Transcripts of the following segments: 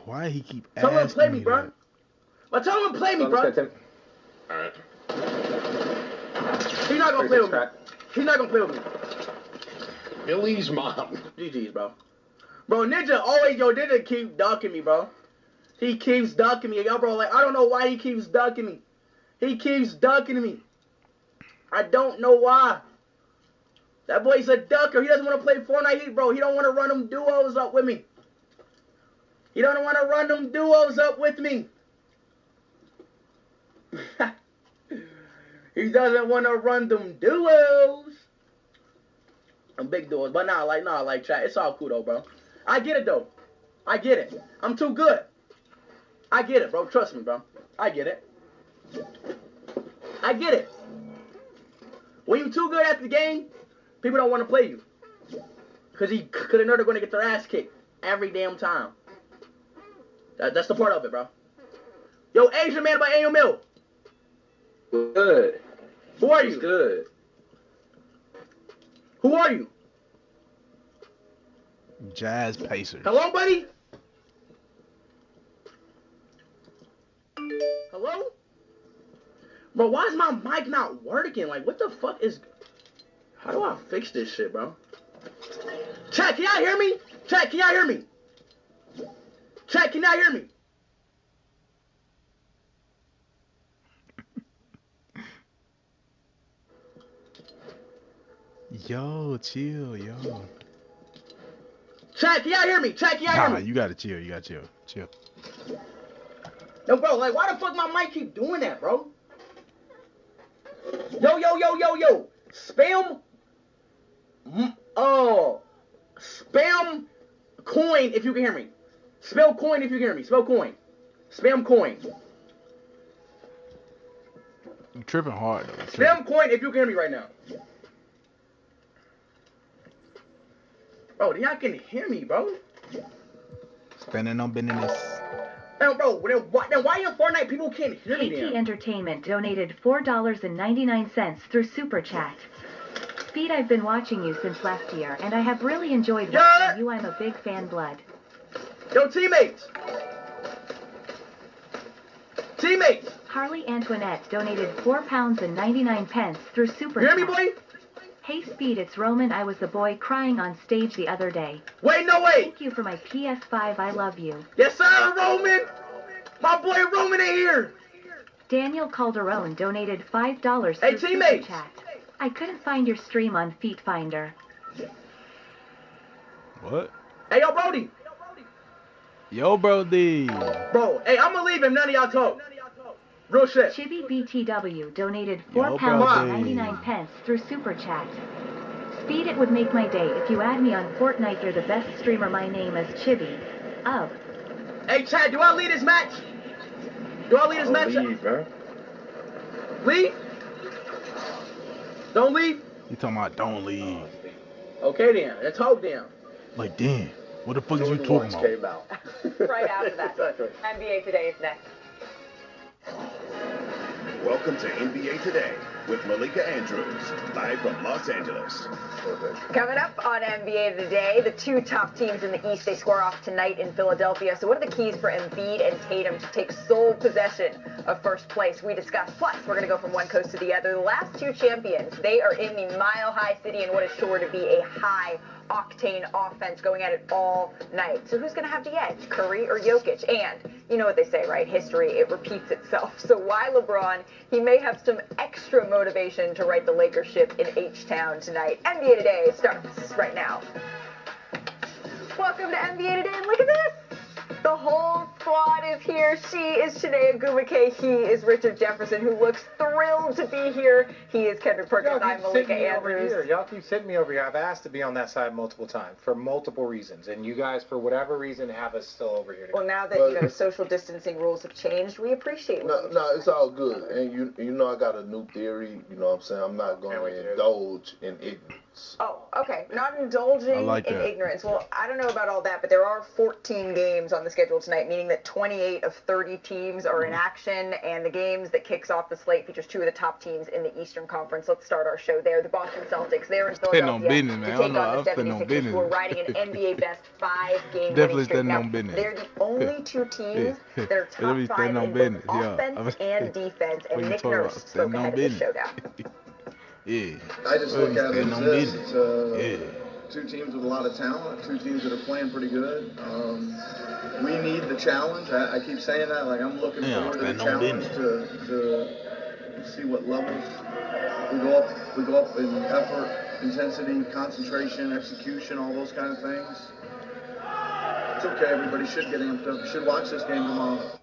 why he keep Tell him to play me, bro. But tell him to play me, bro. Alright. He's not gonna play with me. He's not gonna play with me. Billy's mom. GG's, bro. Bro, Ninja keep ducking me, bro. He keeps ducking me. Yo, bro, like, I don't know why he keeps ducking me. He keeps ducking me. I don't know why. That boy's a ducker. He doesn't want to play Fortnite, bro. He don't want to run them duos up with me. He don't want to run them duos up with me. He doesn't want to run them duos. Them big duos. But like chat. It's all cool though, bro. I get it though. I get it. I'm too good. I get it, bro. Trust me, bro. I get it. I get it. When you too good at the game, people don't want to play you. Cause they know they're gonna get their ass kicked every damn time. That's the part of it, bro. Yo, Asian man by A.M. Mill. Good. Who are you? Good. Who are you? Jazz Pacers. Hello, buddy? Hello? Bro, why is my mic not working? Like, what the fuck is... How do I fix this shit, bro? Chat, can y'all hear me? Chat, can y'all hear me? Chat, can y'all hear me? Yo, chill, yo. Chat, can y'all hear me? Chat, can y'all hear me? You gotta chill. You gotta chill. Chill. Yo, bro, like, why the fuck my mic keep doing that, bro? Yo. Spam. Spam coin if you can hear me. Spell coin if you can hear me. Spell coin. Spam coin. You tripping hard though. Spam coin if you can hear me right now. Bro, y'all can hear me, bro. Spending on business. Bro, then why in Fortnite people can't hear me then? KT Entertainment donated $4.99 through Super Chat. Speed, I've been watching you since last year, and I have really enjoyed watching you. I'm a big fan, blood. Yo, teammates! Teammates! Harley Antoinette donated £4.99 through Super You Chat. hear me, boy? Hey, Speed, it's Roman. I was the boy crying on stage the other day. Wait, no, wait! Thank you for my PS5. I love you. Yes, sir, Roman! My boy Roman in here! Daniel Calderon donated $5 Hey, through teammates! Super Chat. I couldn't find your stream on Feet Finder. What? Hey, yo, Brody! Yo, Brody! Bro, hey, I'm gonna leave him. None of y'all talk. Real shit. Chibi BTW donated Yo, £4.99 through Super Chat. Speed, it would make my day if you add me on Fortnite. You're the best streamer. My name is Chibi. Oh. Hey, Chad, do I lead this match? Do I lead this match? Leave, bro. Leave? Don't leave? You talking about don't leave. Okay, then. Let's hope then. Like, damn. What the fuck is you Jordan talking Lawrence about? came out. Right after that. NBA Today is next. Welcome to NBA Today with Malika Andrews, live from Los Angeles. Coming up on NBA Today, the two top teams in the East, they square off tonight in Philadelphia. So what are the keys for Embiid and Tatum to take sole possession of first place? We discuss. Plus, we're going to go from one coast to the other. The last two champions, they are in the Mile High City in what is sure to be a high octane offense going at it all night. So who's going to have the edge, Curry or Jokic? And you know what they say, right? History, it repeats itself. So why LeBron? He may have some extra motivation to right the Lakers ship in H-Town tonight. NBA Today starts right now. Welcome to NBA Today, and look at this. The whole squad is here. She is Shanae Gumake. He is Richard Jefferson, who looks thrilled to be here. He is Kendrick Perkins. I'm Malika Andrews. Y'all keep sitting me over here. I've asked to be on that side multiple times for multiple reasons, and you guys, for whatever reason, have us still over here. Well, now that social distancing rules have changed, we appreciate it. No, it's all good. And you know I got a new theory. You know what I'm saying? I'm not going to indulge in ignorance. Oh, okay. Not indulging like in that. ignorance. Well, I don't know about all that, but there are 14 games on the schedule tonight, meaning that 28 of 30 teams are in action, and the games that kicks off the slate features two of the top teams in the Eastern Conference. Let's start our show there. The Boston Celtics, they're in Standing on Philadelphia business, man. to I don't take know. on the I'm standing on 76ers, who are business. riding an NBA best 5-game Definitely winning streak. standing Now, on business. they're the only two teams that are top Definitely 5 standing on in both business. Yeah. offense and defense, What and you Nick talking Nurse about? spoke Standing on ahead of the business. showdown. Yeah. I just look at it Standing as on this. business. It's two teams with a lot of talent, two teams that are playing pretty good. We need the challenge. I keep saying that. Like, I'm looking forward to the challenge to see what levels we go up in effort, intensity, concentration, execution, all those kind of things. It's okay. Everybody should get amped up. You should watch this game tomorrow.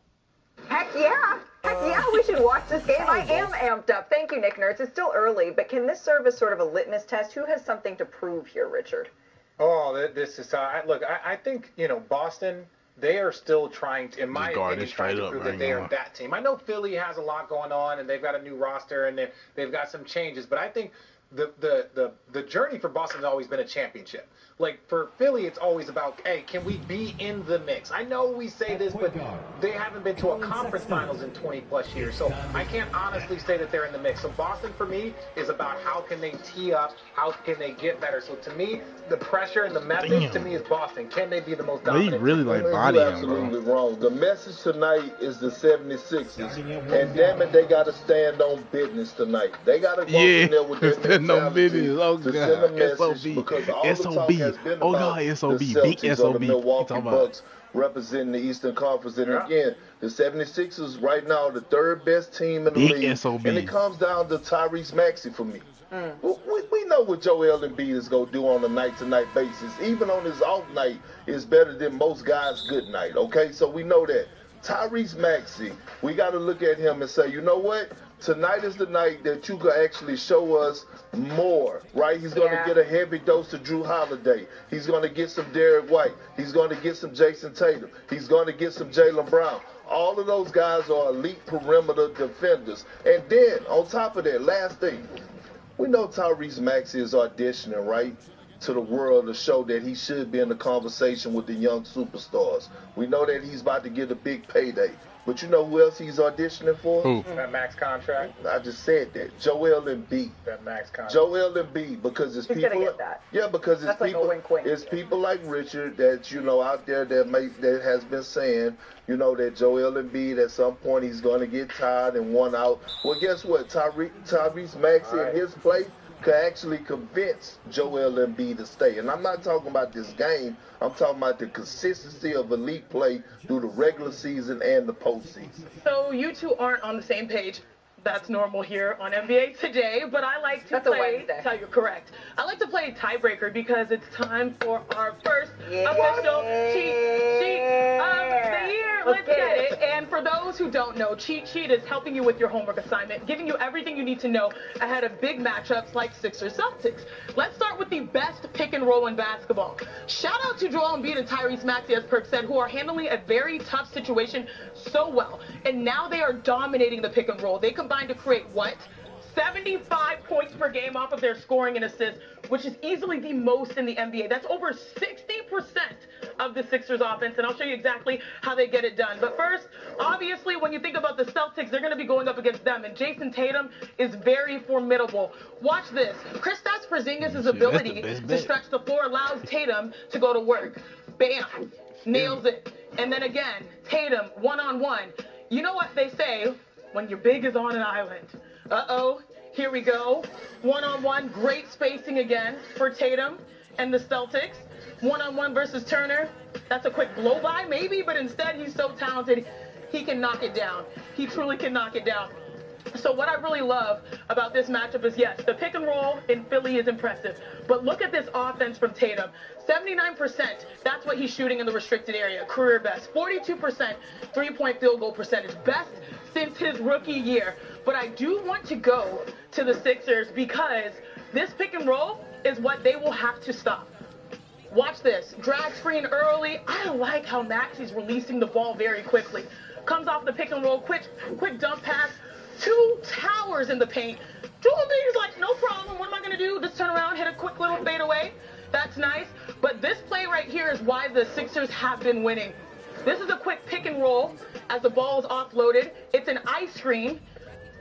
Heck yeah! Heck yeah, we should watch this game. I am amped up. Thank you, Nick Nurse. It's still early, but can this serve as sort of a litmus test? Who has something to prove here, Richard? Oh, this is look. I think Boston. They are still trying to, in my opinion, trying to prove that they are that team. I know Philly has a lot going on, and they've got a new roster, and they've got some changes. But I think the journey for Boston has always been a championship. Like, for Philly, it's always about, hey, can we be in the mix? I know we say this, but they haven't been to a conference finals in 20-plus years, so I can't honestly say that they're in the mix. So Boston, for me, is about how can they tee up, how can they get better. So to me, the pressure and the message, to me, is Boston. Can they be the most dominant? He really like body You're him, absolutely bro. wrong. The message tonight is the 76ers, and damn it, they got to stand on business tonight. They got to go in there with their stand on mentality business. Oh, to God. send a message SOB. because all the talk has been Oh, about God, the SOB. Big Celtics or SOB. the Milwaukee Talking Bucks representing the Eastern Conference. And again, the 76ers right now are the third best team in the league. SOB. And it comes down to Tyrese Maxey for me. We know what Joel Embiid is going to do on a night-to-night basis. Even on his off night, is better than most guys' good night, okay? So we know that. Tyrese Maxey, we got to look at him and say, you know what? Tonight is the night that you can actually show us more, right? He's going to get a heavy dose of Drew Holiday. He's going to get some Derek White. He's going to get some Jason Tatum. He's going to get some Jaylen Brown. All of those guys are elite perimeter defenders. And then, on top of that, last thing, we know Tyrese Maxey is auditioning, right, to the world to show that he should be in the conversation with the young superstars. We know that he's about to get a big payday. But you know who else he's auditioning for? Who? That max contract. I just said that. Joel Embiid. That max contract. Joel Embiid, because it's He's people. gonna get that. Yeah, because it's That's like people. a wink-wink. It's people like Richard that out there that has been saying, that Joel Embiid at some point he's going to get tired and one out. Well, guess what? Tyrese Maxey and his play could actually convince Joel Embiid to stay. And I'm not talking about this game. I'm talking about the consistency of elite play through the regular season and the postseason. So you two aren't on the same page. That's normal here on NBA Today, but I like to play. Tell you correct. I like to play tiebreaker because it's time for our first official cheat sheet of the year. Let's get it. And for those who don't know, cheat sheet is helping you with your homework assignment, giving you everything you need to know ahead of big matchups like Sixers Celtics. Let's start with the best pick and roll in basketball. Shout out to Joel Embiid and Tyrese Maxey, as Perk said, who are handling a very tough situation so well. And now they are dominating the pick and roll. They combine to create what? 75 points per game off of their scoring and assists, which is easily the most in the NBA. That's over 60% of the Sixers offense, and I'll show you exactly how they get it done. But first, obviously, when you think about the Celtics, they're going to be going up against them, and Jason Tatum is very formidable. Watch this. Kristaps Porzingis' ability to stretch the floor allows Tatum to go to work. Bam. Nails it. And then again, Tatum, one-on-one. You know what they say when your big is on an island. Uh-oh, here we go. One-on-one, great spacing again for Tatum and the Celtics. One-on-one versus Turner. That's a quick blow-by, maybe, but instead he's so talented, he can knock it down. He truly can knock it down. So what I really love about this matchup is, yes, the pick and roll in Philly is impressive, but look at this offense from Tatum. 79%, that's what he's shooting in the restricted area, career best. 42% three-point field goal percentage, best since his rookie year. But I do want to go to the Sixers because this pick and roll is what they will have to stop. Watch this. Drag screen early. I like how Maxey's releasing the ball very quickly. Comes off the pick and roll, quick dump pass. Two towers in the paint. Joel Embiid is like, no problem. What am I going to do? Just turn around, hit a quick little fadeaway. That's nice. But this play right here is why the Sixers have been winning. This is a quick pick and roll as the ball is offloaded. It's an ice screen.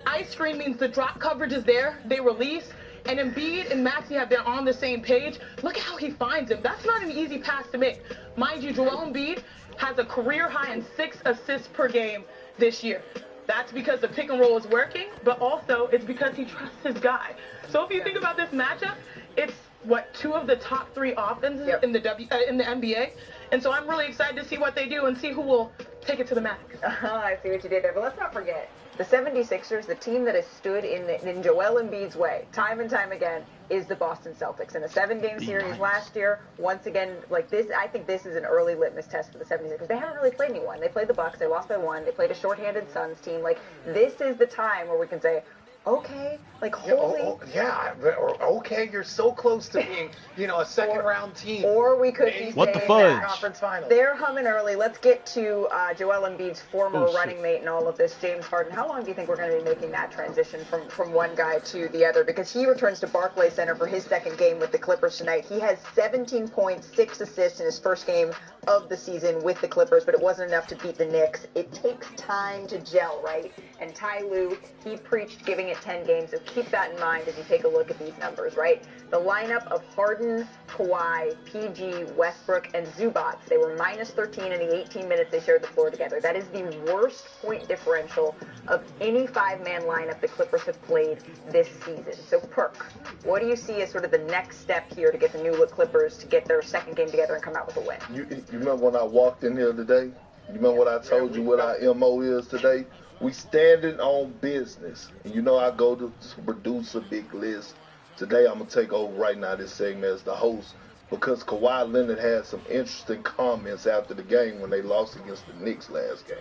Ice screen means the drop coverage is there. They release. And Embiid and Maxey have been on the same page. Look at how he finds him. That's not an easy pass to make. Mind you, Joel Embiid has a career high in 6 assists per game this year. That's because the pick and roll is working, but also it's because he trusts his guy. So if you think about this matchup, it's what, 2 of the top 3 offenses in the NBA. And so I'm really excited to see what they do and see who will take it to the max. I see what you did there, but let's not forget. The 76ers, the team that has stood in Joel Embiid's way time and time again, is the Boston Celtics. In a 7-game series last year, once again, like this, I think this is an early litmus test for the 76ers. They haven't really played anyone. They played the Bucks. They lost by 1. They played a shorthanded Suns team. Like, this is the time where we can say, okay, like, holy. Okay, you're so close to being, a second-round team. Or we could be what the saying fudge? They're humming early. Let's get to Joel Embiid's former running mate and all of this, James Harden. How long do you think we're going to be making that transition from one guy to the other? Because he returns to Barclays Center for his second game with the Clippers tonight. He has 17 points, 6 assists in his first game of the season with the Clippers, but it wasn't enough to beat the Knicks. It takes time to gel, right? And Ty Lue, he preached giving it 10 games, so keep that in mind as you take a look at these numbers, right? The lineup of Harden, Kawhi, PG, Westbrook, and Zubac, they were minus 13 in the 18 minutes they shared the floor together. That is the worst point differential of any 5-man lineup the Clippers have played this season. So, Perk, what do you see as sort of the next step here to get the new look Clippers to get their second game together and come out with a win? You remember when I walked in here today? You remember what I told you what our MO is today? We standing on business. And I go to produce a big list. Today I'm going to take over right now this segment as the host because Kawhi Leonard had some interesting comments after the game when they lost against the Knicks last game.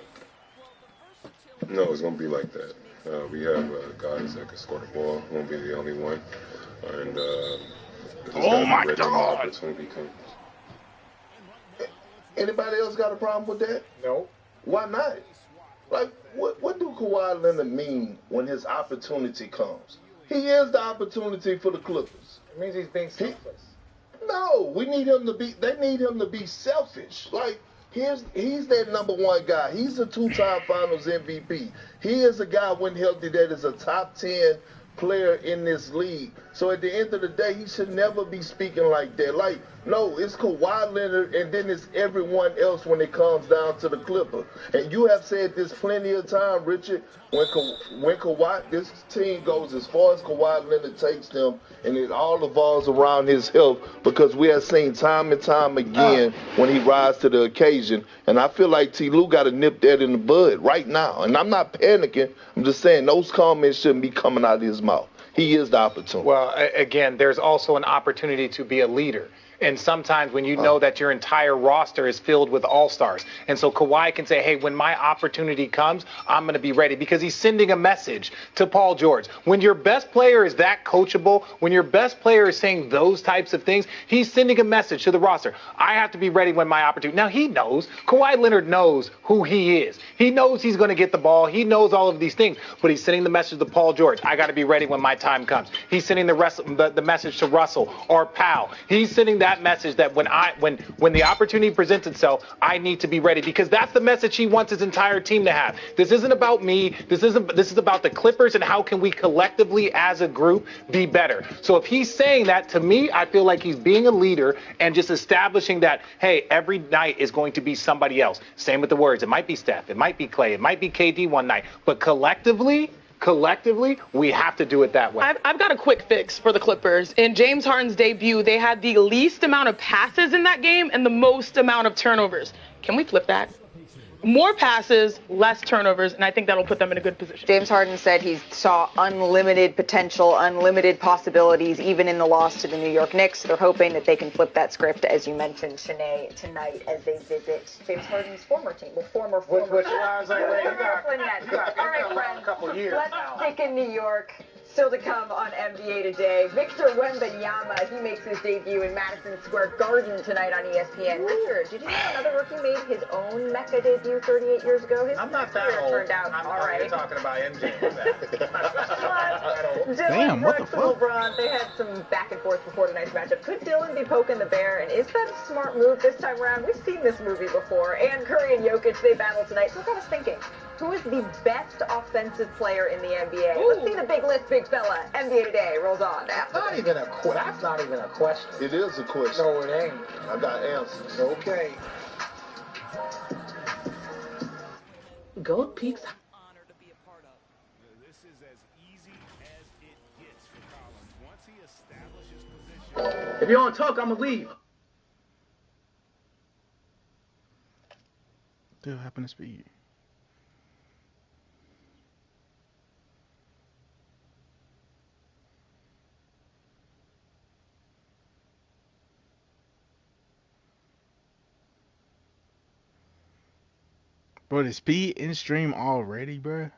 No, it's going to be like that. We have guys that can score the ball. We won't be the only one. And oh my God! Opportunity comes. Anybody else got a problem with that? No. Why not? Like, what do Kawhi Leonard mean when his opportunity comes? He is the opportunity for the Clippers. It means he's being selfless. No, they need him to be selfish. Like, he's that number 1 guy. He's a 2-time Finals MVP. He is a guy when healthy that is a top 10 player in this league. So at the end of the day, he should never be speaking like that. Like, no, it's Kawhi Leonard and then it's everyone else when it comes down to the Clipper. And you have said this plenty of time, Richard, when Kawhi, this team goes as far as Kawhi Leonard takes them, and it all evolves around his health because we have seen time and time again when he rises to the occasion. And I feel like T. Lue got to nip that in the bud right now. And I'm not panicking. I'm just saying those comments shouldn't be coming out of his mouth. He is the opportunity. Well, again, there's also an opportunity to be a leader. And sometimes when you know that your entire roster is filled with all-stars. And so Kawhi can say, hey, when my opportunity comes, I'm going to be ready. Because he's sending a message to Paul George. When your best player is that coachable, when your best player is saying those types of things, he's sending a message to the roster. I have to be ready when my opportunity. Now, he knows. Kawhi Leonard knows who he is. He knows he's going to get the ball. He knows all of these things. But he's sending the message to Paul George. I got to be ready when my time comes. He's sending the message to Russell or Powell. He's sending that message that when the opportunity presents itself, I need to be ready, because that's the message he wants his entire team to have. This isn't about me. This is about the Clippers and how can we collectively as a group be better. So if he's saying that, to me, I feel like he's being a leader and just establishing that, hey, every night is going to be somebody else. Same with the words. It might be Steph. It might be Clay. It might be KD one night. But collectively, we have to do it that way. I've got a quick fix for the Clippers. In James Harden's debut, they had the least amount of passes in that game and the most amount of turnovers. Can we flip that? More passes, less turnovers, and I think that'll put them in a good position. James Harden said he saw unlimited potential, unlimited possibilities, even in the loss to the New York Knicks. They're hoping that they can flip that script, as you mentioned, Shanae, tonight as they visit James Harden's former team. Well, former. Which I was like, wait, you got All right, friends, a couple years let's now. stick in New York. Still to come on NBA Today, Victor Wembanyama, he makes his debut in Madison Square Garden tonight on ESPN. Richard, did you know another rookie made his own Mecca debut 38 years ago? His I'm not that old. Turned out all right. You're talking about MJ. Dylan Brooks and LeBron, they had some back and forth before tonight's matchup. Could Dylan be poking the bear? And is that a smart move this time around? We've seen this movie before. And Curry and Jokic, they battle tonight. So I got us thinking, who is the best offensive player in the NBA? Ooh. Let's see the big list, big fella. NBA Today rolls on. That's not even a question. It is a question. No, it ain't. I got answers. Okay. Gold Peaks. This is as easy as it gets for Collins. Once he establishes position. If you don't talk, I'ma leave. What happened to Speed? Bro, the Speed in stream already, bro.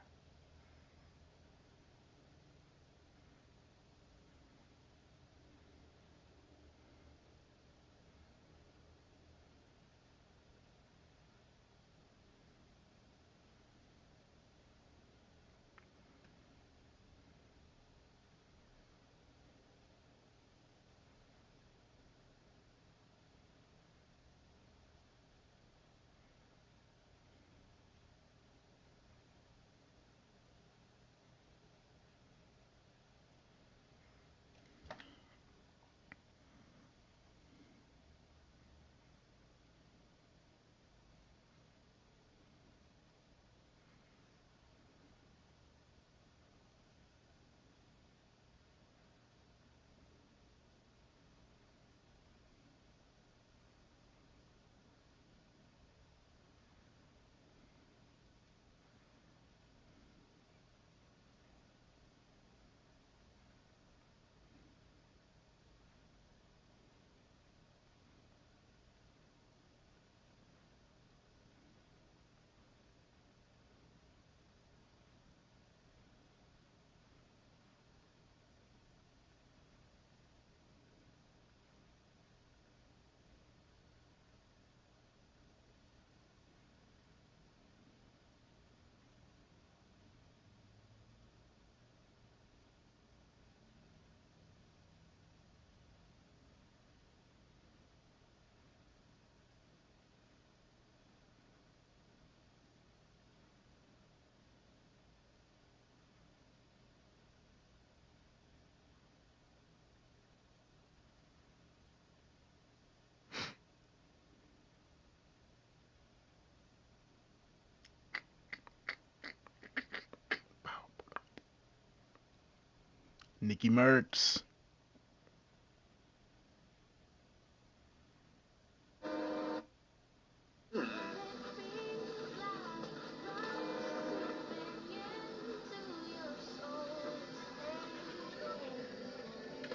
Nicky Merckx.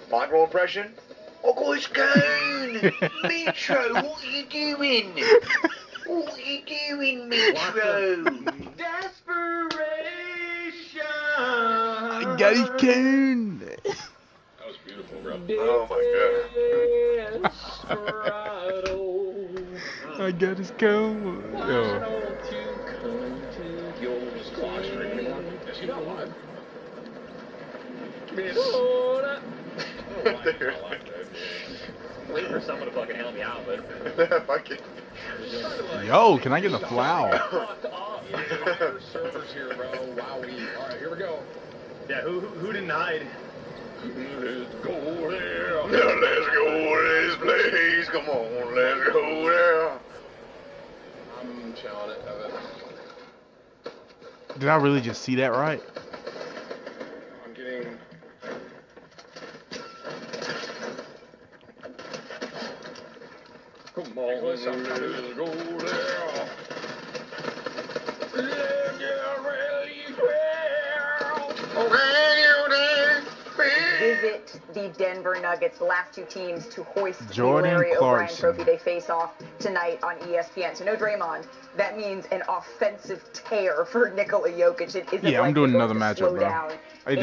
Micro impression? Uncle, it's gone! Metro, what are you doing? What are you doing, Metro? Desperation! I got his cone! That was beautiful, bro. Oh my god. I got his cone. Why don't you come to your squash anymore? Yes, you know what? Wait for someone to fucking help me out, but Fuck it. Yo, can I get a flower? Servers here, bro. Wowee. All right, here we go. yeah, who denied? Let's go there. Let's go to this place. Come on, let's go there. I'm chilling it, Evan. Did I really just see that right? I'm getting. Come on, let's go there. Let's get ready. Visit picked the Denver Nuggets, the last two teams to hoist Jordan the Larry O'Brien Clarkson. Trophy. They face off tonight on ESPN. So no Draymond. That means an offensive tear for Nikola Jokic. It isn't Yeah, I'm like doing they're another going to matchup, slow bro. down I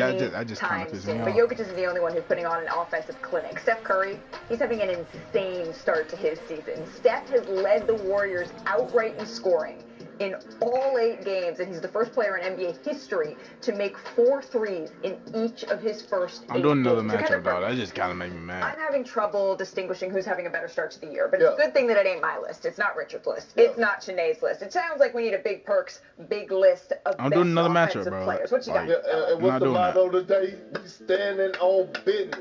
just kind anytime of pissed soon. me But off. Jokic isn't the only one who's putting on an offensive clinic. Steph Curry, he's having an insane start to his season. Steph has led the Warriors outright in scoring in all 8 games, and he's the first player in NBA history to make 4 threes in each of his first 8 I'm doing another games. matchup, dog. That just kind of made me mad. I'm having trouble distinguishing who's having a better start to the year, but it's a good thing that it ain't my list. It's not Richard's list. It's not Sinead's list. It sounds like we need a Big Perks, big list of I'm best doing another matchup, offensive bro. players. What you got? And what's the motto today? Be standing on business.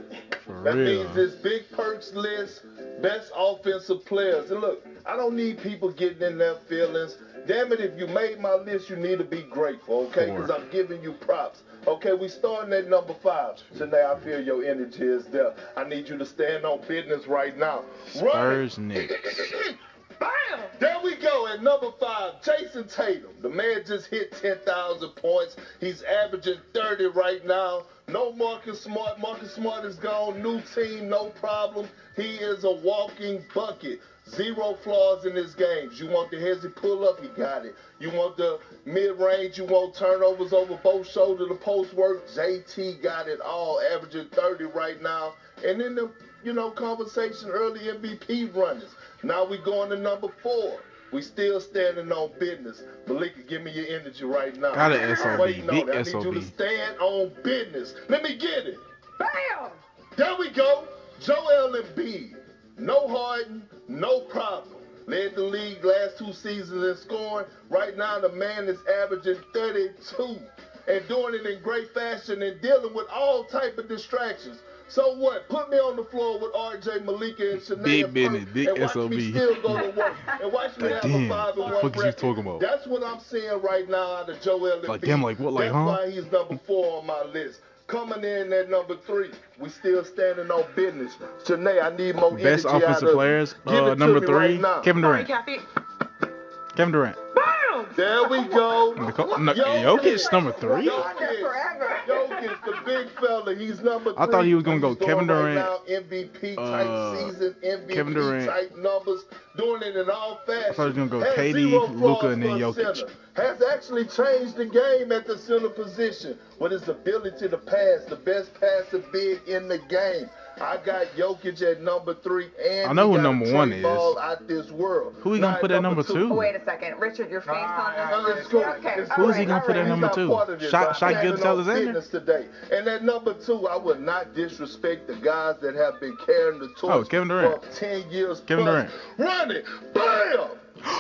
That means it's Big Perks list, best offensive players. And look, I don't need people getting in their feelings. Damn it, if you made my list, you need to be grateful, okay? Because I'm giving you props. Okay, we starting at number 5. Shanae, I feel your energy is there. I need you to stand on business right now. Spurs, Knicks. Bam! There we go. At number 5, Jason Tatum. The man just hit 10,000 points. He's averaging 30 right now. No Marcus Smart. Marcus Smart is gone. New team, no problem. He is a walking bucket. 0 flaws in his games. You want the hezzy pull-up, he got it. You want the mid-range, you want turnovers over both shoulders, the post work, JT got it all, averaging 30 right now. And in the, conversation, early MVP runners. Now we going to number 4. We still standing on business. Malika, give me your energy right now. Got an SOB, Waiting on big it. I need SOB. you to stand on business. Let me get it. Bam! There we go. Joel Embiid. No Harden, no problem. Led the league last 2 seasons in scoring. Right now, the man is averaging 32 and doing it in great fashion and dealing with all type of distractions. So what? Put me on the floor with RJ, Malika, and Shanae Big and watch SOB. me still go to work. And watch me have a 5-1 you talking about? That's what I'm seeing right now out of Joel Embiid. Like, damn, like what, like, That's why he's number 4 on my list. Coming in at number 3, we still standing on business. Shanae, I need more Best energy offensive players. Number 3, Kevin Durant. Kevin Durant. There we go. Jokic number 3. Jokic, the big fella, he's number 3. I thought he was gonna go Kevin Durant. Right now, MVP type season, Kevin Durant. type numbers, doing it in all fashions. I thought he was gonna go KD, Luka, and then Jokic. Has actually changed the game at the center position with his ability to pass, the best passive big in the game. I got Jokic at number 3, and I know who he got number a 1 trade is. ball out this world. Who he gonna put at number 2? Oh, wait a second. Richard, your face on this? Okay. Who is he gonna put at number 2? Shot Gilgeous-Alexander? Today. And at number 2, I would not disrespect the guys that have been carrying the torch Kevin Durant. for 10 years Kevin plus. Durant. Run it. Bam!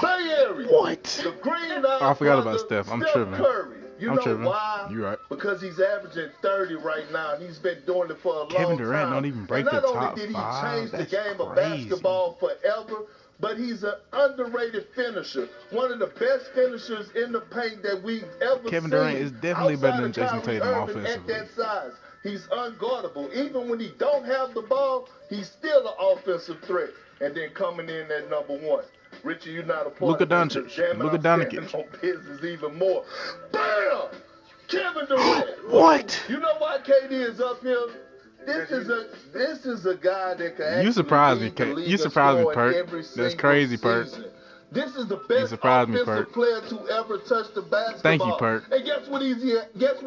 Bay Area. What? The green I forgot about Steph. I'm tripping. Curry. You I'm know tripping. why? You right. Because he's averaging 30 right now. He's been doing it for a long time. Kevin Durant don't even break the top 5. Not only did he change the That's game of crazy. basketball forever, but he's an underrated finisher. One of the best finishers in the paint that we've ever seen. Kevin Durant is definitely better than outside Jason of Kyrie Tatum Irving offensively. At that size, he's unguardable. Even when he don't have the ball, he's still an offensive threat. And then coming in at number 1. Richie, you're not a part Luka of this. Doncic. Damn it, Luka I'm standing Doncic. on business even more. Bam! Kevin Durant. What? You know why KD is up here? This is a guy that can actually You surprised me, lead the Kate. league You in surprised me, scoring Perk. every That's single crazy, Perk. season. This is the best surprised me, offensive Perk. player to ever touch the basketball. Thank you, Perk. And guess what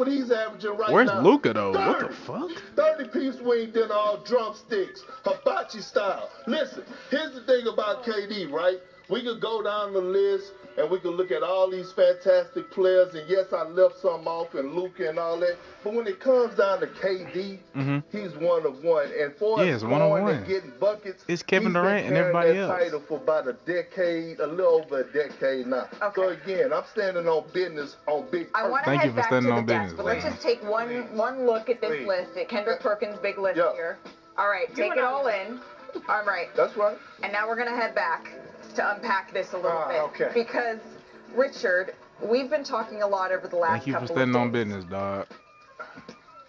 he's averaging right Where's now? Luka though? 30. What the fuck? 30-piece wing dinner, all drumsticks, hibachi style. Listen, here's the thing about KD, right? We could go down the list and we could look at all these fantastic players. And yes, I left some off and Luka and all that. But when it comes down to KD, he's one of one. And for us going and getting buckets, it's Kevin he's been Durant and carrying everybody that else. title for about a decade, a little over a decade now. Okay. So again, I'm standing on business on big. I want to Thank head you for back standing to the on desk, business, but let's man. just take one look at this list, at Kendrick Perkins' big list here. All right, take it all in. All right. That's right. And now we're going to head back to unpack this a little bit. Okay. Because, Richard, we've been talking a lot over the last Thank you for couple standing of on days. business, dog.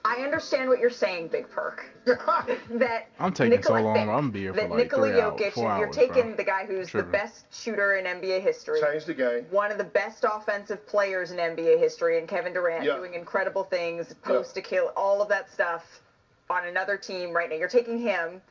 I understand what you're saying, Big Perk. that I'm taking so Nikola, long. I'm gonna be here for that like Nikola 3 hours, Jokic, 4 hours, you're taking bro. the guy who's the Tripping. best shooter in NBA history. Changed the game. One of the best offensive players in NBA history, and Kevin Durant Yeah. doing incredible things, post to kill, all of that stuff. on another team right now. You're taking him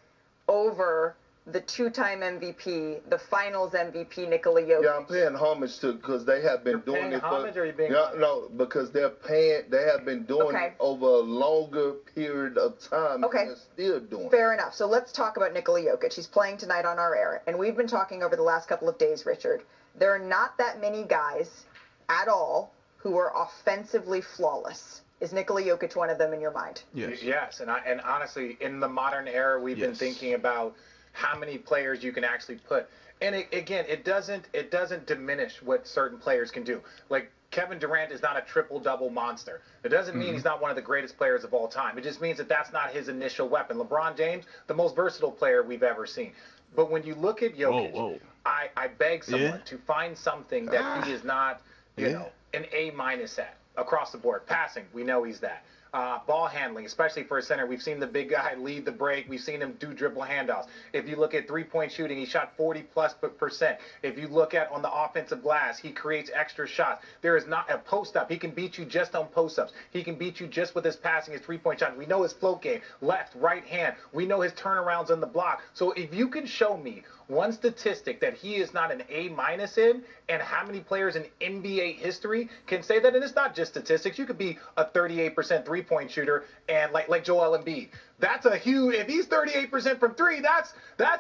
over the two-time MVP, the Finals MVP, Nikola Jokic. Yeah, I'm paying homage to because they have been doing it for. Or are you being no, because they have been doing it over a longer period of time. Okay. And they're still doing. Fair enough. So let's talk about Nikola Jokic. He's playing tonight on our air, and we've been talking over the last couple of days, Richard. There are not that many guys at all who are offensively flawless. Is Nikola Jokic one of them in your mind? Yes, and honestly, in the modern era, we've been thinking about how many players you can actually put. And it doesn't diminish what certain players can do. Like Kevin Durant is not a triple-double monster. It doesn't mean he's not one of the greatest players of all time. It just means that that's not his initial weapon. LeBron James, the most versatile player we've ever seen. But when you look at Jokic, I beg someone to find something that he is not, you know, an A- at across the board. Passing, we know he's that. Ball handling, especially for a center. We've seen the big guy lead the break. We've seen him do dribble handoffs. If you look at three-point shooting, he shot 40+%. If you look at on the offensive glass, he creates extra shots. There is not a post-up. He can beat you just on post-ups. He can beat you just with his passing, his three-point shot. We know his float game, left, right hand. We know his turnarounds on the block. So if you can show me one statistic that he is not an A- in, and how many players in NBA history can say that, and it's not just statistics. You could be a 38% three-point shooter, and like Joel Embiid. That's a huge. If he's 38% from three, that's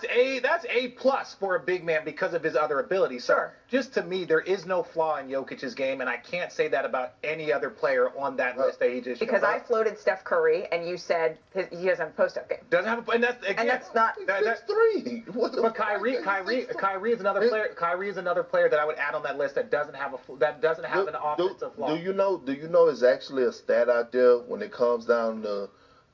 A plus for a big man because of his other abilities. So just to me, there is no flaw in Jokic's game, and I can't say that about any other player on that list that he just showed. Because I floated Steph Curry, and you said he doesn't have a post-up game. Doesn't have, and that's not. That's three. But Kyrie is another player. Kyrie is another player that I would add on that list that doesn't have an offensive flaw. Do you know it's actually a stat out there when it comes down to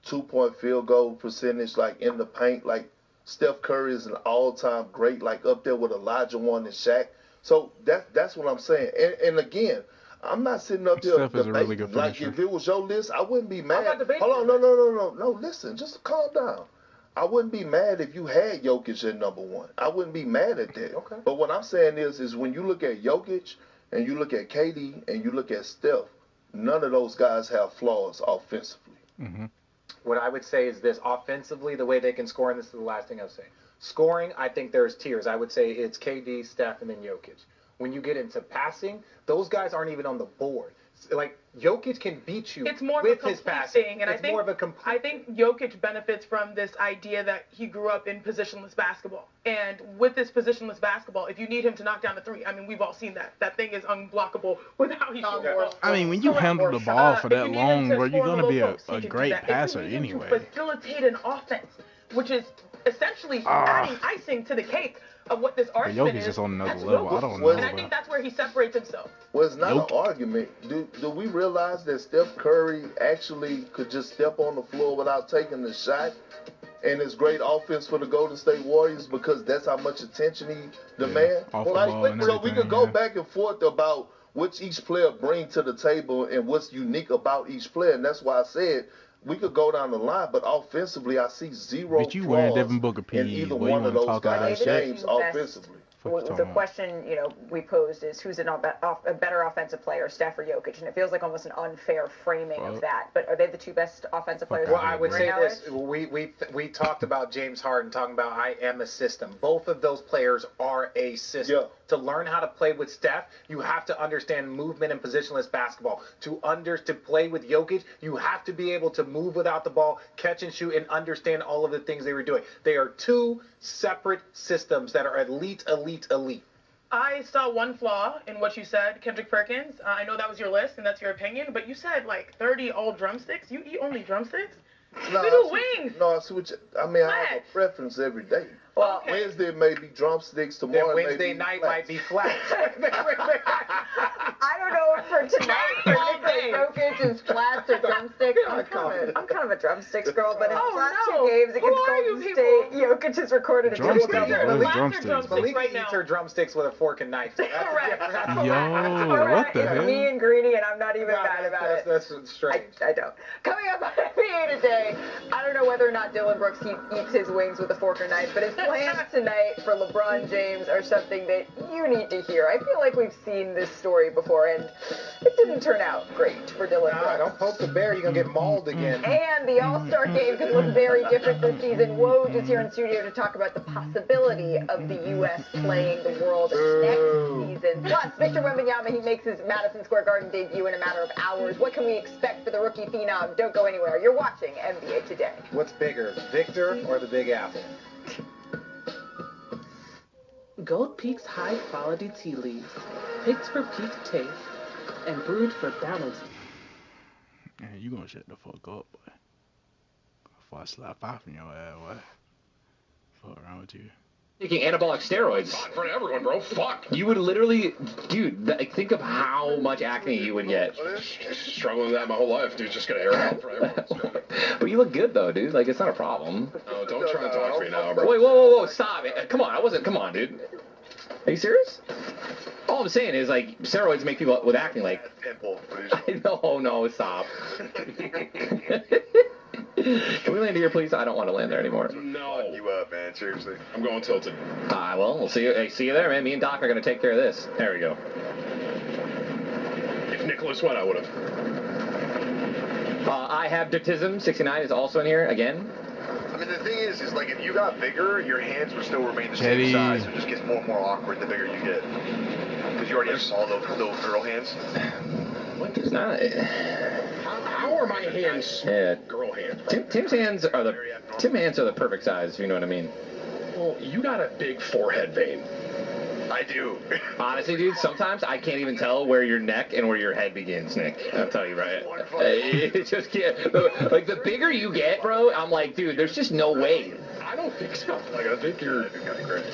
2-point field goal percentage, like in the paint, like Steph Curry is an all-time great, like up there with Elijah One and Shaq. So that's what I'm saying. And again, I'm not sitting up here debating. Really good like if it was your list, I wouldn't be mad. Hold on, no. Listen, just calm down. I wouldn't be mad if you had Jokic at number one. I wouldn't be mad at that. Okay. But what I'm saying is when you look at Jokic and you look at KD and you look at Steph, none of those guys have flaws offensively. Mm-hmm. What I would say is this: offensively, the way they can score, and this is the last thing I'll say. Scoring, I think there's tiers. I would say it's KD, Steph, and then Jokic. When you get into passing, those guys aren't even on the board. Like Jokic can beat you with his passing. And I think Jokic benefits from this idea that he grew up in positionless basketball. And with this positionless basketball, if you need him to knock down the three, I mean, we've all seen that. That thing is unblockable with how he shoots. I mean, when you handle the ball for that long, bro, you're going to be a great passer anyway. To facilitate an offense, which is essentially adding icing to the cake of what this argument is. Jokic is on another level. I don't know. And I think that's where he separates himself. Well, it's not an argument. Do we realize that Steph Curry actually could just step on the floor without taking the shot? And it's great offense for the Golden State Warriors because that's how much attention he demands. So we could go back and forth about which each player bring to the table and what's unique about each player. And that's why I said we could go down the line, but offensively, I see zero flaws in either one of those guys' games offensively. The question, we posed is who's a better offensive player, Steph or Jokic? And it feels like almost an unfair framing of that. But are they the two best offensive players? Well, I would say this. We talked about James Harden talking about I am a system. Both of those players are a system. Yeah. To learn how to play with Steph, you have to understand movement and positionless basketball. To play with Jokic, you have to be able to move without the ball, catch and shoot, and understand all of the things they were doing. They are two separate systems that are elite. I saw one flaw in what you said, Kendrick Perkins. I know that was your list and that's your opinion, but you said like 30 all drumsticks. You eat only drumsticks? No, we do wings. No, I have a preference every day. Well, Wednesday may be drumsticks. Tomorrow Wednesday night might be flat. I don't know if for tonight, Jokic is flats or drumsticks. I'm kind of a drumsticks girl, but in the last two games against Golden State, Jokic has recorded a drumsticks. Malik eats her drumsticks with a fork and knife. Correct. What the hell? Me and Greeny, and I'm not even mad about it. That's strange. I don't. Coming up on NBA today, I don't know whether or not Dylan Brooks eats his wings with a fork or knife, but his plans tonight for LeBron James are something that you need to hear. I feel like we've seen this story before, and it didn't turn out great for Dylan Brooks. Don't poke the bear. You're going to get mauled again. And the All-Star game could look very different this season. Woj is here in studio to talk about the possibility of the U.S. playing the world next season. Plus, Victor Wembanyama, he makes his Madison Square Garden debut in a matter of hours. What can we expect for the rookie phenom? Don't go anywhere. You're watching NBA Today. What's bigger, Victor or the Big Apple? Gold Peak's high-quality tea leaves, picked for peak taste, and brewed for balance. Man, you gonna shut the fuck up, boy. Before I slap off in your ass, boy. Fuck wrong with you? Taking anabolic steroids. Not in front of everyone, bro. Fuck. You would literally, dude, think of how much acne you would get. Struggling with that my whole life, dude. Just gonna air out in front of everyone. But you look good, though, dude. Like, it's not a problem. No, don't try and talk to me now, bro. Wait, whoa, stop. Come on, come on, dude. Are you serious? All I'm saying is, like, steroids make people with acne, like... Pimple. No, stop. Can we land here, please? I don't want to land there anymore. No. Fuck you up, man. Seriously. I'm going tilted. Well, we'll see you. Hey, see you there, man. Me and Doc are going to take care of this. There we go. If Nicholas went, I would have. I have Dictism. 69 is also in here, again. I mean, the thing is like, if you got bigger, your hands would still remain the same size. So it just gets more and more awkward the bigger you get. Because you already have all those girl hands. What is not? How are my hands girl hands? Tim's hands are the perfect size, if you know what I mean. Well, you got a big forehead vein. I do. Honestly, dude, sometimes I can't even tell where your neck and where your head begins, Nick. I'll tell you right. It just can't. Like, the bigger you get, bro, I'm like, dude, there's just no way. I don't think so. Like, I think you're kind of great.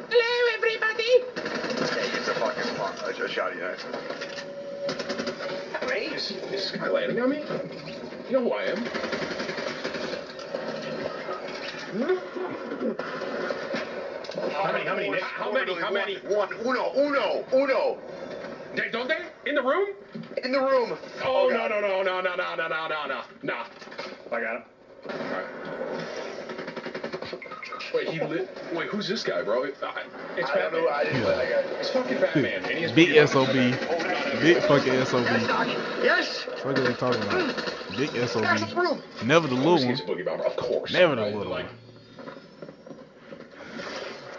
Hello, everybody. Yeah, he gets a fucking shot of you. Wait, is this guy landing on me? You know who I am? How many, Nick? How many? One. Uno. Don't they? In the room? In the room. Oh, no. Nah. I got him. All right. Wait, who's this guy, bro? It's Batman. It's fucking Batman, man. He's big SOB. Big fucking SOB. Yes. What are they talking about? Big SOB. Never the little one. Of course. Never the little one.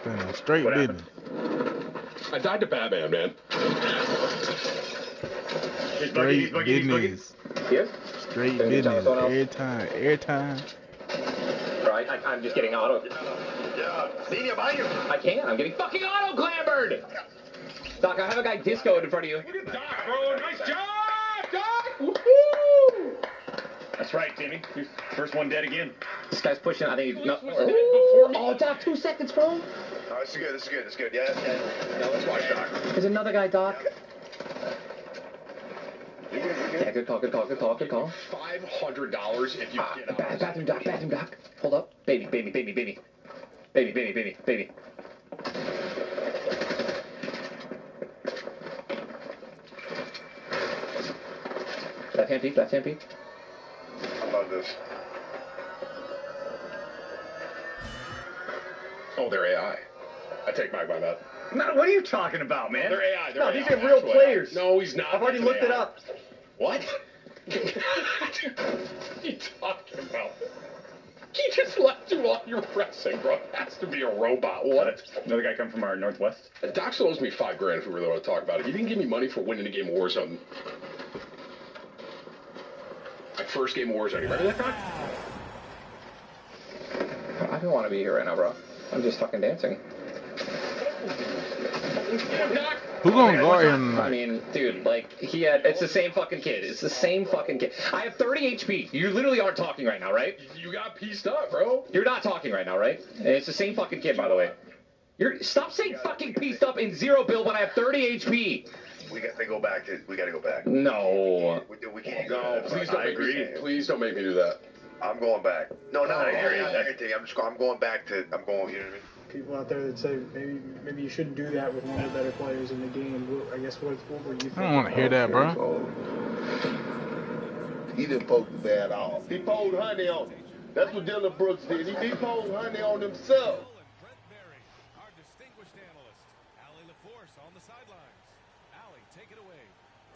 Standing straight business. I died to Batman, man. Straight business. Here? Straight business. Every time. Right, I'm just getting auto. Yeah. See you behind you. I can't. I'm getting fucking auto clambered. Doc, I have a guy discoed in front of you. Doc, bro, nice job, Doc. Woohoo! That's right, Timmy. First one dead again. This guy's pushing. I think he's no. Oh, Doc, 2 seconds, bro. Oh, this is good. Yeah. No, let's watch Doc. There's another guy, Doc. Yeah, good call. $500 if you get out. Bathroom, Doc. Hold up. Baby. Left hand peek. I love this. Oh, they're AI. I take back my bet. No, what are you talking about, man? They're AI. No, these are real players. No, he's not. I've already looked it up. What? What are you talking about? He just left you while you're pressing, bro. It has to be a robot. What? Another guy come from our Northwest? Doc still owes me $5,000 if we really want to talk about it. He didn't give me money for winning a game of Warzone. My first game of Warzone. You ready that, Doc? I don't want to be here right now, bro. I'm just fucking dancing. Doc! Who gonna guard him tonight? I mean, dude, like, it's the same fucking kid. It's the same fucking kid. I have 30 HP. You literally aren't talking right now, right? You got pieced up, bro. You're not talking right now, right? And it's the same fucking kid, by the way. Stop saying fucking pieced up in 0 build when I have 30 HP. We got to go back. No. We can't. No, please don't make me do that. I'm going back. No, not agree. I'm going back to. You know what I mean? People out there that say maybe you shouldn't do that with one of the better players in the game. I guess what were you thinking? I don't want to hear that, bro. He didn't poke the bad off. He poured honey on it. That's what Dylan Brooks did. He poured honey on himself. Our distinguished analyst, Allie LaForce on the sidelines. Allie, take it away.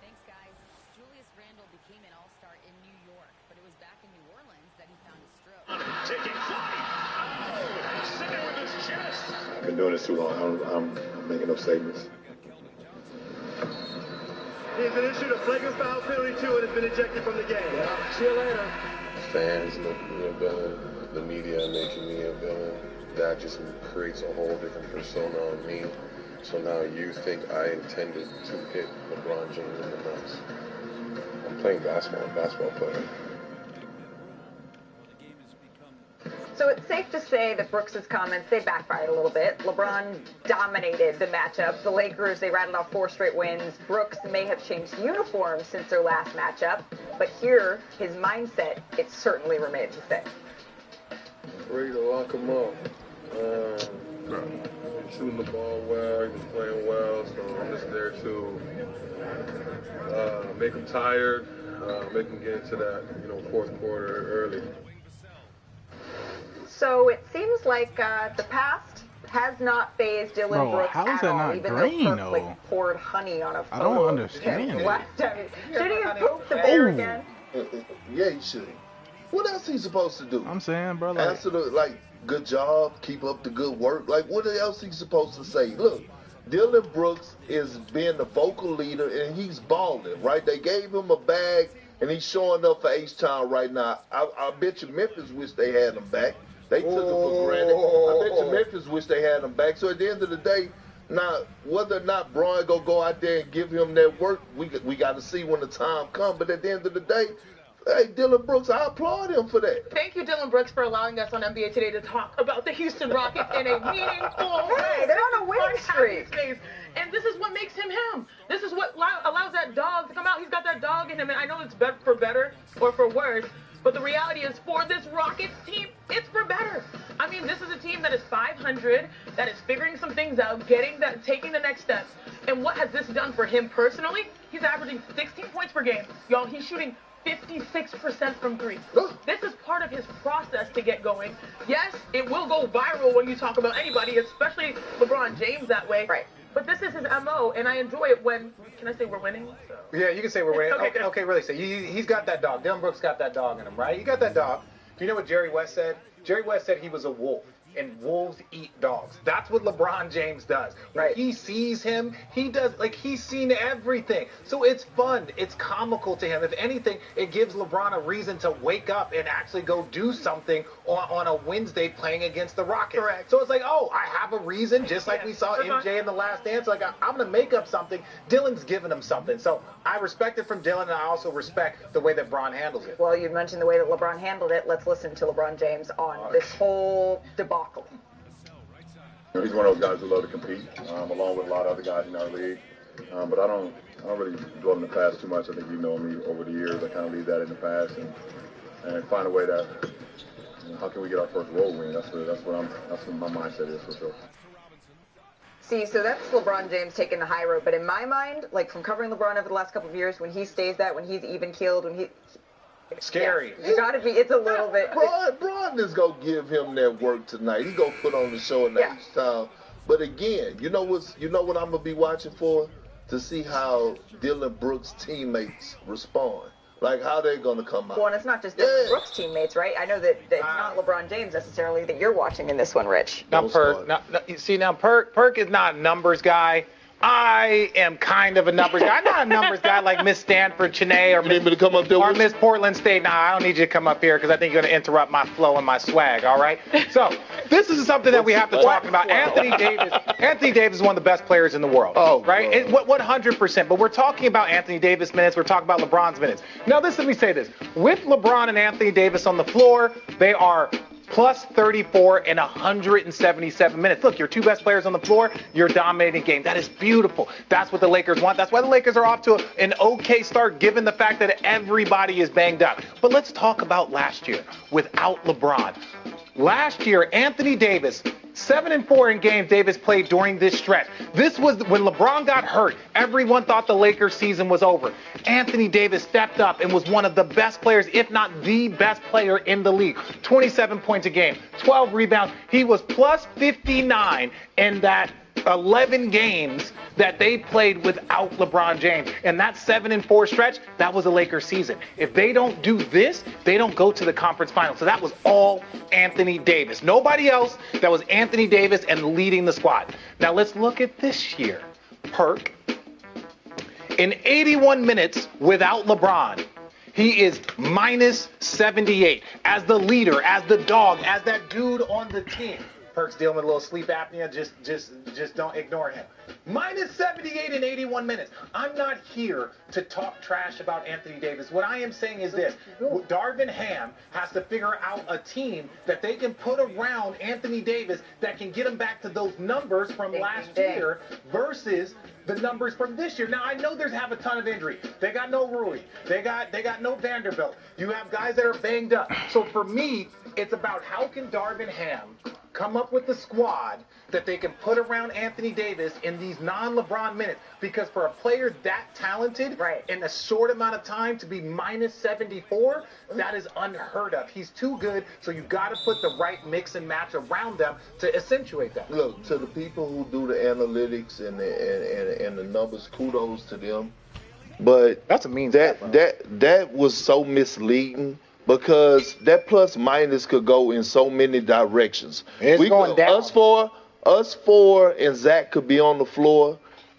Thanks, guys. Julius Randle became an all-star in New York, but it was back in New Orleans that he found his stroke. Taking flight. Oh, sitting with his chest. I've been doing this too long. I'm making up statements. He's been issued a flagrant foul penalty too and has been ejected from the game. See you later. Fans making me a villain, the media making me a villain. That just creates a whole different persona on me. So now you think I intended to hit LeBron James in the nuts. I'm playing basketball, I'm a basketball player. So it's safe to say that Brooks' comments, they backfired a little bit. LeBron dominated the matchup. The Lakers, they rattled off 4 straight wins. Brooks may have changed uniforms since their last matchup, but here, his mindset, it certainly remains the same. Ready to lock him up. Shooting the ball well, he's been playing well, so I'm just there to make him tired, make him get into that, fourth quarter early. So it seems like the past has not phased Dylan Brooks how is at that all, not even green, though Kirk though? poured honey on a I don't photo. understand it. Should he have poked the bear again? Yeah, he should. What else he supposed to do? I'm saying, bro, like, answer the good job, keep up the good work. Like, what else he supposed to say? Look, Dylan Brooks is being the vocal leader, and he's balling, right? They gave him a bag, and he's showing up for H-Town right now. I bet you Memphis wish they had him back. They took him for granted. I bet you Memphis wish they had him back. So at the end of the day, now, whether or not Bron go out there and give him that work, we got to see when the time comes. But at the end of the day, hey, Dylan Brooks, I applaud him for that. Thank you, Dylan Brooks, for allowing us on NBA Today to talk about the Houston Rockets in a meaningful way. Hey, they're on a winning streak. And this is what makes him him. This is what allows that dog to come out. He's got that dog in him, and I know it's for better or for worse, but the reality is for this Rockets team, it's for better. I mean, this is a team that is 500, that is figuring some things out, taking the next steps. And what has this done for him personally? He's averaging 16 points per game. Y'all, he's shooting 56% from 3. This is part of his process to get going. Yes, it will go viral when you talk about anybody, especially LeBron James that way. Right. But this is his MO, and I enjoy it when, can I say we're winning? So. Yeah, you can say we're winning. Okay, really say. He's got that dog. Dylan Brooks got that dog in him, right? You got that dog. You know what Jerry West said? Jerry West said he was a wolf, and wolves eat dogs. That's what LeBron James does. When he sees him, he does, he's seen everything. So it's fun. It's comical to him. If anything, it gives LeBron a reason to wake up and actually go do something on a Wednesday playing against the Rockets. Correct. So it's like, oh, I have a reason, just like we saw MJ in The Last Dance. Like, I'm going to make up something. Dylan's giving him something. So I respect it from Dylan, and I also respect the way that Bron handles it. Well, you mentioned the way that LeBron handled it. Let's listen to LeBron James on this whole debacle. He's one of those guys who love to compete, along with a lot of other guys in our league. But I don't really dwell in the past too much. I think you know me over the years. I kind of leave that in the past and find a way that how can we get our first road win? That's what my mindset is for sure. See, so that's LeBron James taking the high road. But in my mind, from covering LeBron over the last couple of years, when he stays that, when he's even-keeled, when he... Scary. Yeah, you gotta be, it's a little bit... Bron is going to give him that work tonight. He's going to put on the show in the H-Town. But again, you know what I'm going to be watching for? To see how Dylan Brooks' teammates respond. Like, how they're going to come out. Well, and it's not just Dylan Brooks' teammates, right? I know that it's not LeBron James necessarily that you're watching in this one, Rich. Now, Perk is not a numbers guy. I am kind of a numbers guy. I'm not a numbers guy like Miss Stanford, Cheney, or Miss Portland State. Nah, I don't need you to come up here because I think you're going to interrupt my flow and my swag, all right? So, this is something that we have to talk about. Anthony Davis is one of the best players in the world, right? 100%. But we're talking about Anthony Davis minutes. We're talking about LeBron's minutes. Now, let me say this. With LeBron and Anthony Davis on the floor, they are plus 34 in 177 minutes. Look, your two best players on the floor, you're dominating game. That is beautiful. That's what the Lakers want. That's why the Lakers are off to an okay start, given the fact that everybody is banged up. But let's talk about last year without LeBron. Last year, Anthony Davis, 7-4 in games Davis played during this stretch. This was when LeBron got hurt. Everyone thought the Lakers season was over. Anthony Davis stepped up and was one of the best players, if not the best player in the league. 27 points a game, 12 rebounds. He was plus 59 in that 11 games that they played without LeBron James. And that 7-4 stretch, that was a Lakers season. If they don't do this, they don't go to the conference finals. So that was all Anthony Davis. Nobody else. That was Anthony Davis and leading the squad. Now let's look at this year. Perk. In 81 minutes without LeBron, he is minus 78 as the leader, as the dog, as that dude on the team. Perk's dealing with a little sleep apnea. Just don't ignore him. Minus 78 in 81 minutes. I'm not here to talk trash about Anthony Davis. What I am saying is this. Darvin Ham has to figure out a team that they can put around Anthony Davis that can get him back to those numbers from last year versus the numbers from this year. Now, I know there's have a ton of injury. They got no Rui. They got no Vanderbilt. You have guys that are banged up. So for me, it's about how can Darvin Ham come up with the squad that they can put around Anthony Davis in these non-LeBron minutes. Because for a player that talented in a short amount of time to be minus 74, that is unheard of. He's too good, so you got to put the right mix and match around them to accentuate that. Look, to the people who do the analytics and the numbers, kudos to them. But that's a mean that was so misleading. Because that plus minus could go in so many directions. It's going down. Us four and Zach could be on the floor,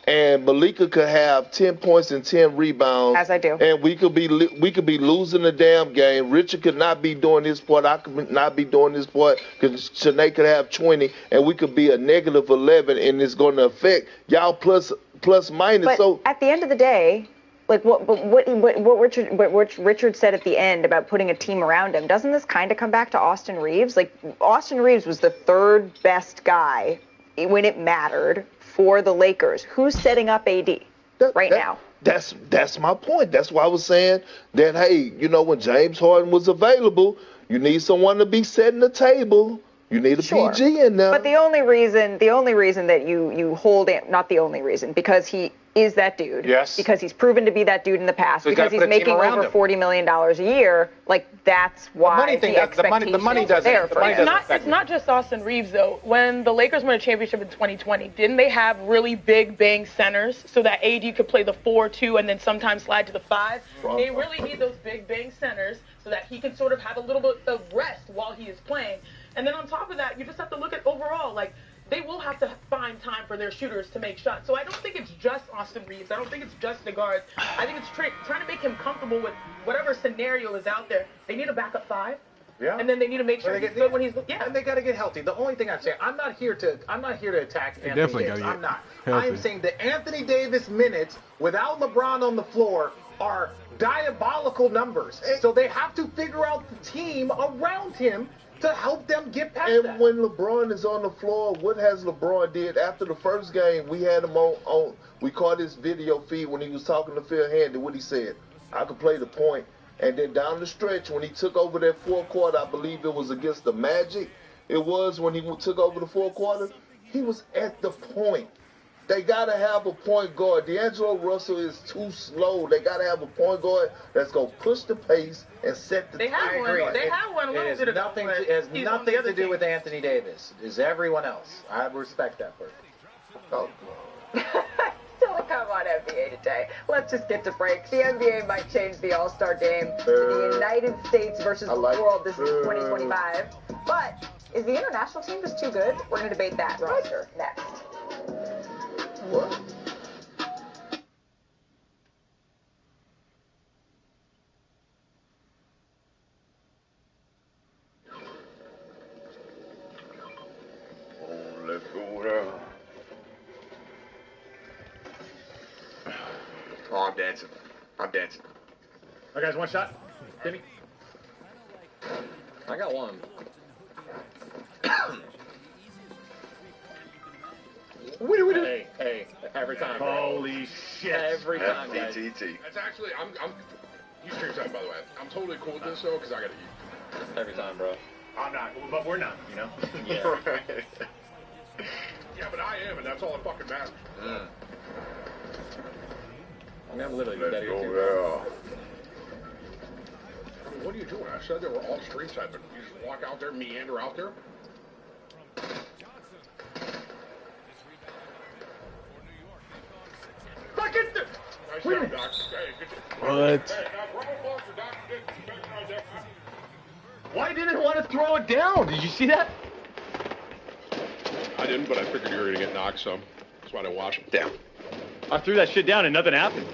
and Malika could have 10 points and 10 rebounds. As I do. And we could be losing the damn game. Richard could not be doing his part. I could not be doing this part. Because Shanae could have 20, and we could be a negative 11, and it's going to affect y'all plus minus. But so at the end of the day, like what Richard said at the end about putting a team around him, doesn't this kind of come back to Austin Reeves? Like, Austin Reeves was the third best guy when it mattered for the Lakers. Who's setting up AD now? That's my point. That's why I was saying that, hey, when James Harden was available, you need someone to be setting the table. You need a PG in there. But the only reason that you hold him, not the only reason, because he is that dude. Yes. Because he's proven to be that dude in the past. So because he's making over $40 million a year. Like, that's why the expectation is there for him. It's not just Austin Reeves, though. When the Lakers won a championship in 2020, didn't they have really big bang centers so that AD could play the 4-2 and then sometimes slide to the 5? They really need those big bang centers so that he can sort of have a little bit of rest while he is playing. And then on top of that, you just have to look at overall, like, they will have to find time for their shooters to make shots. So I don't think it's just Austin Reeves. I don't think it's just the guards. I think it's trying to make him comfortable with whatever scenario is out there. They need a backup 5. Yeah. And then they need to make sure he's good when he's and they got to get healthy. The only thing I'm saying, I'm not here to attack Anthony Davis. I'm not. I am saying the Anthony Davis minutes without LeBron on the floor are diabolical numbers. So they have to figure out the team around him to help them get past that. And when LeBron is on the floor, what has LeBron did? After the first game, we had him on we caught his video feed when he was talking to Phil Handy. What he said, I could play the point. And then down the stretch, when he took over that fourth quarter, I believe it was against the Magic. It was when he took over the fourth quarter. He was at the point. They got to have a point guard. D'Angelo Russell is too slow. They got to have a point guard that's going to push the pace and set the They have one. They have one. It has nothing to do with Anthony Davis. It's everyone else. I respect that person. Oh, Still to come on NBA today. Let's just get to break. The NBA might change the All-Star game to the United States versus the world. This is 2025. But is the international team just too good? We're going to debate that roster next. What? Let's go down. Oh, I'm dancing. I'm dancing. All right, guys, one shot. Timmy? I got one. Hey, every time. Holy shit. Every time, guys. FTTT. That's actually, you stream something, by the way. I'm totally cool with this, though, because I got to eat. Every time, bro. I'm not, but we're not, you know? Yeah. Yeah, but I am, and that's all that fucking matters. I'm gonna literally Let's do that here go too. there. I mean, what are you doing? I said they were all street side, but you just walk out there, meander out there? Fuck it! Nice job, Doc. Hey, good What? Hey, now, Bravo Foster, Doc, good. Why didn't he want to throw it down? Did you see that? I didn't, but I figured you were going to get knocked, so that's why I didn't watch him. Damn. I threw that shit down and nothing happened.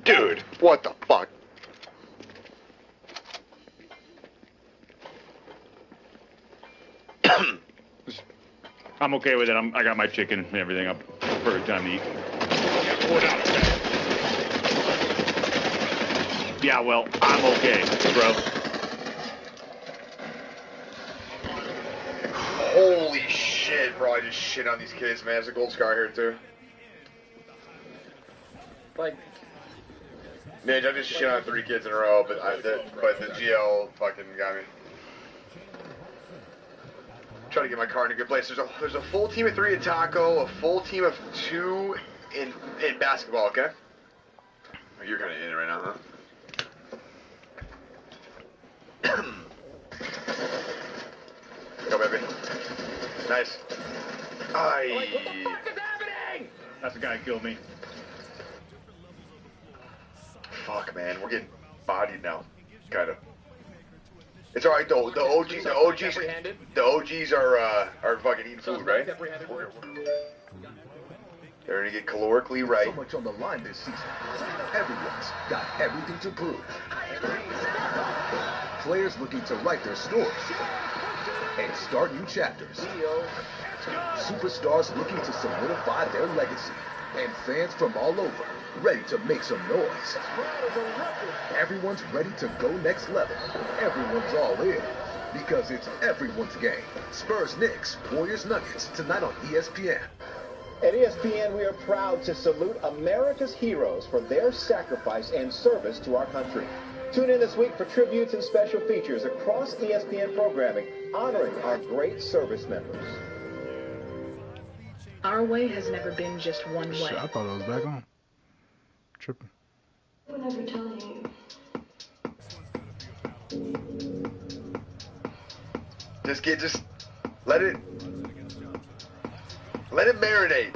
Dude, what the fuck? I'm okay with it. I got my chicken and everything up. Perfect time to eat. Yeah, well, I'm okay, bro. Holy shit, bro, I just shit on these kids, man. There's a gold scar here, too. Like, Mitch, I just shit on 3 kids in a row, but the GL fucking got me. Trying to get my car in a good place. There's a full team of 3 at Taco, a full team of 2 in basketball, okay? Oh, you're kind of in it right now, huh? Go, baby. Nice. Aye. Like, what the fuck is happening? That's the guy who killed me. Fuck, man, we're getting bodied now, kind of. It's all right though. The OGs are fucking eating food, right? They're gonna get calorically right. So much on the line this season. Everyone's got everything to prove. Players looking to write their stories and start new chapters. Superstars looking to solidify their legacy. And fans from all over ready to make some noise. Everyone's ready to go next level. Everyone's all in because it's everyone's game. Spurs Knicks, Warriors Nuggets, tonight on ESPN. At ESPN, we are proud to salute America's heroes for their sacrifice and service to our country. Tune in this week for tributes and special features across ESPN programming, honoring our great service members. Our way has never been just one way. Shit, I thought it was back on. Tripping. Just let it marinate.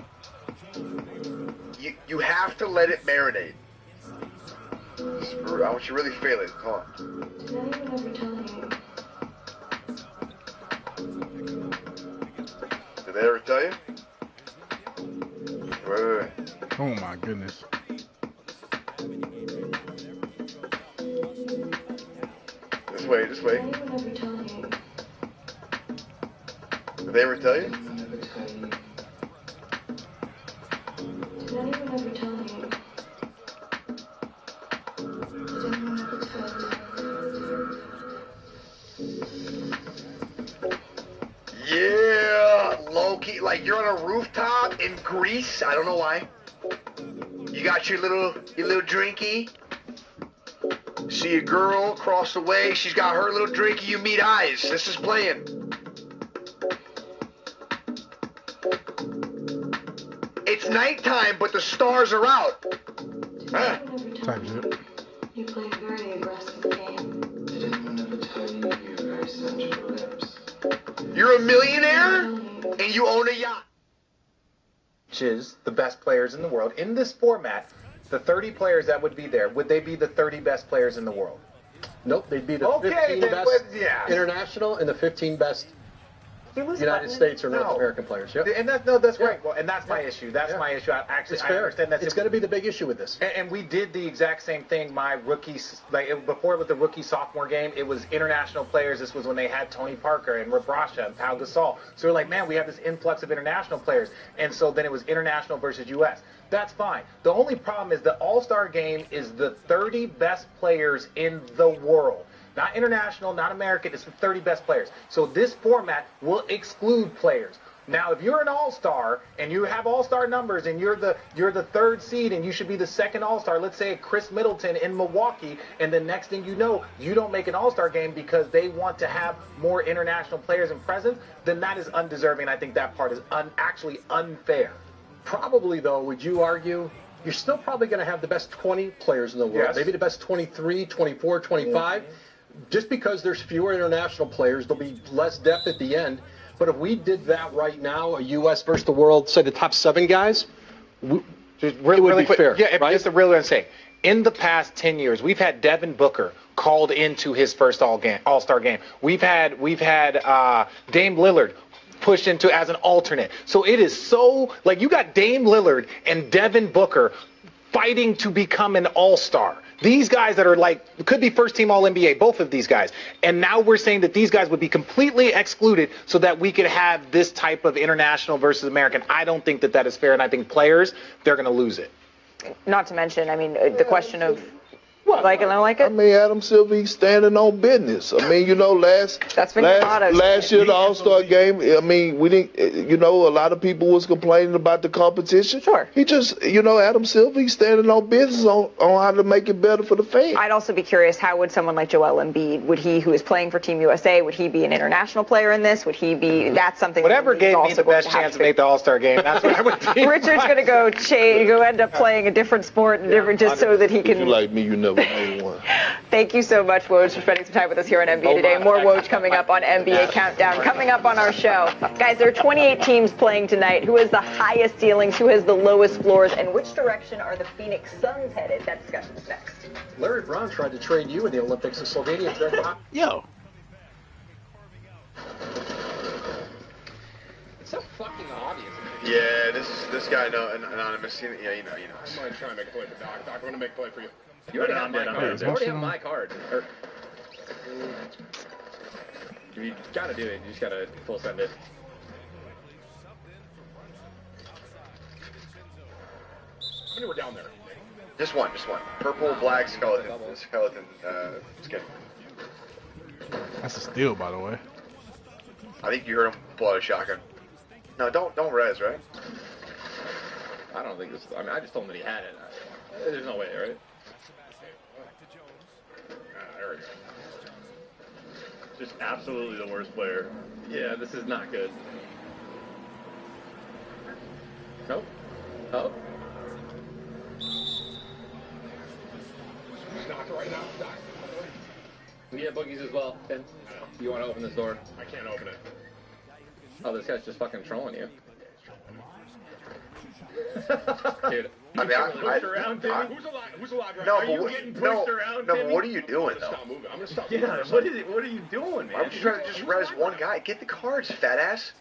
You have to let it marinate. I want you to really feel it. Come on. Did they ever tell you? Wait. Oh my goodness. This way. Did they ever tell you? Yeah, low-key, like you're on a rooftop in Greece. I don't know why. You got your little drinky. See a girl across the way. She's got her little drinky. You meet eyes. This is playing. It's nighttime, but the stars are out. Huh? Type shit. You play a very aggressive game. Did anyone ever tell you you have very sensual lips? You're a millionaire and you own a yacht. Which is the best players in the world. In this format, the 30 players that would be there, would they be the 30 best players in the world? Nope, they'd be the 15 then, best yeah. international and the 15 best United States or North American players. Yep. And that's right. Well, and that's my issue. That's my issue. I understand that. It's going to be the big issue with this. And we did the exact same thing. My rookies, before it was the rookie sophomore game, it was international players. This was when they had Tony Parker and Rabrasha and Pau Gasol. So we're like, man, we have this influx of international players. And so then it was international versus U.S. That's fine. The only problem is the All-Star game is the 30 best players in the world. Not international, not American, it's the 30 best players. So this format will exclude players. Now, if you're an all-star and you have all-star numbers and you're the third seed and you should be the second all-star, let's say Chris Middleton in Milwaukee, and the next thing you know, you don't make an all-star game because they want to have more international players in presence, then that is undeserving. I think that part is actually unfair. Probably, though, would you argue, you're still probably going to have the best 20 players in the world, maybe the best 23, 24, 25. Just because there's fewer international players, there'll be less depth at the end. But if we did that right now, a U.S. versus the world, say the top 7 guys, it would be fair. Yeah, right? just a real say. In the past 10 years, we've had Devin Booker called into his first All-Star game. We've had Dame Lillard pushed into as an alternate. So it is so, like, you got Dame Lillard and Devin Booker fighting to become an all-star. These guys that are could be first-team All-NBA, both of these guys. And now we're saying that these guys would be completely excluded so that we could have this type of international versus American. I don't think that is fair, and I think players, they're going to lose it. Not to mention, I mean, the question of like it or don't like it? I mean, Adam Silver standing on business. I mean, last year the All-Star game, I mean, we didn't, a lot of people was complaining about the competition. Sure. He just, Adam Silver, he's standing on business on how to make it better for the fans. I'd also be curious, how would someone like Joel Embiid, who is playing for Team USA, would he be an international player in this? Would he be, that's something Whatever gave me the best chance to make the All-Star game, that's what I would be. Richard's going to go end up playing a different sport, just so that he can. If you like me, you never know one. Thank you so much, Woj, for spending some time with us here on NBA Today. More Woj coming up on NBA Countdown. Coming up on our show, guys, there are 28 teams playing tonight. Who has the highest ceilings? Who has the lowest floors? And which direction are the Phoenix Suns headed? That discussion's next. Larry Brown tried to trade you in the Olympics in Slovenia. Yo. It's so fucking obvious. Yeah, this guy, anonymous. Yeah, you know. I'm not trying to make a play for Doc. Doc, I want to make a play for you. You already have my card. You already have my card. You gotta do it. You just gotta full send it. How many were down there? Just one. Purple, black, skeleton skin. That's a steal, by the way. I think you heard him pull out a shotgun. No, don't res, right? I don't think this. I mean, I just told him that he had it. There's no way, right? There we go. Just absolutely the worst player. Yeah, this is not good. Nope. Oh. Knock right now, Doc. Yeah, boogies as well. Ken, you want to open this door? I can't open it. Oh, this guy's just fucking trolling you. Dude. I mean, Who's alive right now? Are you getting pushed around, but what are you doing, though? Stop moving. I'm gonna stop Yeah, moving. what are you doing, man? Why would you try to just res one guy? Get the cards, fat ass.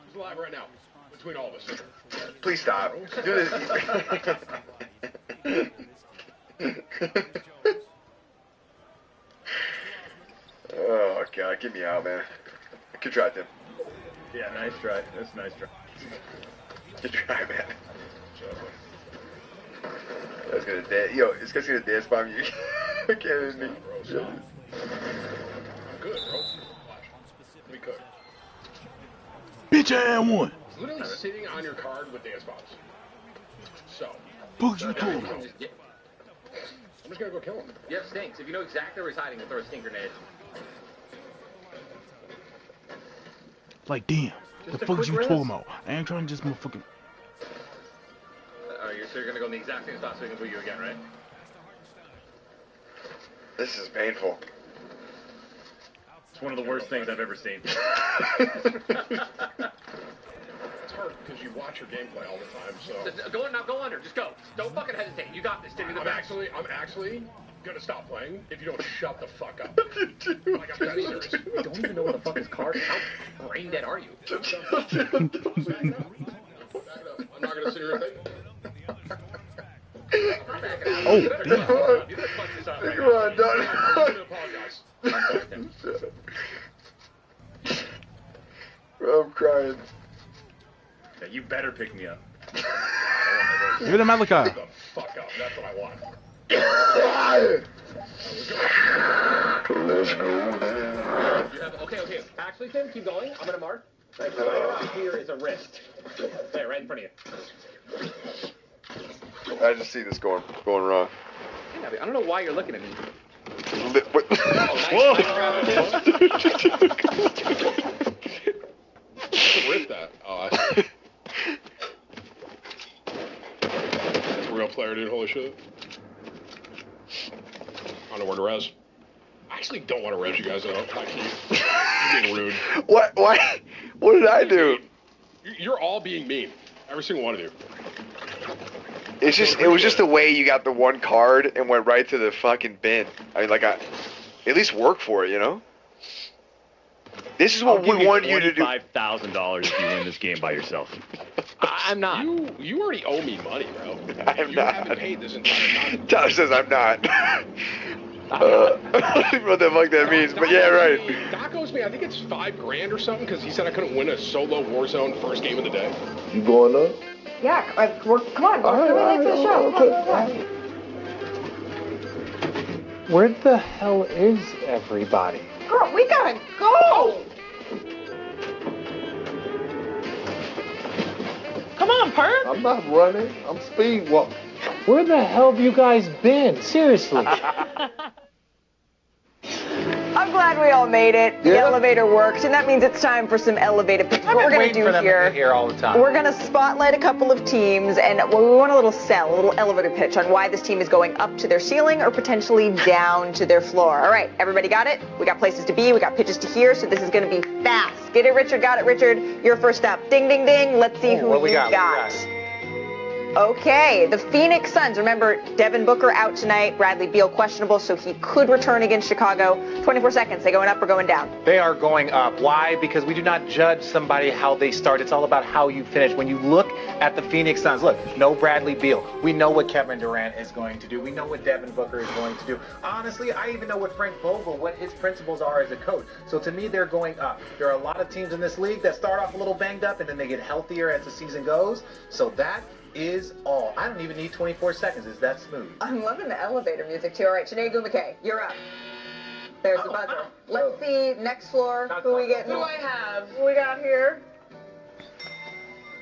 Who's alive right now? Between all of us. Please stop. Do this. Oh, God. Get me out, man. Good try, Tim. Yeah, nice try. That's a nice try. Good try, man. I was gonna dance. Yo, this guy's gonna dance by me. Look at me. I'm good, bro. Let me cook. Bitch, I am one. He's literally sitting on your card with dance bombs. So. Books, you told me. I'm just gonna go kill him. Yep, stinks. If you know exactly where he's hiding, we'll throw a stink grenade. Like, damn. The fuck you talking about? I ain't trying to just motherfucking. So you're gonna go in the exact same spot so we can put you again, right? This is painful. It's one of the worst things I've ever seen. It's hard because you watch your gameplay all the time, so. Go under. Just go. Don't fucking hesitate. You got this. Timmy the I'm actually gonna stop playing if you don't shut the fuck up. Like, I'm dead serious. You don't even know what the fuck is card. How brain dead are you? I'm not gonna sit here and think. Oh, Come on, don't. I'm crying. Yeah, you better pick me up. Give it to Malachi. Shut the fuck up. That's what I want. Let's go. Okay. Actually, Tim, keep going. I'm gonna mark. Right here is a wrist. There, right in front of you. I just see this going wrong. I don't know why you're looking at me. Whoa! Where's that? Oh, that's a real player, dude. Holy shit. I don't know where to res. I actually don't want to res you guys though. You're being rude. What? Why? What did I do? You're all being mean. Every single one of you. It was just the way you got the one card and went right to the fucking bin. I mean, I at least work for it, you know? This is what we want you to do. $5,000 if you win this game by yourself. I'm not. You already owe me money, bro. I am not. You haven't paid this entire time. Tyler says I'm not. I don't know what the fuck that means, but yeah, right. Doc owes me, I think it's $5,000 or something, because he said I couldn't win a solo Warzone first game of the day. You going up? Yeah, come on, we're late for the show. Come on. Where the hell is everybody? Girl, we gotta go. Come on, Perk. I'm not running. I'm speed walking. Where the hell have you guys been? Seriously. I'm glad we all made it. The elevator worked, and that means it's time for some elevated picks. What we're going to do here all the time. We're going to spotlight a couple of teams, and we want a little elevator pitch on why this team is going up to their ceiling or potentially down to their floor. All right, everybody got it? We got places to be, we got pitches to hear, so this is going to be fast. Get it, Richard? Got it, Richard? You're first up. Ding, ding, ding. Let's see who you got. Okay, the Phoenix Suns. Remember, Devin Booker out tonight. Bradley Beal questionable, so he could return against Chicago. 24 seconds. They going up or going down? They are going up. Why? Because we do not judge somebody how they start. It's all about how you finish. When you look at the Phoenix Suns, look, no Bradley Beal. We know what Kevin Durant is going to do. We know what Devin Booker is going to do. Honestly, I even know what Frank Vogel, what his principles are as a coach. So to me, they're going up. There are a lot of teams in this league that start off a little banged up and then they get healthier as the season goes. So that is all. I don't even need 24 seconds. It's that smooth. I'm loving the elevator music too. All right, Sinead McKay, you're up. There's the buzzer. Let's see next floor. Who we getting? Who do I have? Who we got here?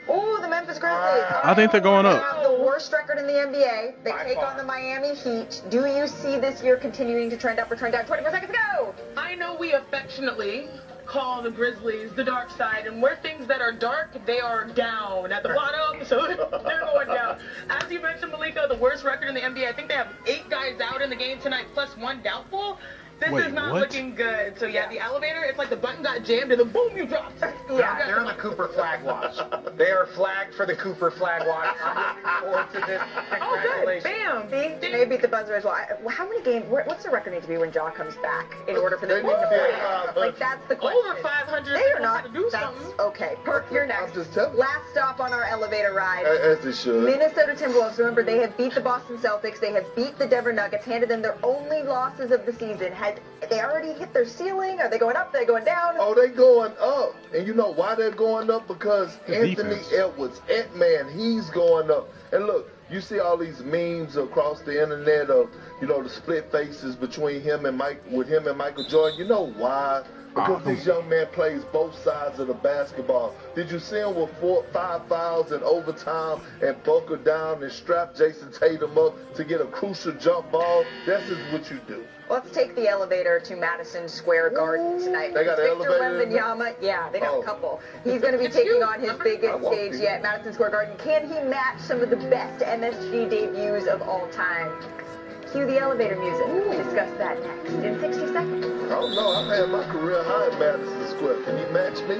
Ooh, the Memphis Grizzlies. I think they're going They up. have the worst record in the NBA. They take on the Miami Heat. Do you see this year continuing to trend up or trend down? 24 seconds to go. I know we affectionately call the Grizzlies the dark side, and where things that are dark, they are down at the bottom, so they're going down. As you mentioned, Malika, the worst record in the NBA. I think they have 8 guys out in the game tonight, plus 1 doubtful. This is not looking good. So yeah, the elevator, it's like the button got jammed and then boom, you dropped. Yeah, they're on the Cooper flag watch. They are flagged for the Cooper flag watch. I'm looking forward to this. Congratulations. Bam. See, they beat the buzzer as well. How many games, what's the record need to be when Jaw comes back in order for them to be like, that's the question. Over 500. They are not. Do something. Okay, Perk, you're next. Last stop on our elevator ride. As they should. Minnesota Timberwolves. Remember, they have beat the Boston Celtics. They have beat the Denver Nuggets, handed them their only losses of the season. Had they already hit their ceiling? Are they going up? Are they going down? Oh, they going up. And you know why they're going up? Because Anthony Edwards, Ant-Man, he's going up. And look, you see all these memes across the internet of, you know, the split faces between him and Michael Jordan. You know why? Because this young man plays both sides of the basketball. Did you see him with 5 fouls in overtime and buckle down and strap Jason Tatum up to get a crucial jump ball? That's just what you do. Let's take the elevator to Madison Square Garden tonight. They got an Victor elevator? Wembanyama, yeah, they got a couple. He's going to be taking on his biggest stage yet, Madison Square Garden. Can he match some of the best MSG debuts of all time? Cue the elevator music. We discuss that next in 60 seconds. I don't know. I've had my career high at Madison Square. Can you match me?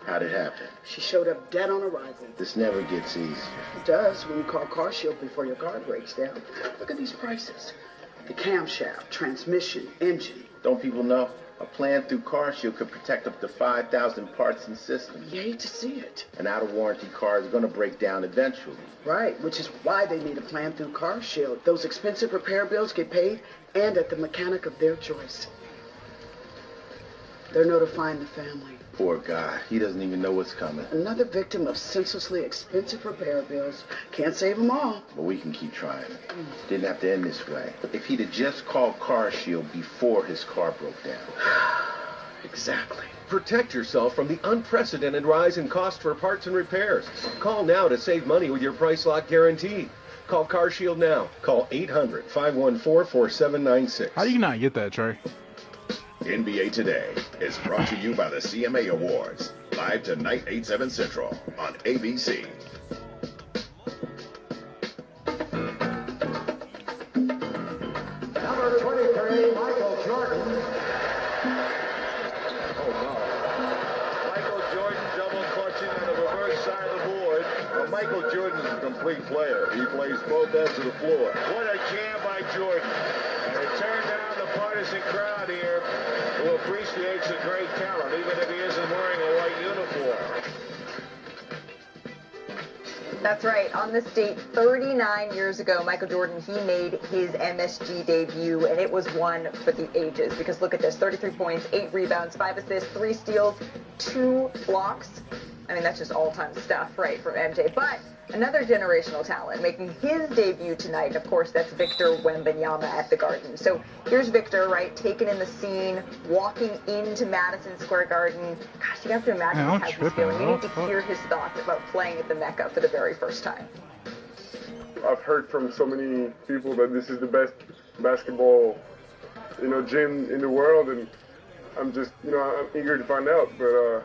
How'd it happen? She showed up dead on arrival. This never gets easy. It does when you call CarShield before your car breaks down. Look at these prices. The camshaft, transmission, engine. Don't people know? A plan through CarShield could protect up to 5,000 parts and systems. You hate to see it. An out-of-warranty car is going to break down eventually. Right, which is why they need a plan through CarShield. Those expensive repair bills get paid and at the mechanic of their choice. They're notifying the family. Poor guy. He doesn't even know what's coming. Another victim of senselessly expensive repair bills. Can't save them all. But we can keep trying. Didn't have to end this way. If he'd have just called CarShield before his car broke down. Exactly. Protect yourself from the unprecedented rise in cost for parts and repairs. Call now to save money with your price lock guarantee. Call CarShield now. Call 800-514-4796. How do you not get that, Trey? NBA Today is brought to you by the CMA Awards. Live tonight, 8/7 Central on ABC. Number 23, Michael Jordan. Oh, no. Michael Jordan double clutching on the reverse side of the board. Well, Michael Jordan is a complete player. He plays both ends of the floor. What a jam by Jordan. And it turned down the partisan crowd here who appreciates a great talent, even if he isn't wearing a white uniform. That's right. On this date, 39 years ago, Michael Jordan, he made his MSG debut, and it was one for the ages. Because look at this, 33 points, 8 rebounds, 5 assists, 3 steals, 2 blocks. I mean, that's just all-time stuff, right, from MJ. But another generational talent making his debut tonight. Of course, that's Victor Wembanyama at the Garden. So here's Victor, right, taking in the scene, walking into Madison Square Garden. Gosh, you have to imagine how he's feeling. You need to hear his thoughts about playing at the Mecca for the very first time. I've heard from so many people that this is the best basketball, gym in the world, and I'm just, I'm eager to find out. But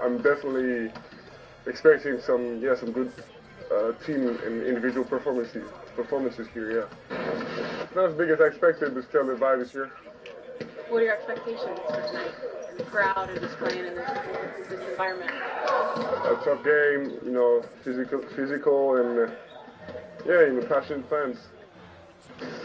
I'm definitely expecting some good team and individual performances here, yeah. Not as big as I expected, but still the vibe is here. What are your expectations for tonight? The crowd and just playing in this environment? A tough game, physical and, passionate fans.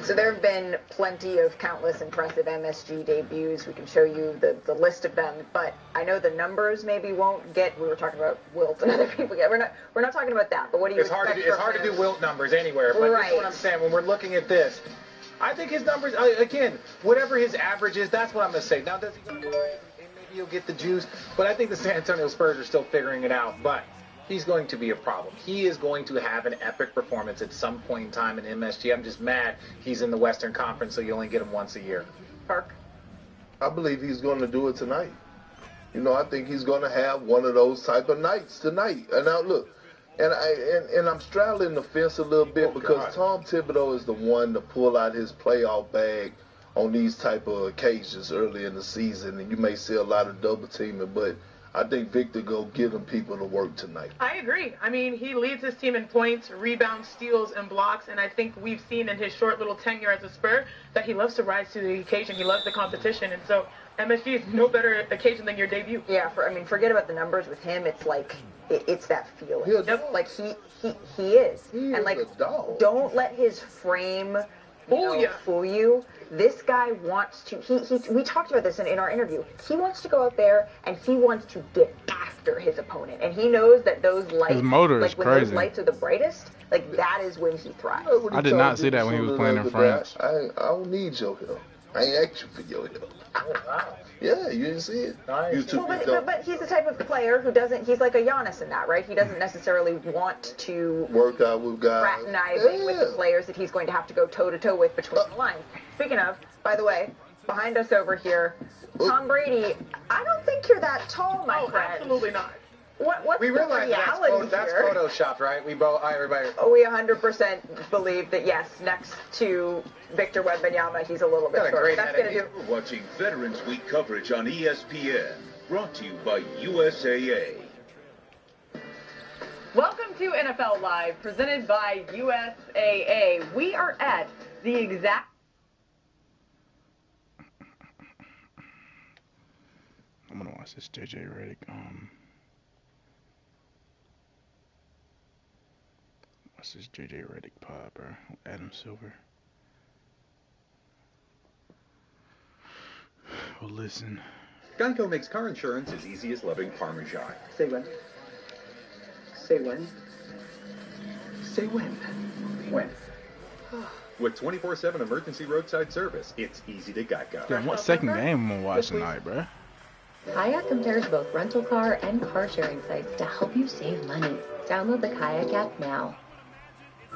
So there have been plenty of countless impressive MSG debuts. We can show you the list of them, but I know the numbers maybe won't get. We were talking about Wilt and other people. We're not talking about that. But what do you expect? It's hard to do Wilt numbers anywhere. But right. That's what I'm saying. When we're looking at this, I think his numbers again, whatever his average is, that's what I'm going to say. Now, does he go maybe he'll get the juice? But I think the San Antonio Spurs are still figuring it out. But he's going to be a problem. He is going to have an epic performance at some point in time in MSG. I'm just mad he's in the Western Conference, so you only get him once a year. Park? I believe he's going to do it tonight. I think he's going to have one of those type of nights tonight. And now look, and I'm straddling the fence a little bit because Tom Thibodeau is the one to pull out his playoff bag on these type of occasions early in the season, and you may see a lot of double teaming, but I think Victor go give them people to work tonight. I agree. I mean, he leads his team in points, rebounds, steals, and blocks, and I think we've seen in his short little tenure as a Spur that he loves to rise to the occasion. He loves the competition, and so MSG is no better occasion than your debut. Yeah, forget about the numbers with him. It's like it's that feeling. Like he is. And like, don't let his frame fool you. This guy wants to, we talked about this in our interview. He wants to go out there and he wants to get after his opponent. And he knows that those lights, his motor is when crazy. Those lights are the brightest, like that is when he thrives. I did not see that when he was playing in France. I don't need your help. I ain't asked you for your help. Oh, wow. Yeah, you didn't see it. Nice. But he's the type of player who doesn't, he's like a Giannis in that, right? He doesn't necessarily want to work out with guys. Fraternizing with the players that he's going to have to go toe-to-toe with between the lines. Speaking of, by the way, behind us over here, Tom Brady, I don't think you're that tall, my friend. Absolutely not. What's we the realize reality that's here? photoshopped, right? We both, everybody. We 100% believe that, yes, next to Victor Wembanyama, he's a little bit short. That's going to do. You're watching Veterans Week coverage on ESPN, brought to you by USAA. Welcome to NFL Live, presented by USAA. We are at the exact... I'm going to watch this JJ Redick. watch this JJ Redick pod, bro. Adam Silver. Well, listen. Geico makes car insurance as easy as loving Parmesan. Say when. Say when. Say when. When. With 24/7 emergency roadside service, it's easy to Geico. Damn, what second game I'm gonna watch tonight, bro? Kayak compares both rental car and car sharing sites to help you save money. Download the Kayak app now.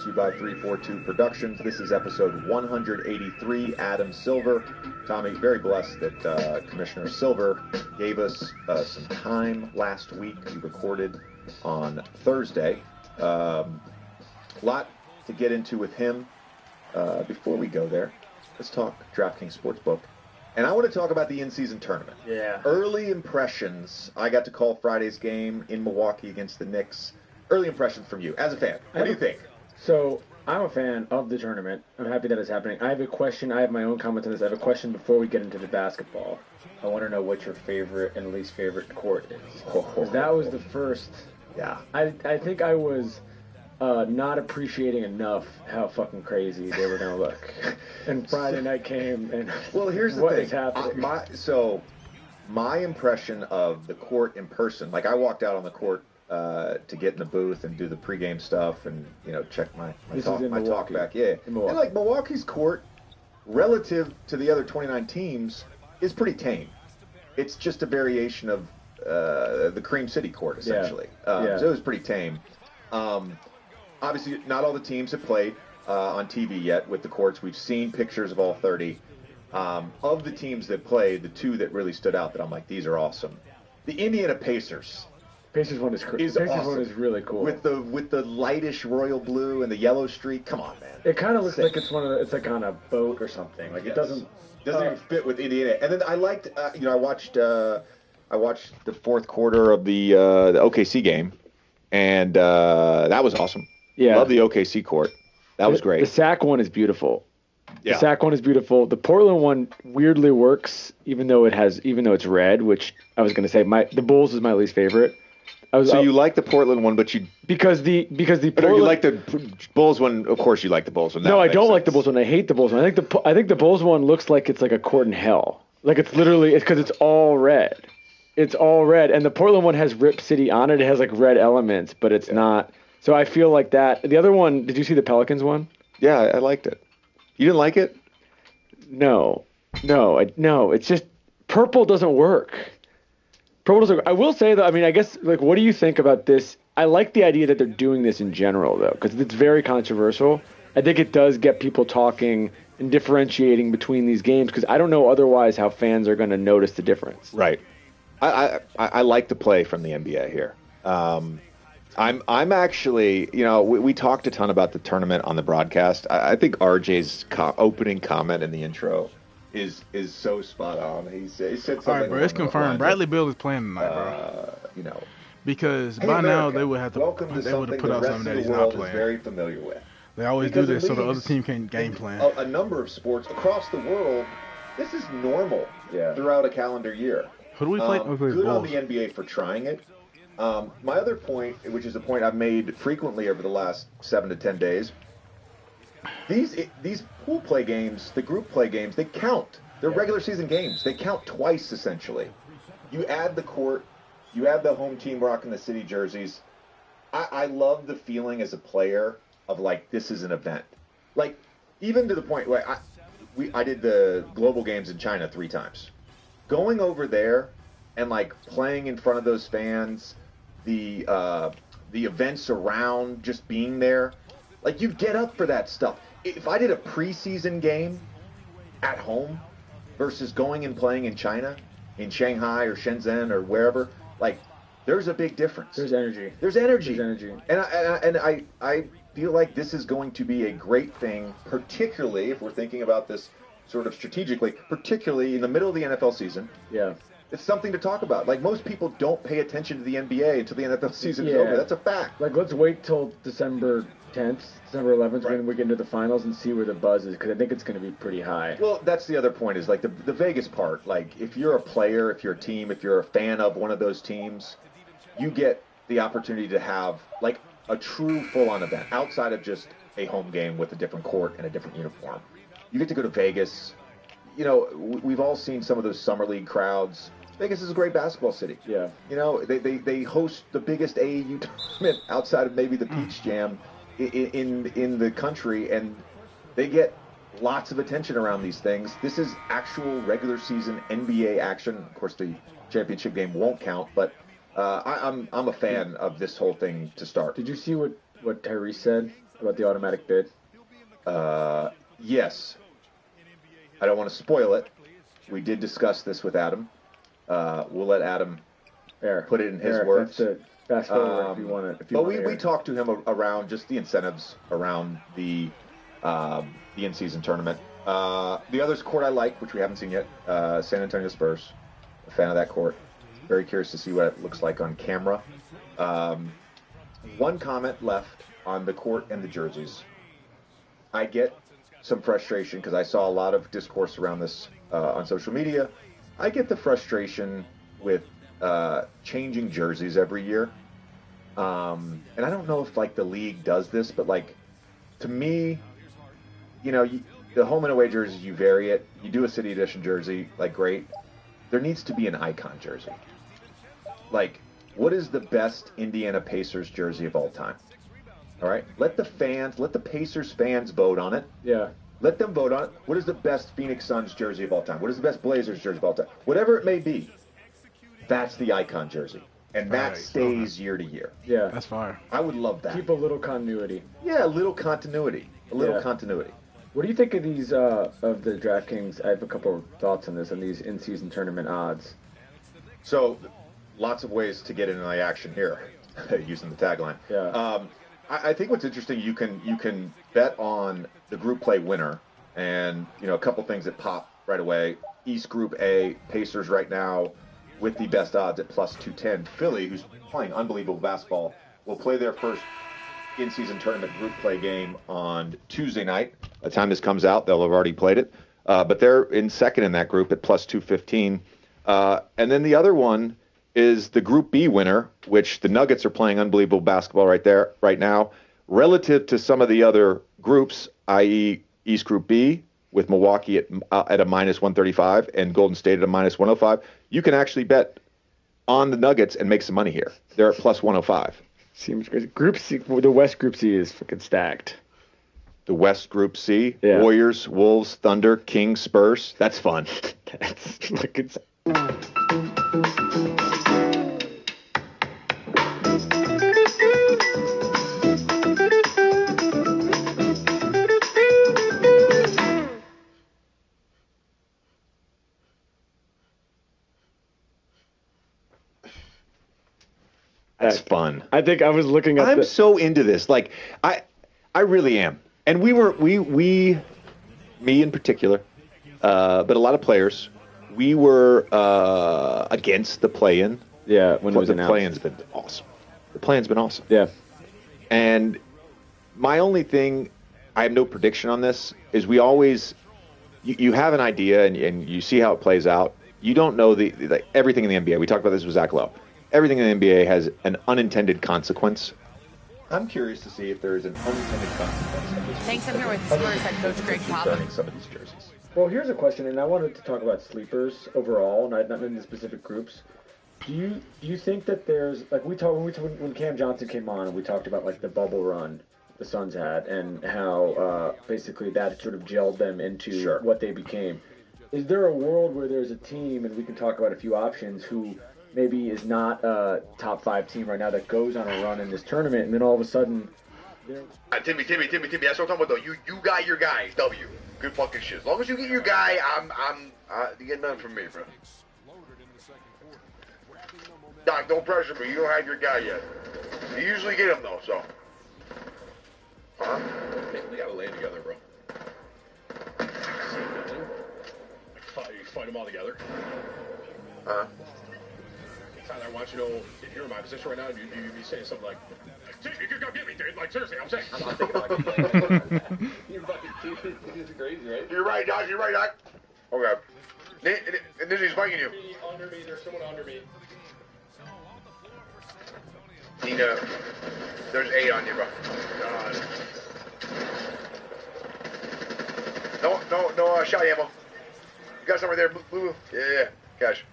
To you by 342 Productions. This is episode 183. Adam Silver. Tommy, very blessed that Commissioner Silver gave us some time last week. We recorded on Thursday. Lot to get into with him. Before we go there, let's talk DraftKings Sportsbook. And I want to talk about the in-season tournament. Yeah. Early impressions. I got to call Friday's game in Milwaukee against the Knicks. Early impressions from you, as a fan. What do you think? So, I'm a fan of the tournament. I'm happy that it's happening. I have a question. I have my own comments on this. I have a question before we get into the basketball. I want to know what your favorite and least favorite court is. 'Cause that was the first. Yeah. I think I was not appreciating enough how fucking crazy they were going to look. And Friday night came, and well, here's the what thing. is happening? My impression of the court in person, like I walked out on the court to get in the booth and do the pregame stuff and, you know, check my talk back. Yeah. And like Milwaukee's court, relative to the other 29 teams, is pretty tame. It's just a variation of the Cream City court, essentially. So it was pretty tame. Obviously, not all the teams have played on TV yet with the courts. We've seen pictures of all 30. Of the teams that played, the two that really stood out that I'm like, these are awesome. The Indiana Pacers. Pacers one is awesome. One is really cool. With the lightish royal blue and the yellow streak. Come on, man. It kind of looks like it's it's like on a boat or something. Like it doesn't even fit with Indiana. And then I liked, I watched the fourth quarter of the OKC game, and that was awesome. Yeah, love the OKC court. That was great. The SAC one is beautiful. Yeah. The SAC one is beautiful. The Portland one weirdly works, even though it's red, which I was going to say the Bulls is my least favorite. You like the Portland one, but because the Portland, you like the Bulls one. Of course, you like the Bulls one. No, I don't like the Bulls one. I hate the Bulls one. I think the Bulls one looks like it's like a court in hell. Like it's because it's all red. It's all red, and the Portland one has Rip City on it. It has like red elements, but it's not. So I feel like that. The other one, did you see the Pelicans one? Yeah, I liked it. You didn't like it? No. It's just purple doesn't work. Purple doesn't work. I will say though, I mean, I guess like, what do you think about this? I like the idea that they're doing this in general though, because it's very controversial. I think it does get people talking and differentiating between these games, because I don't know otherwise how fans are going to notice the difference. Right. I like the play from the NBA here. I'm actually, we talked a ton about the tournament on the broadcast. I think RJ's opening comment in the intro is so spot on. He said something. All right, bro, it's confirmed. Bradley Beal is playing tonight, bro. Because by now they would have to put out something that he's not playing. Very familiar with. They always do this so the other team can game plan. A number of sports across the world, this is normal throughout a calendar year. Who do we play? Good on the NBA for trying it. My other point, which is a point I've made frequently over the last 7 to 10 days, these pool play games, the group play games, they count. They're regular season games. They count twice, essentially. You add the court, you add the home team rocking the city jerseys. I love the feeling as a player of, like, this is an event. Like, even to the point where I did the global games in China 3 times. Going over there and, like, playing in front of those fans, the events around, just being there, like, you get up for that stuff. If I did a preseason game at home versus going and playing in China, in Shanghai or Shenzhen or wherever, like, there's a big difference. There's energy. And I feel like this is going to be a great thing, particularly if we're thinking about this sort of strategically, particularly in the middle of the NFL season. Yeah. It's something to talk about. Like, most people don't pay attention to the NBA until the NFL season is over. That's a fact. Like, let's wait till December 10th, December 11th, when we get into the finals and see where the buzz is, because I think it's going to be pretty high. Well, that's the other point, is like the Vegas part. Like, if you're a player, if you're a team, if you're a fan of one of those teams, you get the opportunity to have like a true full-on event outside of just a home game with a different court and a different uniform. You get to go to Vegas. You know, we've all seen some of those summer league crowds. Vegas is a great basketball city. Yeah. You know, they host the biggest AAU tournament outside of maybe the Peach Jam in the country, and they get lots of attention around these things. This is actual regular season NBA action. Of course, the championship game won't count, but I'm a fan of this whole thing to start. Did you see what Tyrese said about the automatic bid? Yes. I don't want to spoil it. We did discuss this with Adam. We'll let Adam put it in his words. Fast forward if you want to. But we talked to him around just the incentives around the in-season tournament. The other court I like, which we haven't seen yet, San Antonio Spurs. A fan of that court. Very curious to see what it looks like on camera. One comment left on the court and the jerseys. I get some frustration because I saw a lot of discourse around this on social media. I get the frustration with changing jerseys every year. And I don't know if like the league does this, but like to me, you know, the home and away jerseys, you vary it. You do a city edition jersey, like great. There needs to be an icon jersey. Like, what is the best Indiana Pacers jersey of all time? All right, let the Pacers fans vote on it. Yeah. Let them vote on it. What is the best Phoenix Suns jersey of all time? What is the best Blazers jersey of all time? Whatever it may be, that's the icon jersey. And that stays year to year. Yeah. That's fine. I would love that. Keep a little continuity. Yeah, a little continuity. Continuity. What do you think of these, of the DraftKings? I have a couple of thoughts on this, on these in-season tournament odds. So, lots of ways to get into the action here, using the tagline. Yeah. I think what's interesting, you can bet on the group play winner, and you know a couple things that pop right away. East Group A, Pacers right now with the best odds at plus 210. Philly, who's playing unbelievable basketball, will play their first in-season tournament group play game on Tuesday night. By the time this comes out, they'll have already played it, but they're in second in that group at plus 215. And then the other one is the Group B winner, which the Nuggets are playing unbelievable basketball right now, relative to some of the other groups, i.e. East Group B with Milwaukee at a minus 135 and Golden State at a minus 105. You can actually bet on the Nuggets and make some money here. They're at plus 105. Seems crazy. Group C, the West Group C is freaking stacked. The West Group C, yeah. Warriors, Wolves, Thunder, Kings, Spurs. That's fun. That's looking. That's fun. I think I was looking at. I'm so into this. Like, I really am. And we, me in particular, but a lot of players, we were against the play-in. Yeah, when it was announced. The play-in's been awesome. The play-in's been awesome. Yeah. And my only thing, I have no prediction on this, is we always, you have an idea and you see how it plays out. You don't know the everything in the NBA. We talked about this with Zach Lowe. Everything in the NBA has an unintended consequence. I'm curious to see if there is an unintended consequence. Thanks. I'm here with Spurs head coach Greg Popovich. Concerning some of these jerseys. Well, here's a question, and I wanted to talk about sleepers overall, not in the specific groups. Do you think that there's, like when Cam Johnson came on and we talked about like the bubble run the Suns had and how basically that sort of gelled them into what they became. Is there a world where there's a team, and we can talk about a few options, who maybe is not a top 5 team right now that goes on a run in this tournament, and then all of a sudden... Timmy, that's what I'm talking about, though. You got your guys, W. Good fucking shit. As long as you get your guy, you get nothing from me, bro. Doc, don't pressure me. You don't have your guy yet. You usually get him, though, so... Huh? We gotta lay together, bro. You find them all together. Huh? Tyler, I want you to know, if you're in my position right now, you'd be saying something like, you could go get me, dude. Like, seriously, I'm saying. I'm not thinking like you're fucking, this is crazy, right? You're right, Doc. Okay. And then he's fighting you. Under me, there's someone under me. Nina, there's 8 on you, bro. No shot ammo. You got some right there, blue. Yeah. Cash.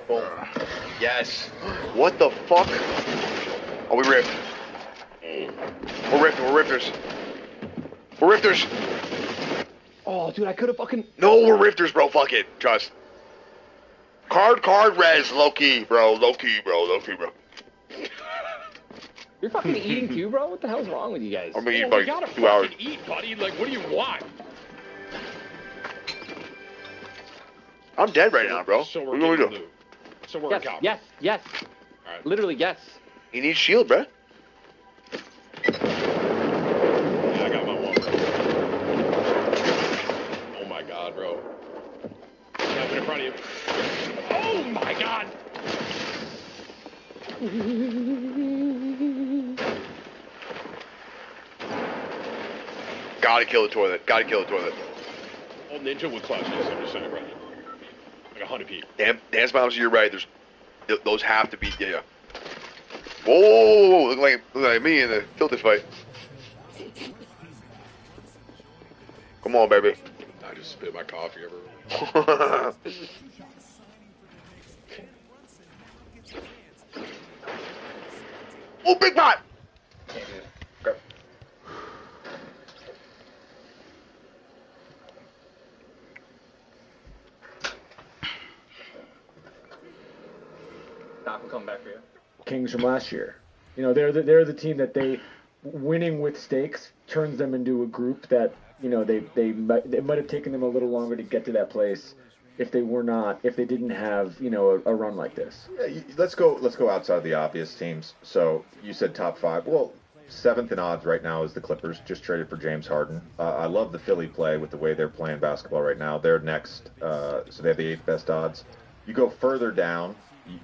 Boom. Yes. What the fuck? Oh, we ripped. We're rifters. We're rifters. Oh, dude, I could have fucking... No, we're rifters, bro. Fuck it. Trust. Card, res. Low key, bro. You're fucking eating too, bro? What the hell's wrong with you guys? I'm gonna eat like 2 hours. Eat, buddy. Like, what do you want? I'm dead right now, bro. So what are we gonna do? So we're yes. All right. Literally, yes. He needs shield, bro. Yeah, I got my one, bro. Oh my god, bro. Yeah, in front of you. Oh my god! Gotta kill the toilet. Old Ninja would clutch this, I'm just saying, bro. Like 100 people. Dance bombs, you're right. Those have to be, yeah. Whoa, look like me in the tilted fight. Come on, baby. I just spit my coffee everywhere. Oh, big pot! Okay. Doc will come back for you. Kings from last year. You know, they're the team that they winning with stakes turns them into a group that, you know, they might have taken them a little longer to get to that place if they didn't have, you know, a run like this. Yeah, let's go outside the obvious teams. So you said top 5. Well, 7th in odds right now is the Clippers, just traded for James Harden. I love the Philly play with the way they're playing basketball right now. They're next, so they have the 8th best odds. You go further down,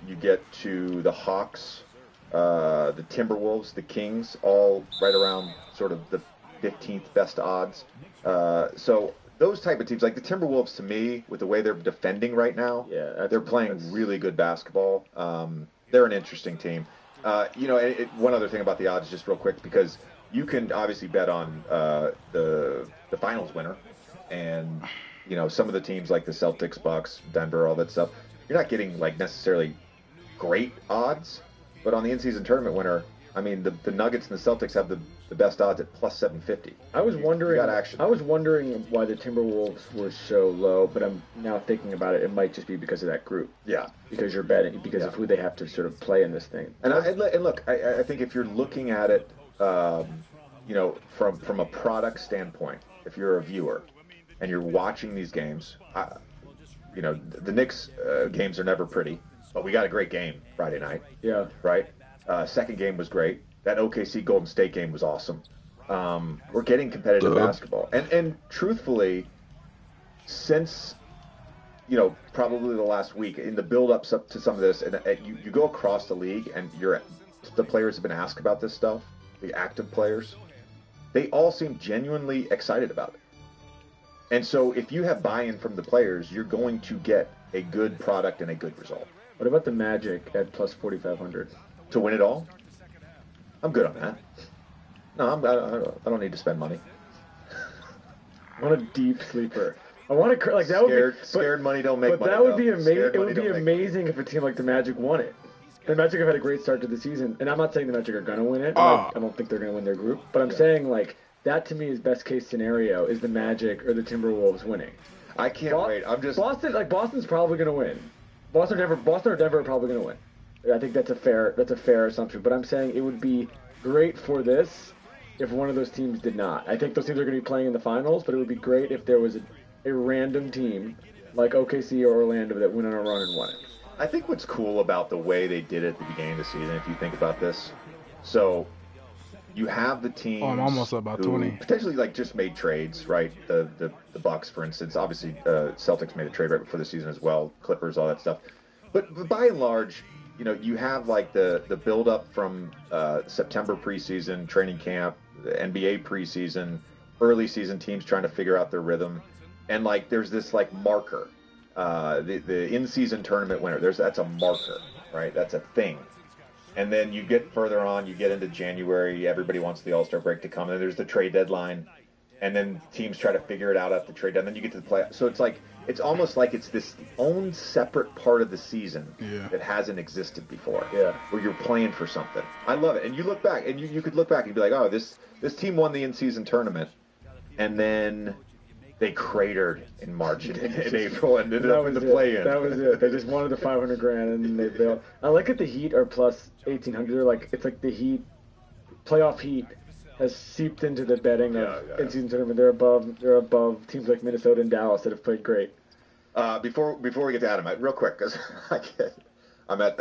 you get to the Hawks, the Timberwolves, the Kings, all right around sort of the 15th best odds. So those type of teams, like the Timberwolves, to me, with the way they're defending right now, they're playing really good basketball. They're an interesting team. You know, one other thing about the odds, just real quick, because you can obviously bet on the finals winner, and you know, some of the teams like the Celtics, Bucks, Denver, all that stuff. You're not getting like necessarily great odds, but on the in-season tournament winner, I mean, the Nuggets and the Celtics have the best odds at plus 750. I was wondering. You got action. I was wondering why the Timberwolves were so low, but I'm now thinking about it. It might just be because of that group. Yeah. Because you're betting, because of who they have to sort of play in this thing. And look, I think if you're looking at it, you know, from a product standpoint, if you're a viewer and you're watching these games, you know, the Knicks games are never pretty, but we got a great game Friday night. Yeah. Right. Second game was great. That OKC Golden State game was awesome. We're getting competitive basketball, and truthfully, since, you know, probably the last week in the build-ups up to some of this, and you go across the league, and the players have been asked about this stuff. The active players, they all seem genuinely excited about it. And so, if you have buy-in from the players, you're going to get a good product and a good result. What about the Magic at plus 4,500 to win it all? I'm good on that. No, I don't need to spend money. I want a deep sleeper. I want to like that. Scared money don't make money. But that would be amazing. It would be amazing if a team like the Magic won it. The Magic have had a great start to the season, and I'm not saying the Magic are gonna win it. I don't think they're gonna win their group, but I'm saying like that to me is best case scenario is the Magic or the Timberwolves winning. I can't wait. I'm just Boston's probably gonna win. Boston or Denver are probably gonna win. I think that's a fair assumption. But I'm saying it would be great for this if one of those teams did not. I think those teams are going to be playing in the finals, but it would be great if there was a random team like OKC or Orlando that went on a run and won it. I think what's cool about the way they did it at the beginning of the season, if you think about this, so you have the teams I'm almost about who 20. potentially like just made trades, right? The Bucks, for instance, obviously Celtics made a trade right before the season as well, Clippers, all that stuff. But by and large, you know, you have like the build up from September preseason, training camp, the NBA preseason, early season teams trying to figure out their rhythm, and like there's this like marker, the in season tournament winner. That's a marker, right? That's a thing. And then you get further on, you get into January, everybody wants the All-Star break to come, and then there's the trade deadline, and then teams try to figure it out at the trade deadline, then you get to the playoffs. So it's almost like it's this own separate part of the season that hasn't existed before, where you're playing for something. I love it. And you look back, and you could look back and be like, oh, this team won the in-season tournament, and then they cratered in March and April and ended up in the play-in. That was it. They just wanted the $500,000 and then they bailed. I like that the Heat are plus 1,800. They're like, it's like the Heat, playoff Heat has seeped into the betting of in-season tournament. They're above teams like Minnesota and Dallas that have played great. Before we get to Adam, real quick, because I'm at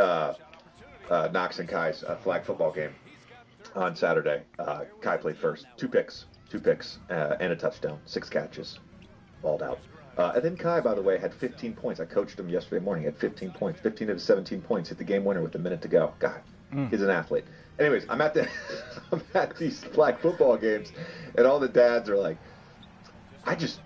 Knox and Kai's flag football game on Saturday. Kai played first. Two picks, and a touchdown, 6 catches, balled out. And then Kai, by the way, had 15 points. I coached him yesterday morning. He had 15 points, 15 of his 17 points. Hit the game winner with a minute to go. God, he's an athlete. Anyways, I'm at these flag football games, and all the dads are like, I just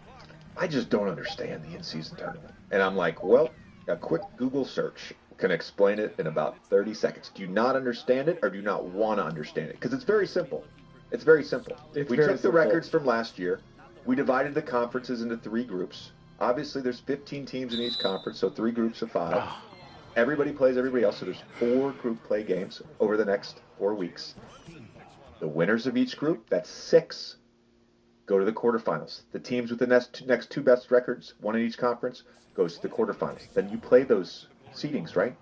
don't understand the in-season tournament. And I'm like, well, a quick Google search can explain it in about 30 seconds. Do you not understand it, or do you not want to understand it? Because it's very simple. It's very simple. We took the records from last year. We divided the conferences into 3 groups. Obviously, there's 15 teams in each conference, so 3 groups of 5. Everybody plays everybody else, so there's 4 group play games over the next 4 weeks. The winners of each group, that's 6, go to the quarterfinals. The teams with the next 2 best records, 1 in each conference, goes to the quarterfinals. Then you play those seedings, right?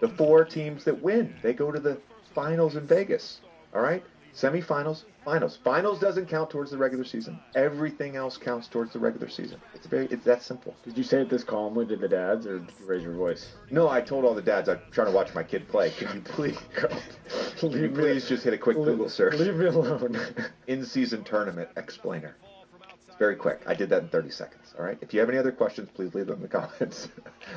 The 4 teams that win, they go to the finals in Vegas, all right? Semifinals, finals. Finals doesn't count towards the regular season. Everything else counts towards the regular season. It's that simple. Did you say it this calmly to the dads, or did you raise your voice? No, I told all the dads I'm trying to watch my kid play. Can you please just hit a quick Google search? Leave me alone. In-season tournament explainer. It's very quick. I did that in 30 seconds. All right. If you have any other questions, please leave them in the comments.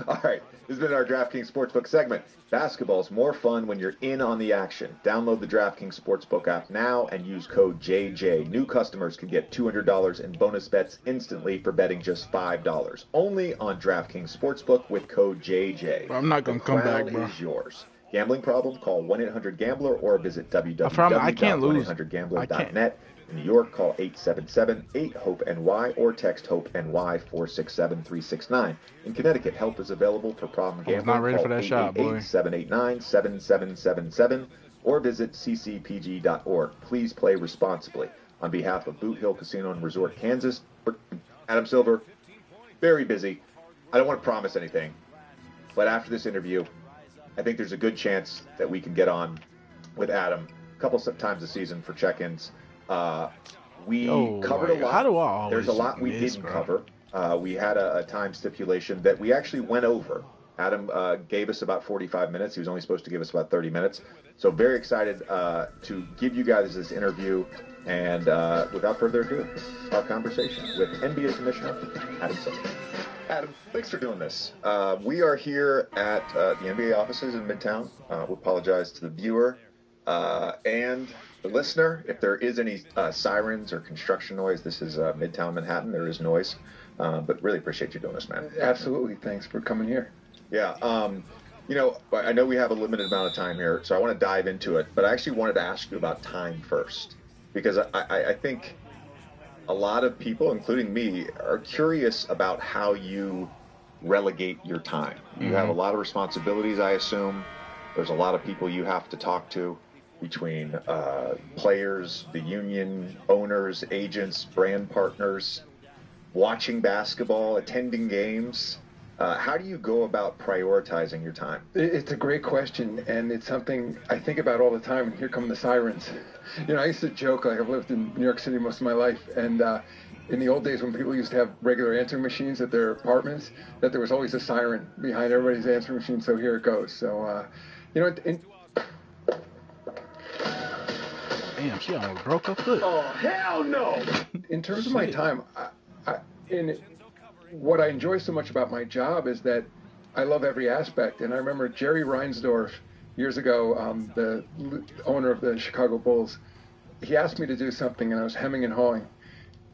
All right. This has been our DraftKings Sportsbook segment. Basketball is more fun when you're in on the action. Download the DraftKings Sportsbook app now and use code JJ. New customers can get $200 in bonus bets instantly for betting just $5. Only on DraftKings Sportsbook with code JJ. I'm not going to come back, bro. Is yours. Gambling problem? Call 1-800-GAMBLER or visit www.1-800-GAMBLER.net. In New York, call 877-8-HOPE-NY or text HOPE-NY 467-369. In Connecticut, help is available for problem gambling. Not ready for that shot, boy. 789-7777 or visit ccpg.org. Please play responsibly. On behalf of Boot Hill Casino and Resort, Kansas, Adam Silver, very busy. I don't want to promise anything, but after this interview, I think there's a good chance that we can get on with Adam a couple times a season for check-ins. We covered a lot. How do I always There's a lot we didn't cover. We had a time stipulation that we actually went over. Adam gave us about 45 minutes. He was only supposed to give us about 30 minutes. So very excited to give you guys this interview. And without further ado, our conversation with NBA Commissioner Adam Silver. Adam, thanks for doing this. We are here at the NBA offices in Midtown. We apologize to the viewer and the listener. If there is any sirens or construction noise, this is Midtown Manhattan. There is noise. But really appreciate you doing this, man. Absolutely. Thanks for coming here. Yeah. You know, I know we have a limited amount of time here, so I want to dive into it. But I actually wanted to ask you about time first, because I think a lot of people, including me, are curious about how you relegate your time. You have a lot of responsibilities, I assume. There's a lot of people you have to talk to, between players, the union, owners, agents, brand partners, watching basketball, attending games. How do you go about prioritizing your time? It's a great question, and it's something I think about all the time, and here come the sirens. You know, I used to joke, like, I've lived in New York City most of my life, and in the old days when people used to have regular answering machines at their apartments, that there was always a siren behind everybody's answering machine, so here it goes. So, you know, damn, she almost broke her foot. Oh, hell no! In terms of my time, what I enjoy so much about my job is that I love every aspect. And I remember Jerry Reinsdorf, years ago, the owner of the Chicago Bulls, he asked me to do something, and I was hemming and hawing.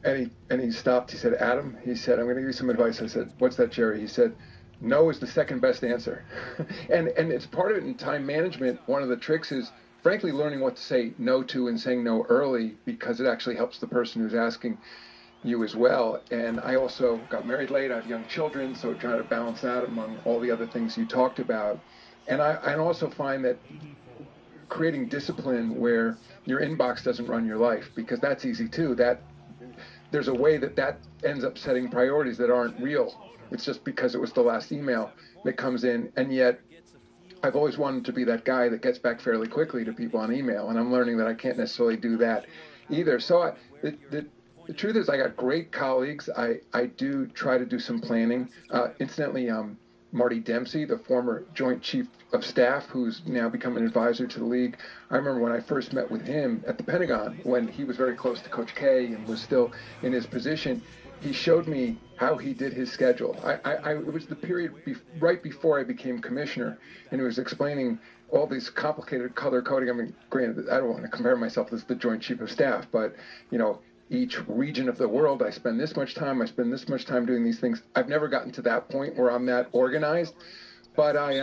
And he stopped. He said, Adam, he said, I'm going to give you some advice. I said, what's that, Jerry? He said, no is the second best answer. and it's part of it in time management. One of the tricks is, frankly, learning what to say no to and saying no early, because it actually helps the person who's asking you as well. And I also got married late. I have young children, so trying to balance that among all the other things you talked about. And I also find that creating discipline where your inbox doesn't run your life, because that's easy too. That there's a way that ends up setting priorities that aren't real. It's just because it was the last email that comes in, and yet I've always wanted to be that guy that gets back fairly quickly to people on email, and I'm learning that I can't necessarily do that either. So the truth is, I got great colleagues. I do try to do some planning. Incidentally, Marty Dempsey, the former Joint Chief of Staff, who's now become an advisor to the league. I remember when I first met with him at the Pentagon, when he was very close to Coach K and was still in his position. He showed me how he did his schedule. It was the period right before I became commissioner, and he was explaining all these complicated color coding. I mean, granted, I don't want to compare myself as the Joint Chief of Staff, but, you know, each region of the world, I spend this much time doing these things. I've never gotten to that point where I'm that organized, but I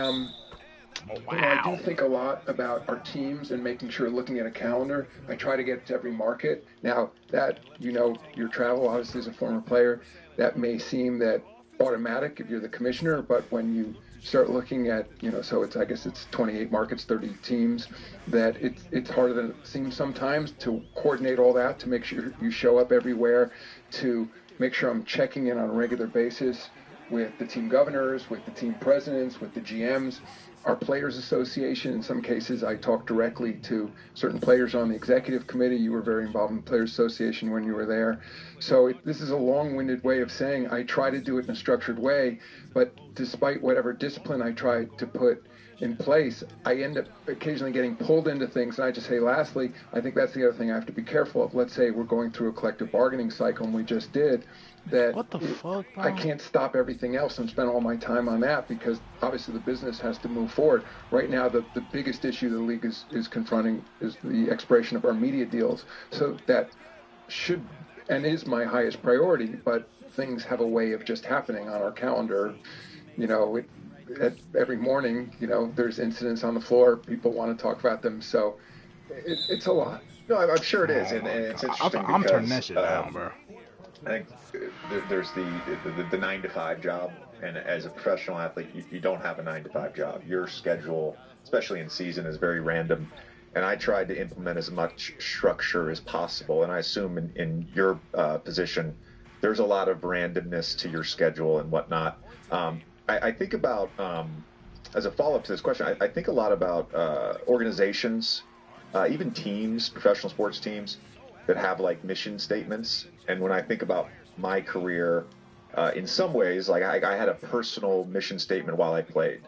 do think a lot about our teams and making sure, looking at a calendar. I try to get to every market. Now, that, you know, your travel, obviously, as a former player, that may seem that automatic if you're the commissioner, but when you start looking at, you know, so I guess it's 28 markets, 30 teams, that it's harder than it seems sometimes to coordinate all that, to make sure you show up everywhere, to make sure I'm checking in on a regular basis with the team governors, with the team presidents, with the GMs, our Players Association. In some cases, I talk directly to certain players on the executive committee. You were very involved in the Players Association when you were there. So this is a long-winded way of saying I try to do it in a structured way, but despite whatever discipline I try to put in place, I end up occasionally getting pulled into things. And I just say, lastly, I think that's the other thing I have to be careful of. Let's say we're going through a collective bargaining cycle, and we just did, that what the fuck, bro? I can't stop everything else and spend all my time on that, because obviously the business has to move forward. Right now, the biggest issue the league is confronting is the expiration of our media deals. So that should and is my highest priority, but things have a way of just happening on our calendar. You know, every morning, you know, there's incidents on the floor. People want to talk about them. So it's a lot. No, I'm sure it is, and it's interesting I'm because turning that shit down, bro. I think there's the 9-to-5 job, and as a professional athlete, you don't have a 9-to-5 job. Your schedule, especially in season, is very random, and I tried to implement as much structure as possible. And I assume in your position, there's a lot of randomness to your schedule and whatnot. I think about, as a follow-up to this question, I think a lot about organizations, even teams, professional sports teams, that have like mission statements. And when I think about my career, in some ways, like I had a personal mission statement while I played.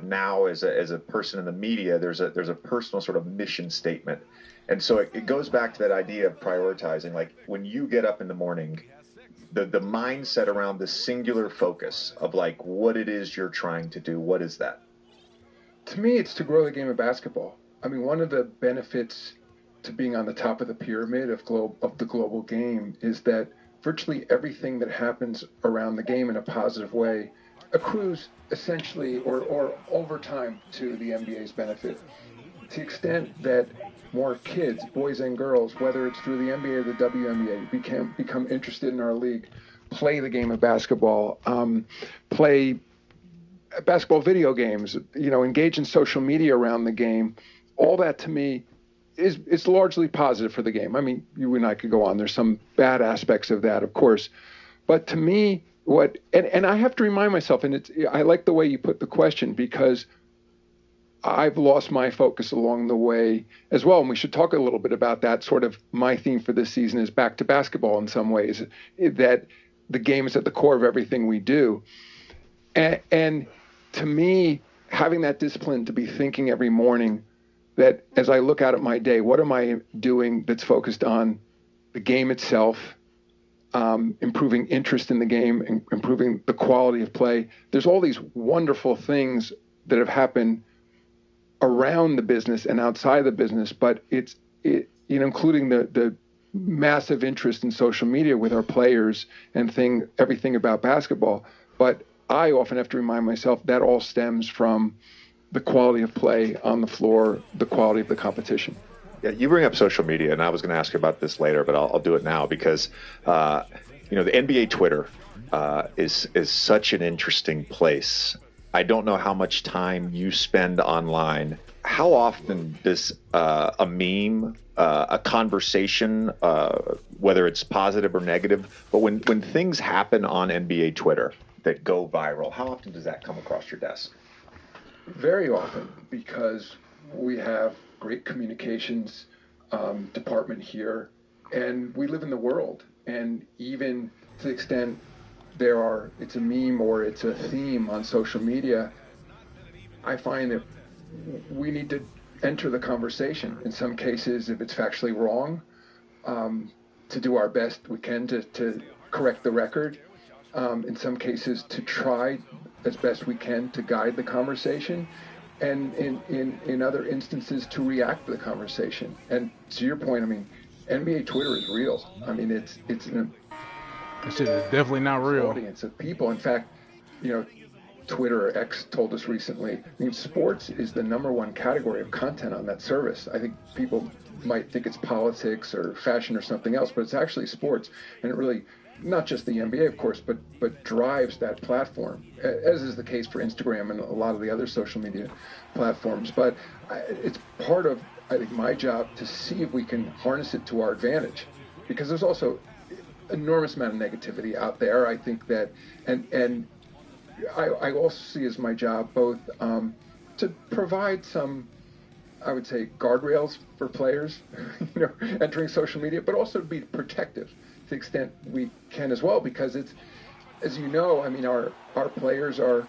Now, as a person in the media, there's a personal sort of mission statement, and so it goes back to that idea of prioritizing. Like when you get up in the morning, the mindset around the singular focus of like what it is you're trying to do. What is that? To me, it's to grow the game of basketball. I mean, one of the benefits to being on the top of the pyramid of the global game is that virtually everything that happens around the game in a positive way accrues essentially or over time to the NBA's benefit. To the extent that more kids, boys and girls, whether it's through the NBA or the WNBA, become interested in our league, play the game of basketball, play basketball video games, you know, engage in social media around the game, all that to me is largely positive for the game. I mean, you and I could go on. There's some bad aspects of that, of course. But to me, and I have to remind myself, and I like the way you put the question, because I've lost my focus along the way as well. And we should talk a little bit about that. Sort of my theme for this season is back to basketball in some ways, that the game is at the core of everything we do. And to me, having that discipline to be thinking every morning that as I look out at my day, what am I doing that's focused on the game itself, improving interest in the game, improving the quality of play. There's all these wonderful things that have happened around the business and outside the business, but it's including the massive interest in social media with our players and everything about basketball. But I often have to remind myself that all stems from the quality of play on the floor, the quality of the competition. Yeah, you bring up social media, and I was going to ask you about this later, but I'll do it now because, the NBA Twitter is such an interesting place. I don't know how much time you spend online. How often does a meme, a conversation, whether it's positive or negative, but when things happen on NBA Twitter that go viral, how often does that come across your desk? Very often, because we have great communications department here, and we live in the world. And even to the extent it's a meme or it's a theme on social media, I find that we need to enter the conversation. In some cases, if it's factually wrong, to do our best we can to correct the record. In some cases, to try as best we can to guide the conversation, and in other instances to react to the conversation. And to your point, I mean, NBA Twitter is real. I mean, it's an that shit is definitely not real. Audience of people. In fact, Twitter or X told us recently, I mean, sports is the #1 category of content on that service. I think people might think it's politics or fashion or something else, but it's actually sports, and it really, not just the NBA, of course, but drives that platform, as is the case for Instagram and a lot of the other social media platforms. But it's part of, I think, my job to see if we can harness it to our advantage, because there's also enormous amount of negativity out there. I think that, and I also see as my job both to provide some, I would say, guardrails for players, entering social media, but also to be protective to the extent we can as well, because it's, as you know, I mean, our players are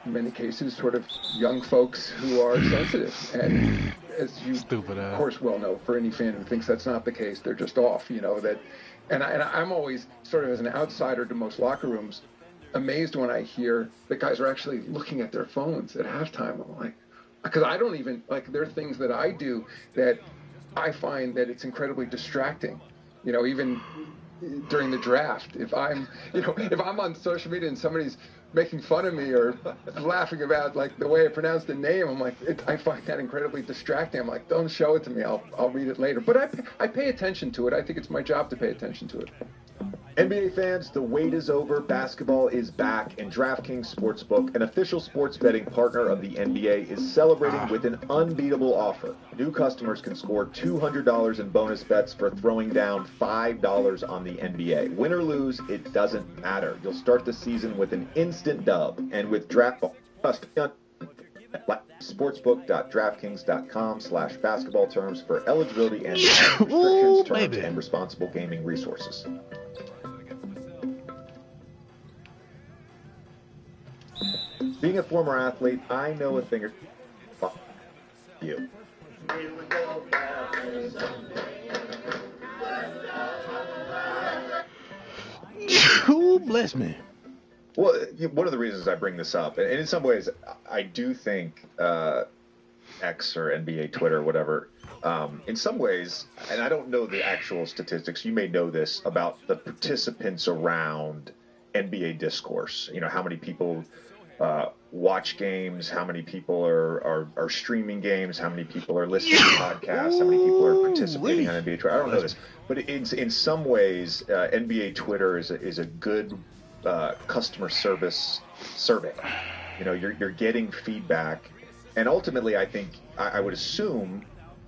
in many cases sort of young folks who are sensitive, and as you of course well know, for any fan who thinks that's not the case, they're just off, that, and I'm always sort of, as an outsider to most locker rooms, amazed when I hear that guys are actually looking at their phones at halftime. I'm like, because I don't even, like, there are things that I do that I find that it's incredibly distracting, even during the draft. If I'm on social media and somebody's making fun of me or laughing about, like, the way I pronounce the name, I'm like, I find that incredibly distracting. I'm like, don't show it to me. I'll read it later. But I pay attention to it. I think it's my job to pay attention to it. NBA fans, the wait is over. Basketball is back, and DraftKings Sportsbook, an official sports betting partner of the NBA, is celebrating with an unbeatable offer. New customers can score $200 in bonus bets for throwing down $5 on the NBA. Win or lose, it doesn't matter. You'll start the season with an instant dub, and with sportsbook.draftkings.com/basketball terms for eligibility and restrictions, terms, and responsible gaming resources. Being a former athlete, I know a thing or fuck you. Ooh, bless me. Well, one of the reasons I bring this up, and in some ways, I do think X or NBA Twitter, whatever, in some ways, and I don't know the actual statistics, you may know this about the participants around NBA discourse. How many people watch games, how many people are streaming games, how many people are listening to podcasts, how many people are participating on NBA Twitter. I don't know this, but in some ways, NBA Twitter is a good customer service survey. You're getting feedback, and ultimately, I think I would assume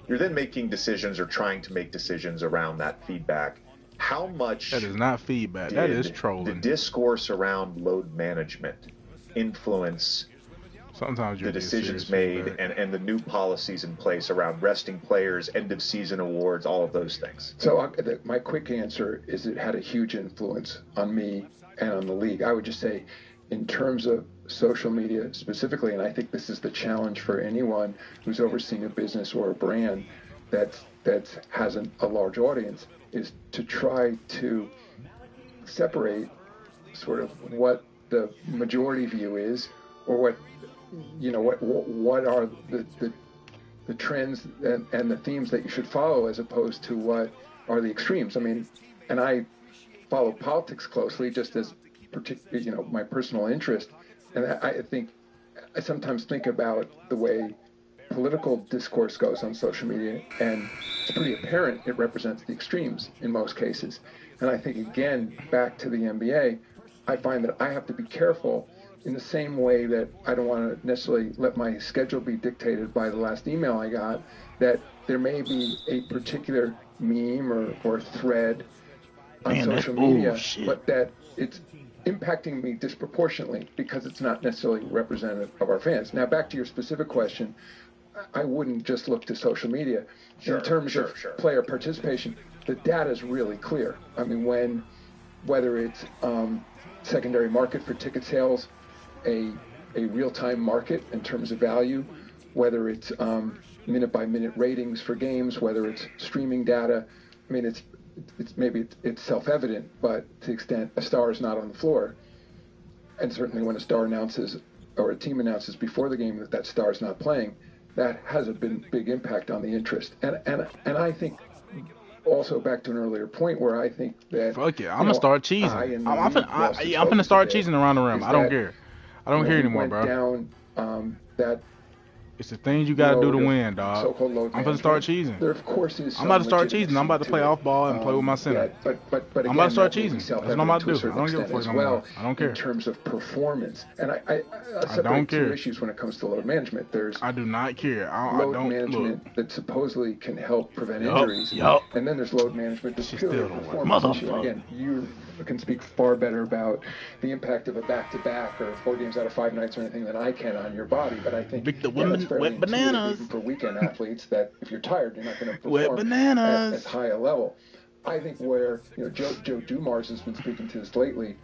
you're then making decisions or trying to make decisions around that feedback. How much that is not feedback, that is trolling. The discourse around load management influence sometimes the decisions made and the new policies in place around resting players, end of season awards, all of those things? So my quick answer is it had a huge influence on me and on the league. I would just say, in terms of social media specifically, and I think this is the challenge for anyone who's overseeing a business or a brand that has a large audience, is to try to separate sort of what the majority view is, or what are the trends and the themes that you should follow, as opposed to what are the extremes. I mean, and I follow politics closely just as my personal interest, And I sometimes think about the way political discourse goes on social media, and it's pretty apparent it represents the extremes in most cases. And I think, again, back to the NBA, I find that I have to be careful in the same way that I don't want to necessarily let my schedule be dictated by the last email I got, that there may be a particular meme or thread on social media, but that it's impacting me disproportionately because it's not necessarily representative of our fans. Now, back to your specific question, I wouldn't just look to social media. In terms of player participation, the data is really clear. I mean, whether it's secondary market for ticket sales, a real-time market in terms of value, whether it's minute-by-minute ratings for games, whether it's streaming data. I mean, it's self-evident, but to the extent a star is not on the floor, and certainly when a star announces or a team announces before the game that star is not playing, that has a big impact on the interest. And I think also back to an earlier point where I think that fuck it, I'm gonna start cheesing. I'm gonna start cheesing around the rim. I don't care. I don't care anymore, bro. Down that. It's the things you gotta do to win, dog. I'm gonna start cheesing. There of course is. I'm about to start cheesing. I'm about to play off ball and play with my center. But again, I'm about to start cheesing. That's what I'm about to do. I don't give a fuck anymore. I don't care. In terms of performance, and I don't care. Two issues when it comes to load management. There's I do not care. Load management that supposedly can help prevent injuries. And then there's load management that's purely a performance issue. Again, you can speak far better about the impact of a back-to-back or 4 games out of 5 nights or anything than I can on your body. But I think the women wet bananas for weekend athletes that if you're tired, you're not going to perform at as high a level. I think where Joe Dumars has been speaking to this lately,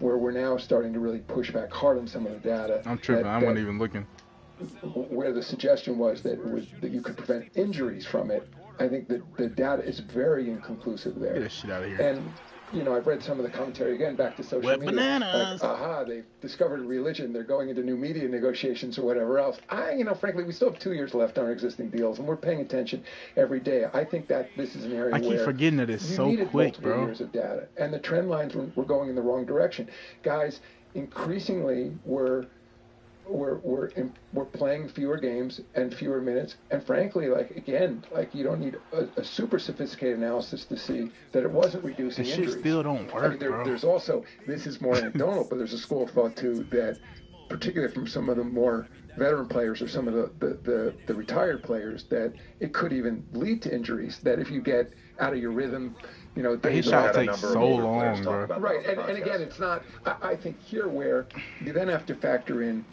where we're now starting to really push back hard on some of the data. I'm tripping. I wasn't even looking. Where the suggestion was that you could prevent injuries from it. I think that the data is very inconclusive there. Get this shit out of here. And I've read some of the commentary again back to social media. Bananas. Like, they've discovered a religion. They're going into new media negotiations or whatever else. Frankly, we still have 2 years left on our existing deals, and we're paying attention every day. I think that this is an area where I keep forgetting that it's so quick, bro. Years of data, and the trend lines were going in the wrong direction. Guys, increasingly we're playing fewer games and fewer minutes, and frankly, you don't need a super sophisticated analysis to see that it wasn't reducing injuries. Shit still don't work, bro. There's also, this is more anecdotal, but there's a school of thought too that, particularly from some of the more veteran players or some of the retired players, that it could even lead to injuries. That if you get out of your rhythm, his shot takes so long, bro. Right, and again, it's not. I think here where you then have to factor in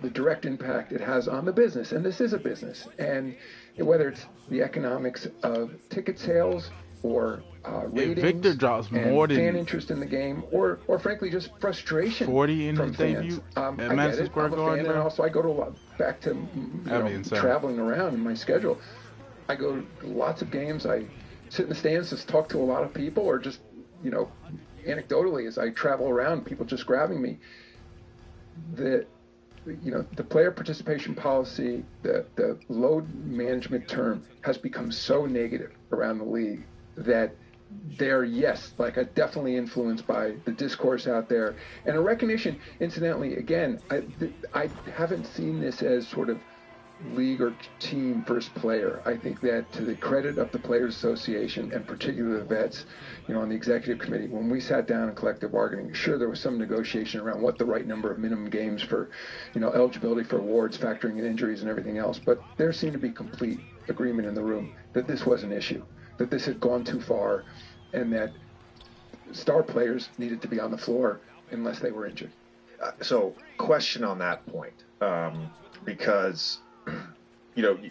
the direct impact it has on the business, and this is a business, and whether it's the economics of ticket sales or ratings, Victor drops more than fan interest in the game, or frankly just frustration 40 in from his fans. debut at I Madison Square Garden, and also I go to back to traveling around in my schedule. I go to lots of games. I sit in the stands, just talk to a lot of people, or just anecdotally as I travel around, people just grabbing me. The player participation policy, the load management term has become so negative around the league that they're, definitely influenced by the discourse out there. And a recognition, incidentally, again, I haven't seen this as sort of league or team versus player. I think that to the credit of the Players Association, and particularly the vets, on the executive committee, when we sat down in collective bargaining, sure, there was some negotiation around what the right number of minimum games for, eligibility for awards, factoring in injuries and everything else, but there seemed to be complete agreement in the room that this was an issue, that this had gone too far, and that star players needed to be on the floor unless they were injured. So, question on that point, because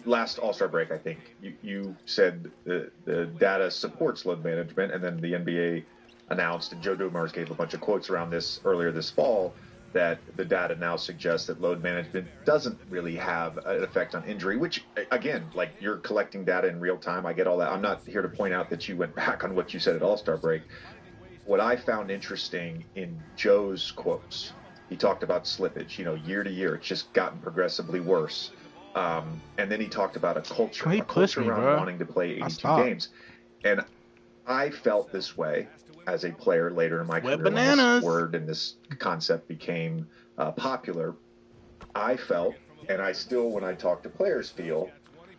last All-Star break, I think you said the data supports load management, and then the NBA announced, and Joe Dumars gave a bunch of quotes around this earlier this fall, that the data now suggests that load management doesn't really have an effect on injury, which, again, you're collecting data in real time. I get all that. I'm not here to point out that you went back on what you said at All-Star break. What I found interesting in Joe's quotes, he talked about slippage, year to year. It's just gotten progressively worse. And then he talked about a culture around wanting to play 82 games. And I felt this way as a player later in my career when this word and this concept became popular, I felt, and I still, when I talk to players, feel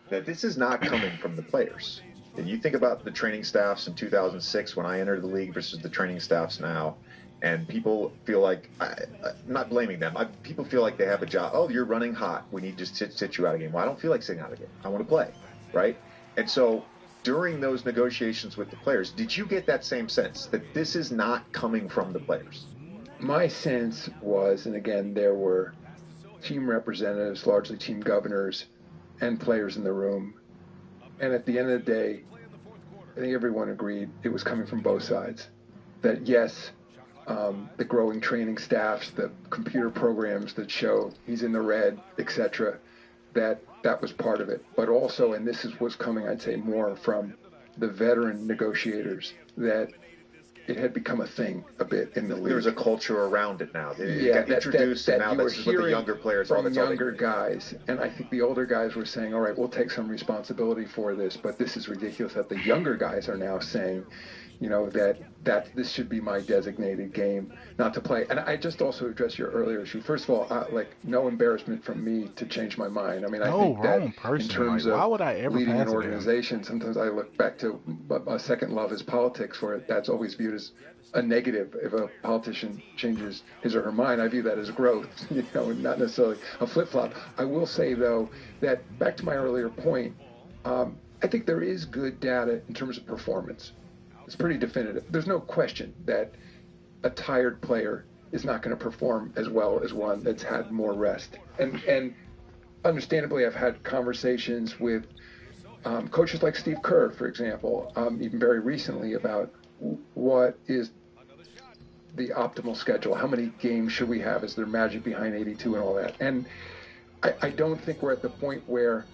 that this is not coming from the players. And you think about the training staffs in 2006 when I entered the league versus the training staffs now, and people feel like, I'm not blaming them, people feel like they have a job. Oh, you're running hot. We need to sit you out of a game. Well, I don't feel like sitting out of a game. I want to play, right? And so during those negotiations with the players, did you get that same sense that this is not coming from the players? My sense was, and again, there were team representatives, largely team governors, and players in the room. And at the end of the day, I think everyone agreed it was coming from both sides. That yes, the growing training staffs, the computer programs that show he's in the red, etc., that was part of it. But also, and this is what's coming, I'd say, more from the veteran negotiators, that it had become a thing a bit in the league. There's a culture around it now. It got introduced, and now this is what the younger players are. From younger guys, and I think the older guys were saying, all right, we'll take some responsibility for this, but this is ridiculous that the younger guys are now saying, you know, that this should be my designated game, not to play. And I just also address your earlier issue. First of all, like, no embarrassment from me to change my mind. I mean, I think that in terms of why would I ever leading pass an organization, sometimes I look back to a second love is politics, where that's always viewed as a negative. If a politician changes his or her mind, I view that as growth, you know, not necessarily a flip-flop. I will say, though, that back to my earlier point, I think there is good data in terms of performance. It's pretty definitive. There's no question that a tired player is not going to perform as well as one that's had more rest. And understandably, I've had conversations with coaches like Steve Kerr, for example, even very recently, about what is the optimal schedule. How many games should we have? Is there magic behind 82 and all that? And I don't think we're at the point where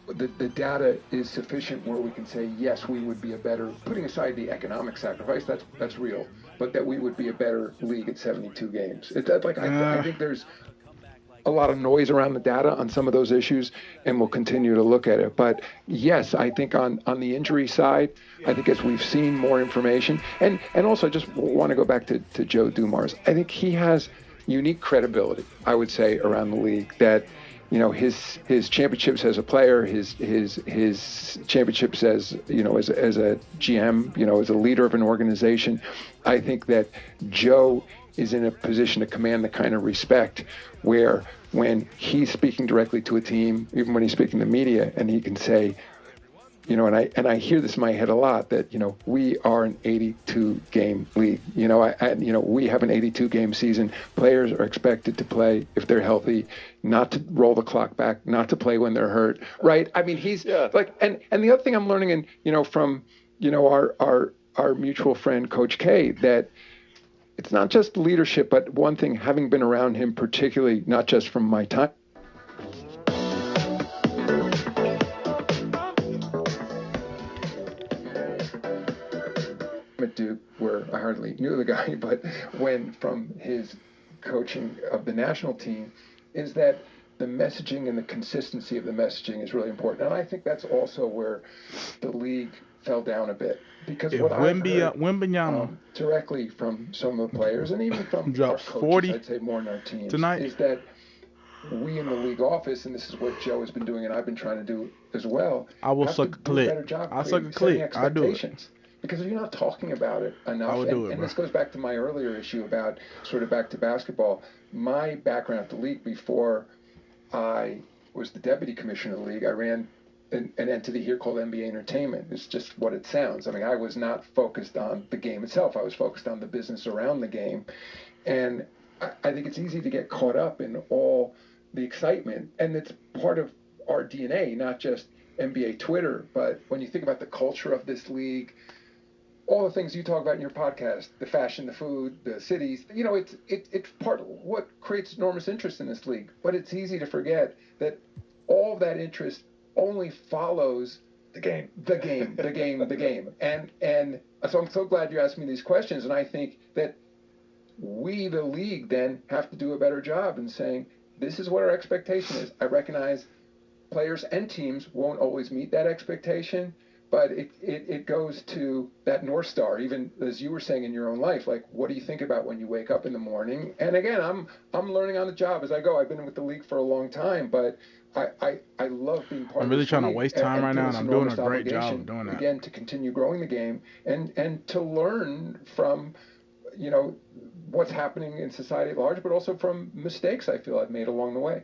the data is sufficient where we can say, yes, we would be a better, putting aside the economic sacrifice, that's real, but that we would be a better league at 72 games. I think there's a lot of noise around the data on some of those issues, and we'll continue to look at it. But yes, I think on the injury side, I think as we've seen more information, and also just want to go back to Joe Dumars, I think he has unique credibility, I would say, around the league, that, you know, his championships as a player, his championships as, you know, as a GM, you know, as a leader of an organization. I think that Joe is in a position to command the kind of respect where when he's speaking directly to a team, even when he's speaking to media, and he can say, you know, and I hear this in my head a lot, that, you know, we are an 82 game league. You know, we have an 82 game season. Players are expected to play if they're healthy, not to roll the clock back, not to play when they're hurt, right? I mean, he's like, and the other thing I'm learning, and, you know, from, you know, our mutual friend Coach K, that it's not just leadership, but one thing, having been around him, particularly not just from my time. At Duke, where I hardly knew the guy, but when from his coaching of the national team, is that the messaging and the consistency of the messaging is really important. And I think that's also where the league fell down a bit. Because what I've heard directly from some of the players, and even from our coaches, I'd say more in our teams, is that we in the league office, and this is what Joe has been doing and I've been trying to do as well, have to do a better job setting expectations. Because if you're not talking about it enough, and this goes back to my earlier issue about sort of back to basketball, my background at the league, before I was the deputy commissioner of the league, I ran an entity here called NBA Entertainment. It's just what it sounds. I mean, I was not focused on the game itself. I was focused on the business around the game. And I think it's easy to get caught up in all the excitement. And it's part of our DNA, not just NBA Twitter, but when you think about the culture of this league, all the things you talk about in your podcast, the fashion, the food, the cities, you know, it's part of what creates enormous interest in this league. But it's easy to forget that all of that interest only follows the game. And so I'm so glad you asked me these questions. And I think that we, the league, then have to do a better job in saying, this is what our expectation is. I recognize players and teams won't always meet that expectation, But it goes to that North Star, even as you were saying in your own life, like, what do you think about when you wake up in the morning? And again, I'm learning on the job as I go. I've been with the league for a long time, but I love being part of this league. I'm really trying to waste time right now, and I'm doing a great obligation, job of doing that. Again, to continue growing the game and to learn from, what's happening in society at large, but also from mistakes I feel I've made along the way.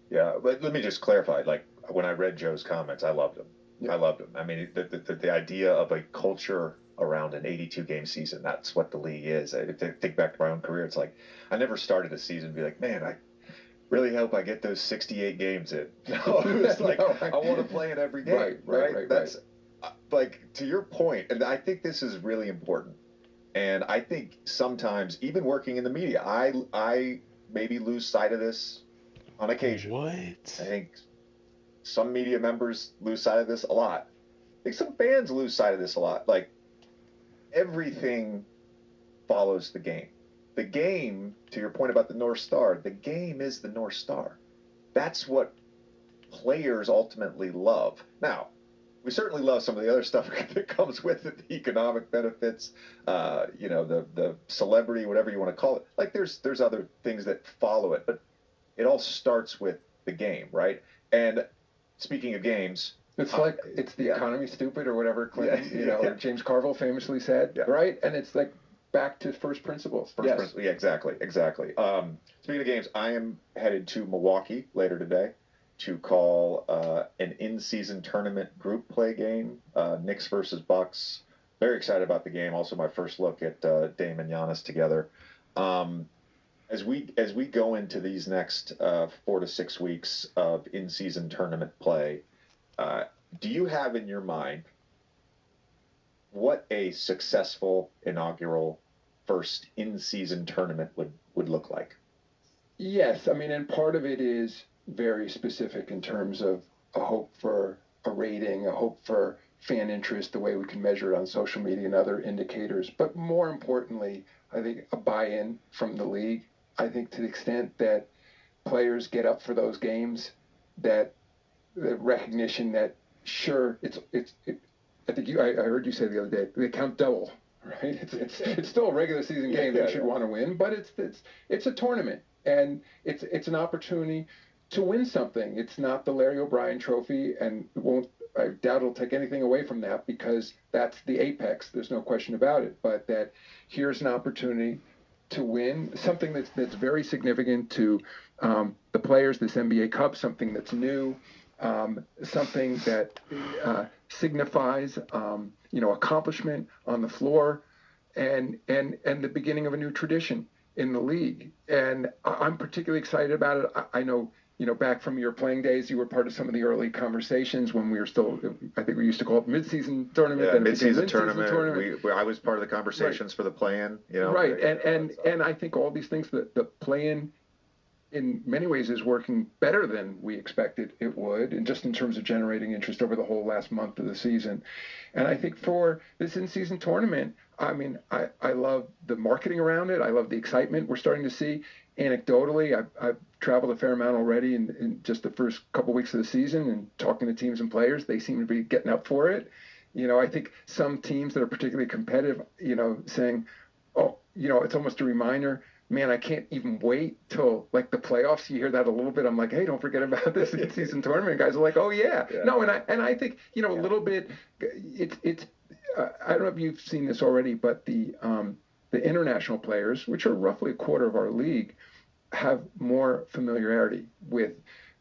Yeah, but let me just clarify. Like, when I read Joe's comments, I loved them. Yeah. I loved them. I mean, the idea of a culture around an 82-game season, that's what the league is. I think back to my own career, it's like I never started a season and be like, man, I really hope I get those 68 games in. No, it was like, I want to play in every game. Right. That's like, to your point, and I think this is really important. And I think sometimes, even working in the media, I maybe lose sight of this on occasion. What? I think some media members lose sight of this a lot. I think some fans lose sight of this a lot. Like, everything follows the game. The game, to your point about the North Star, the game is the North Star. That's what players ultimately love. Now, we certainly love some of the other stuff that comes with it, the economic benefits, the celebrity, whatever you want to call it. Like, there's other things that follow it, but it all starts with the game, right? And speaking of games, it's like it's the economy, stupid, or whatever Clinton, or James Carville famously said, right? And it's like back to first principles. Yeah, exactly. Speaking of games, I am headed to Milwaukee later today to call an in-season tournament group play game, Knicks versus Bucks. Very excited about the game. Also, my first look at Dame and Giannis together. As we go into these next 4 to 6 weeks of in-season tournament play, do you have in your mind what a successful inaugural first in-season tournament would look like? Yes, I mean, and part of it is very specific in terms of a hope for a rating, a hope for fan interest, the way we can measure it on social media and other indicators. But more importantly, I think a buy-in from the league. I think to the extent that players get up for those games, that the recognition that sure, I heard you say the other day, they count double, right? It's still a regular season game that you should want to win, but it's a tournament, and it's an opportunity to win something. It's not the Larry O'Brien Trophy, and I doubt it'll take anything away from that, because that's the apex. There's no question about it. But that here's an opportunity to win something that's very significant to the players, this NBA Cup, something that's new, something that signifies accomplishment on the floor, and the beginning of a new tradition in the league. And I'm particularly excited about it. I know, back from your playing days, you were part of some of the early conversations when we were still, I think we used to call it mid-season tournament. Yeah, mid-season tournament. I was part of the conversations for the play-in. Right, and I think all these things, the play-in in many ways is working better than we expected it would, and just in terms of generating interest over the whole last month of the season. And I think for this in-season tournament, I mean, I love the marketing around it. I love the excitement we're starting to see. Anecdotally, I've traveled a fair amount already in just the first couple weeks of the season, and talking to teams and players, they seem to be getting up for it. I think some teams that are particularly competitive, saying, oh, it's almost a reminder, man, I can't even wait till like the playoffs. You hear that a little bit. I'm like, hey, don't forget about this in-season tournament. Guys are like, oh yeah. No, and I think a little bit. It's I don't know if you've seen this already, but the international players, which are roughly a quarter of our league, have more familiarity with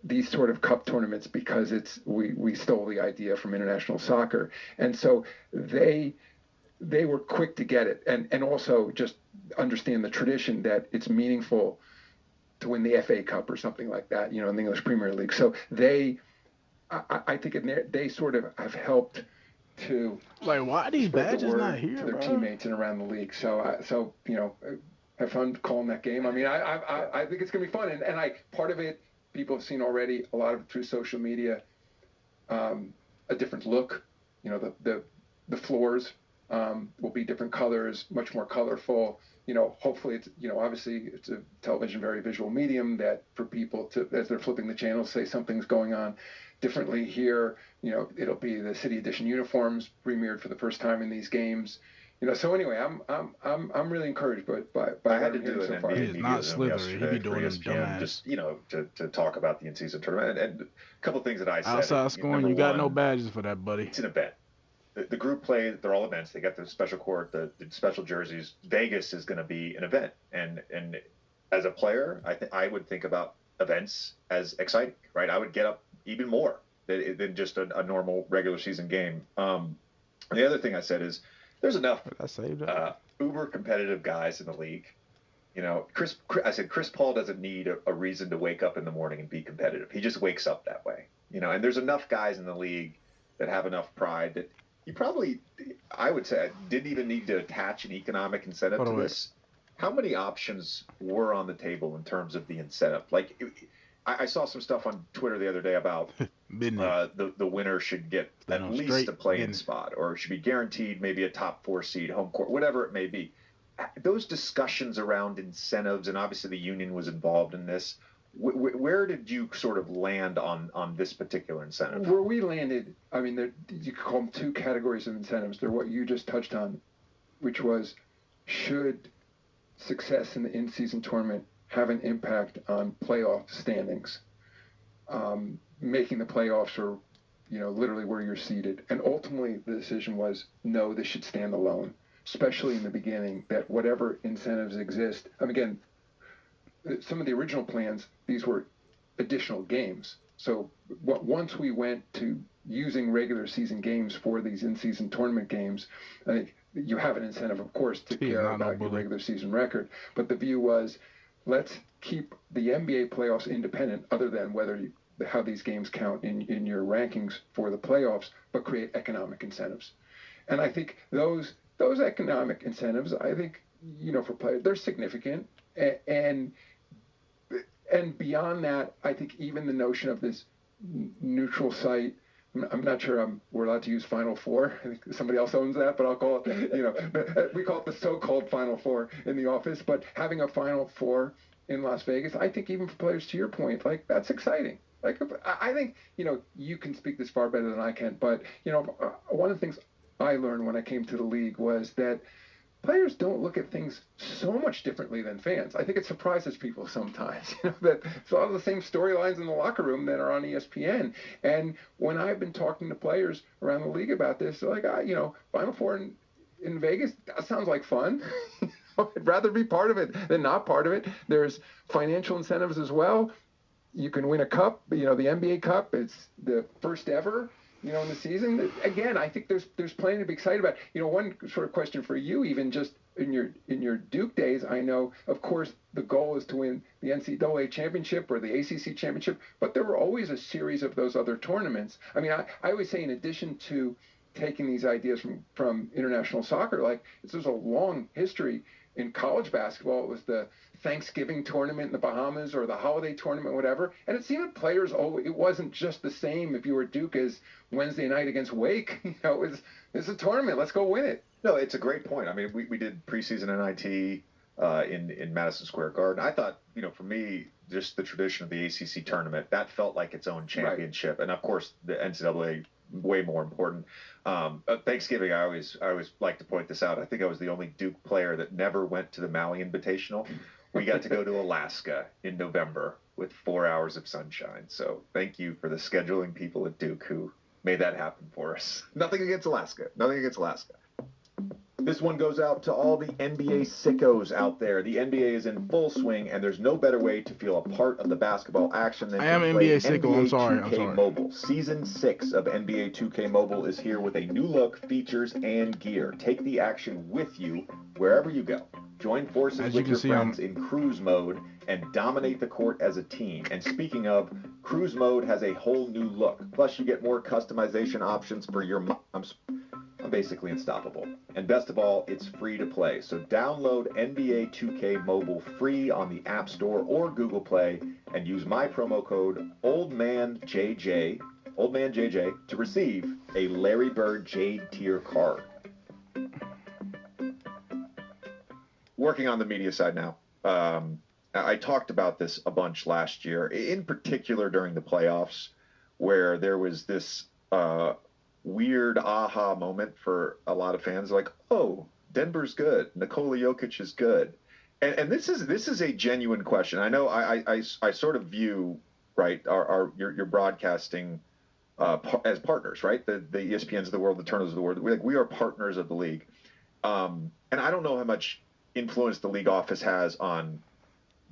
these sort of cup tournaments, because we stole the idea from international soccer, and so they were quick to get it, and also just understand the tradition that it's meaningful to win the FA Cup or something like that, in the English Premier League. So I think they sort of have helped to, like, why are these badges the not here to their bro? Teammates and around the league. So have fun calling that game. I mean, I think it's gonna be fun, and part of it, people have seen already, a lot of it through social media, a different look, the floors will be different colors, much more colorful. Hopefully it's, obviously it's a television, very visual medium that for people to, as they're flipping the channels, say something's going on differently here. It'll be the City Edition uniforms premiered for the first time in these games. So anyway, I'm really encouraged by I had to do so an far. NBA media Zoom yesterday He be doing them dumbass. just to talk about the in-season tournament and a couple things that I said. Outside scoring, you got no badges for that, buddy. It's an event. The group play, they're all events. They got the special court, the special jerseys. Vegas is going to be an event, and as a player, I would think about events as exciting, right? I would get up even more than just a normal regular season game. The other thing I said is there's enough uber competitive guys in the league. I said Chris Paul doesn't need a reason to wake up in the morning and be competitive. He just wakes up that way, and there's enough guys in the league that have enough pride that you probably, I would say, didn't even need to attach an economic incentive to this. How many options were on the table in terms of the incentive? Like, I saw some stuff on Twitter the other day about the winner should get at least a play-in spot, or should be guaranteed maybe a top 4 seed, home court, whatever it may be. Those discussions around incentives, and obviously the union was involved in this. Where did you sort of land on this particular incentive? Where we landed, I mean, you could call them 2 categories of incentives. They're what you just touched on, which was, should success in the in-season tournament have an impact on playoff standings, making the playoffs or, literally where you're seated. And ultimately, the decision was, no, this should stand alone, especially in the beginning, that whatever incentives exist. Again, some of the original plans, these were additional games. So once we went to using regular season games for these in-season tournament games, I think you have an incentive, of course, to care about your regular season record. But the view was, let's keep the NBA playoffs independent, other than how these games count in your rankings for the playoffs, but create economic incentives. And I think those economic incentives, for players, they're significant. And beyond that, I think even the notion of this neutral site, I'm not sure we're allowed to use Final Four. I think somebody else owns that, but I'll call it, we call it the so-called Final Four in the office. But having a Final Four in Las Vegas, I think even for players, to your point, that's exciting. I think, you can speak this far better than I can, but, one of the things I learned when I came to the league was that players don't look at things so much differently than fans. I think it surprises people sometimes, that it's a lot of the same storylines in the locker room that are on ESPN. And when I've been talking to players around the league about this, they're like, Final Four in Vegas, that sounds like fun. I'd rather be part of it than not part of it. There's financial incentives as well. You can win a cup, the NBA Cup. It's the first ever. In the season. Again, I think there's plenty to be excited about. One sort of question for you, even just in your Duke days, I know, of course, the goal is to win the NCAA championship or the ACC championship, but there were always a series of those other tournaments. I always say, in addition to taking these ideas from international soccer, there's a long history in college basketball. It was the Thanksgiving tournament in the Bahamas or the holiday tournament, whatever. And it seemed that players, it wasn't just the same if you were Duke as Wednesday night against Wake. It's a tournament. Let's go win it. No, it's a great point. We did preseason NIT in Madison Square Garden. I thought, for me, just the tradition of the ACC tournament, that felt like its own championship. Right. And of course, the NCAA, way more important. Thanksgiving, I always like to point this out. I think I was the only Duke player that never went to the Maui Invitational. We got to go to Alaska in November with 4 hours of sunshine. So thank you for the scheduling people at Duke who made that happen for us. Nothing against Alaska. This one goes out to all the NBA sickos out there. The NBA is in full swing, and there's no better way to feel a part of the basketball action than to play NBA 2K Mobile. Season 6 of NBA 2K Mobile is here with a new look, features, and gear. Take the action with you wherever you go. Join forces with your friends in cruise mode and dominate the court as a team. And speaking of, cruise mode has a whole new look. Plus, you get more customization options for your I'm basically unstoppable. And best of all, it's free to play. So download NBA 2K Mobile free on the App Store or Google Play and use my promo code OldManJJ to receive a Larry Bird Jade Tier card. working on the media side now. I talked about this a bunch last year, in particular during the playoffs, where there was this weird aha moment for a lot of fans, like, oh, Denver's good, Nikola Jokic is good, and this is a genuine question. I know I sort of view, right, your broadcasting as partners, right? The ESPNs of the world, the Turners of the world. We are partners of the league, and I don't know how much influence the league office has on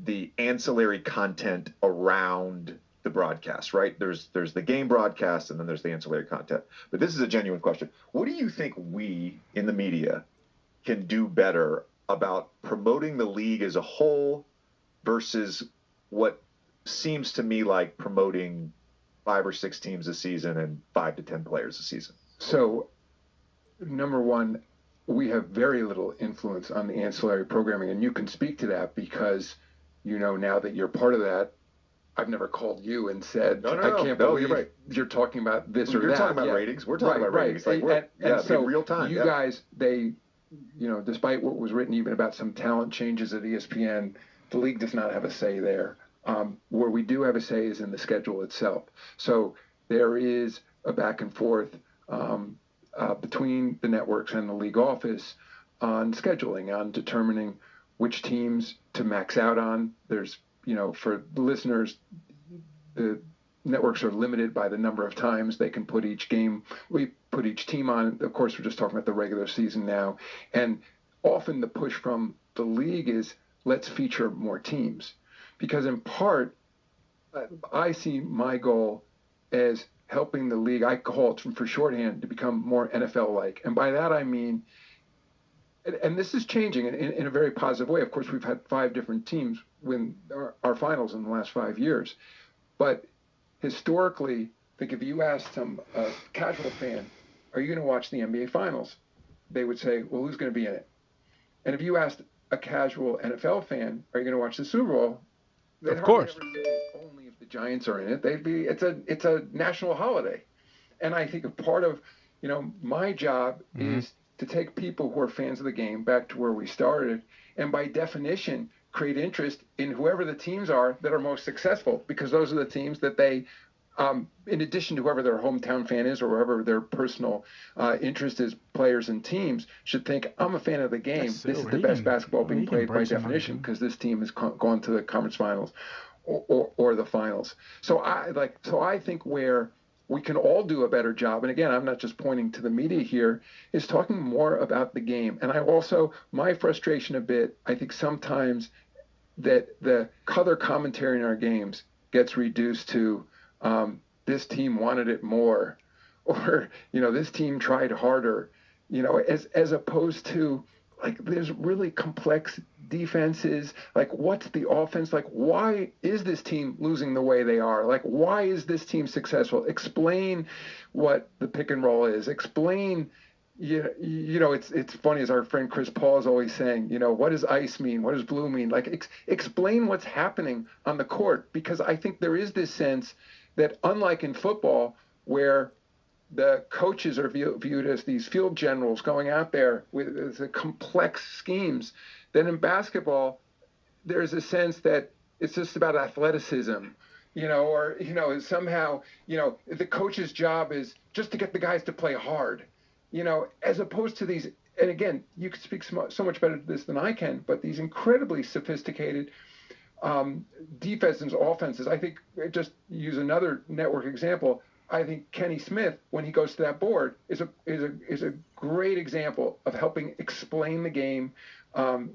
the ancillary content around the broadcast, right? There's the game broadcast, and then there's the ancillary content. But this is a genuine question. What do you think we in the media can do better about promoting the league as a whole versus what seems to me like promoting 5 or 6 teams a season and 5 to 10 players a season? So, number one, we have very little influence on the ancillary programming, and you can speak to that because, you know, now that you're part of that, I've never called you and said, I can't believe you're right. You're talking about this or that. You're talking about ratings. We're talking about ratings. Like and so in real time. You guys, you know, despite what was written even about some talent changes at ESPN, the league does not have a say there. Where we do have a say is in the schedule itself. So there is a back and forth between the networks and the league office on scheduling, on determining which teams to max out on. There's, you know, for the listeners, the networks are limited by the number of times they can put each game. We put each team on. Of course, we're just talking about the regular season now. And often the push from the league is let's feature more teams. Because in part, I see my goal as helping the league, I call it for shorthand, to become more NFL-like. And by that I mean, and this is changing in a very positive way. Of course, we've had 5 different teams win our finals in the last 5 years. But historically, I think if you asked some casual fan, are you going to watch the NBA Finals? They would say, well, who's going to be in it? And if you asked a casual NFL fan, are you going to watch the Super Bowl? Of course. Only if the Giants are in it. It's a national holiday. And I think a part of, you know, my job is to take people who are fans of the game back to where we started, and by definition, create interest in whoever the teams are that are most successful, because those are the teams that they, in addition to whoever their hometown fan is or whoever their personal interest is, players and teams should think, I'm a fan of the game. This is the best basketball being played by definition because this team has gone to the conference finals or the finals. So I think where we can all do a better job, and again, I'm not just pointing to the media here, is talking more about the game. And I also, my frustration a bit, I think sometimes that the color commentary in our games gets reduced to this team wanted it more, or, you know, this team tried harder, you know, as opposed to, like, there's really complex defenses. Like, what's the offense? Like, why is this team losing the way they are? Like, why is this team successful? Explain what the pick and roll is. Explain, you know, it's funny, as our friend Chris Paul is always saying, you know, what does ice mean? What does blue mean? Like, explain what's happening on the court, because I think there is this sense that, unlike in football, where the coaches are viewed as these field generals going out there with the complex schemes, then in basketball, there's a sense that it's just about athleticism, you know, or, you know, somehow, you know, the coach's job is just to get the guys to play hard, you know, as opposed to these, and again, you can speak so much better to this than I can, but these incredibly sophisticated defenses, offenses. I think, just use another network example, I think Kenny Smith, when he goes to that board, is a great example of helping explain the game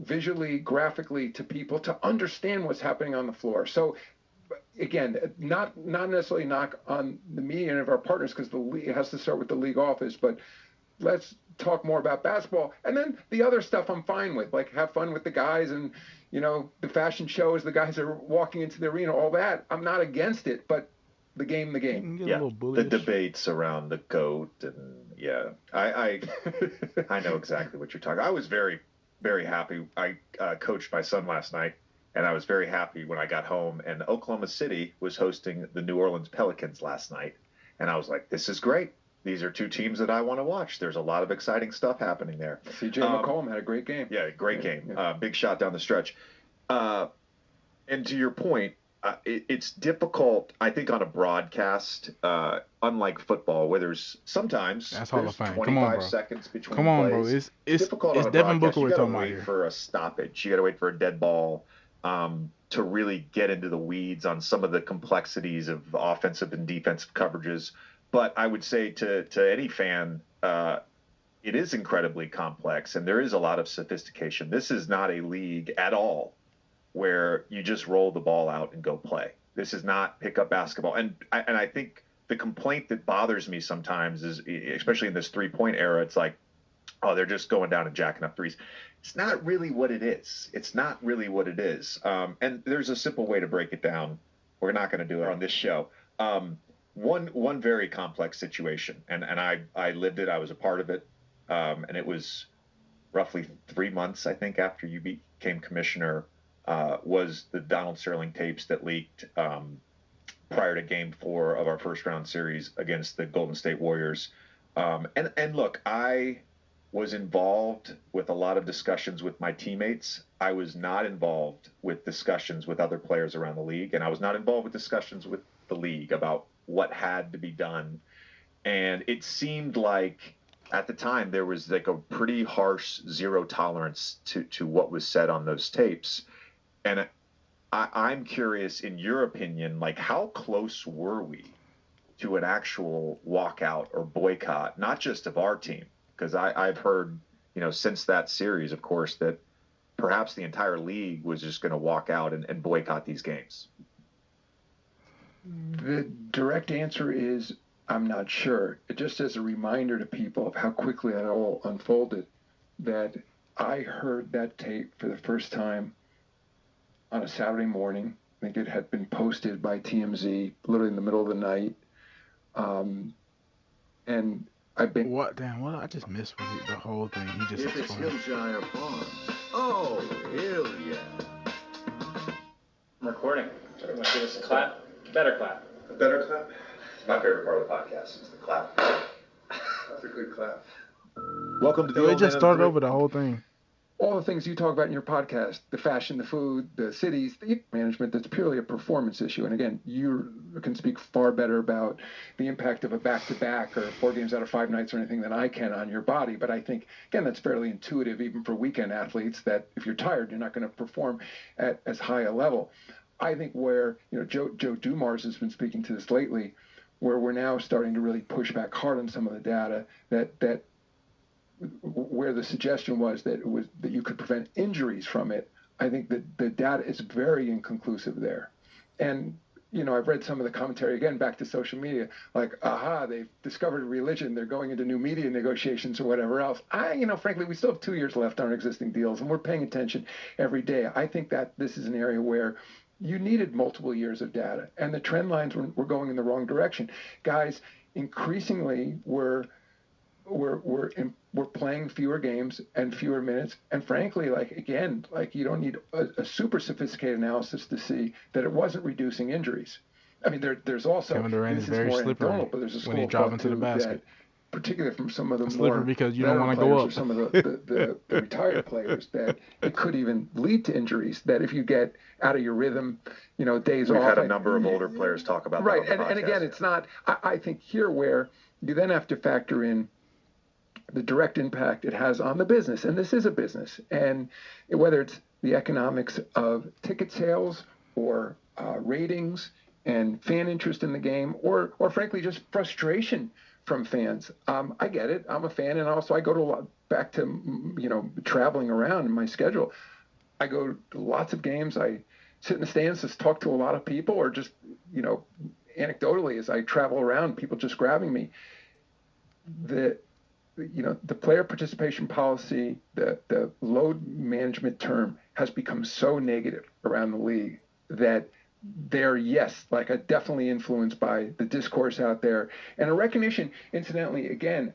visually, graphically to people to understand what's happening on the floor. So, again, not necessarily knock on the media and of our partners, because it has to start with the league office, but let's talk more about basketball. And then the other stuff I'm fine with, like have fun with the guys and, you know, the fashion shows, the guys are walking into the arena, all that. I'm not against it, but the game. Yeah, the debates around the GOAT, and yeah, I know exactly what you're talking. I was very, very happy. I coached my son last night, and I was very happy when I got home, and Oklahoma City was hosting the New Orleans Pelicans last night, and I was like, this is great. these are two teams that I want to watch. There's a lot of exciting stuff happening there. C.J. McCollum had a great game. Yeah, great game. Big shot down the stretch. And to your point, it's difficult, I think, on a broadcast, unlike football, where there's sometimes That's Hall of Fame. 25 seconds between Come on, plays. bro. It's difficult on a Devin broadcast. Booker we're talking about You got to wait here. for a stoppage. You got to wait for a dead ball to really get into the weeds on some of the complexities of offensive and defensive coverages. But I would say to any fan, it is incredibly complex, and there is a lot of sophistication. This is not a league at all where you just roll the ball out and go play. This is not pickup basketball. And I think the complaint that bothers me sometimes is, especially in this three-point era, it's like, oh, they're just going down and jacking up threes. It's not really what it is. It's not really what it is. And there's a simple way to break it down. We're not going to do it on this show. One very complex situation, and I lived it. I was a part of it. And it was roughly 3 months, I think, after you became commissioner, was the Donald Sterling tapes that leaked prior to Game 4 of our first round series against the Golden State Warriors. And look, I was involved with a lot of discussions with my teammates. I was not involved with discussions with other players around the league, and I was not involved with discussions with the league about what had to be done. And it seemed like at the time there was like a pretty harsh zero tolerance to what was said on those tapes. And I'm curious, in your opinion, like how close were we to an actual walkout or boycott, not just of our team? Because I've heard, since that series, of course, that perhaps the entire league was just going to walk out and boycott these games. The direct answer is I'm not sure. Just as a reminder to people of how quickly that all unfolded, that I heard that tape for the first time on a Saturday morning. I think it had been posted by TMZ literally in the middle of the night. And I've been... What? Damn, what? I just missed the whole thing. He just If it's Hillshire Farms. Oh, hell yeah. I'm recording. Want to give us a clap? Better clap. A better clap? My favorite part of the podcast is the clap. That's a good clap. Welcome to the It just started over the whole thing. All the things you talk about in your podcast, the fashion, the food, the cities, the management, that's purely a performance issue. And again, you can speak far better about the impact of a back-to-back or 4 games out of 5 nights or anything than I can on your body. But I think, again, that's fairly intuitive even for weekend athletes, that if you're tired, you're not going to perform at as high a level. I think where, Joe Dumars has been speaking to this lately, where we're now starting to really push back hard on some of the data that where the suggestion was that you could prevent injuries from it. I think that the data is very inconclusive there. And, I've read some of the commentary, again, back to social media, like, they've discovered a religion, they're going into new media negotiations or whatever else. Frankly, we still have 2 years left on our existing deals, and we're paying attention every day. I think that this is an area where you needed multiple years of data, and the trend lines were going in the wrong direction. Guys, increasingly, we're playing fewer games and fewer minutes, and frankly, you don't need a super sophisticated analysis to see that it wasn't reducing injuries. I mean, there's also, Kevin Durant this is is very more slippery anecdotal, but there's a school when he of drives thought into the too basket. that, particularly from some of the Slippery more because you don't want to go up. or some of the retired players, that it could even lead to injuries. That if you get out of your rhythm, days off. We've had a number of older players talk about that. Right, and again, it's not. I think here where you then have to factor in the direct impact it has on the business, and this is a business, and whether it's the economics of ticket sales or ratings and fan interest in the game, or frankly just frustration from fans. I get it. I'm a fan, and also I go to back to traveling around in my schedule. I go to lots of games. I sit in the stands, just talk to a lot of people, or just anecdotally as I travel around, people just grabbing me. The player participation policy, the load management term has become so negative around the league that they're, definitely influenced by the discourse out there. And a recognition, incidentally, again,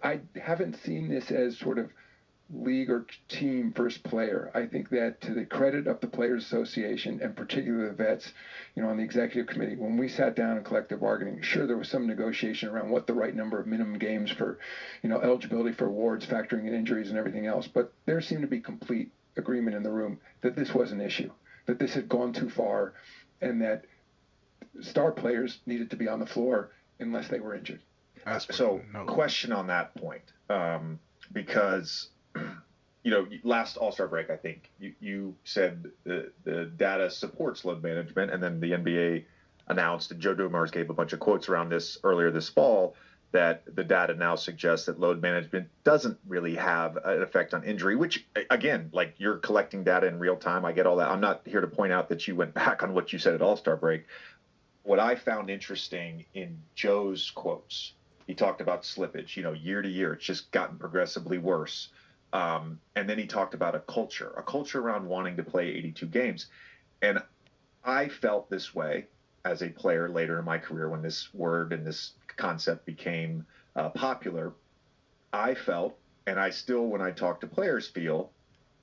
I haven't seen this as sort of league or team first player. I think that to the credit of the Players Association and particularly the vets, on the executive committee, when we sat down in collective bargaining, sure, there was some negotiation around what the right number of minimum games for, eligibility for awards, factoring in injuries and everything else. But there seemed to be complete agreement in the room that this was an issue, that this had gone too far, and that star players needed to be on the floor unless they were injured. So, question on that point, because last All-Star break, I think you said the data supports load management, and then the NBA announced, and Joe Dumars gave a bunch of quotes around this earlier this fall, that the data now suggests that load management doesn't really have an effect on injury, which, again, like, you're collecting data in real time. I get all that. I'm not here to point out that you went back on what you said at All-Star break. What I found interesting in Joe's quotes, he talked about slippage, year to year, it's just gotten progressively worse. And then he talked about a culture around wanting to play 82 games. And I felt this way as a player later in my career when this word and this concept became popular. I felt, and I still, when I talk to players, feel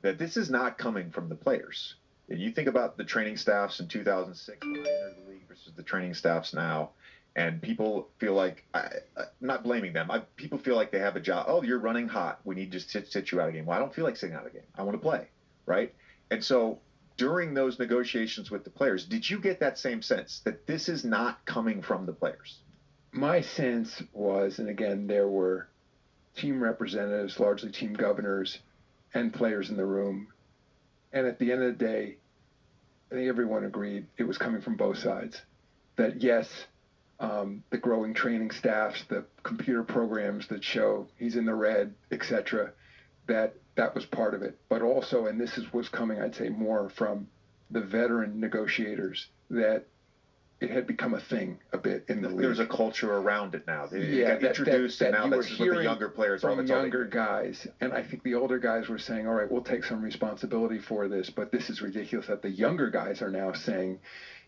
that this is not coming from the players. If you think about the training staffs in 2006 when I entered the league versus the training staffs now, and people feel like, I'm not blaming them, people feel like they have a job. Oh, you're running hot. We need to sit you out of a game. Well, I don't feel like sitting out of a game. I want to play, right? And so during those negotiations with the players, did you get that same sense that this is not coming from the players? My sense was, and again, there were team representatives, largely team governors, and players in the room. And at the end of the day, I think everyone agreed it was coming from both sides. That yes, the growing training staffs, the computer programs that show he's in the red, etc., that was part of it. But also, and this was coming, I'd say, more from the veteran negotiators, that it had become a thing a bit in the league. There's a culture around it now. It got introduced, and now this is what the younger players are. From younger guys, and I think the older guys were saying, all right, we'll take some responsibility for this, but this is ridiculous that the younger guys are now saying,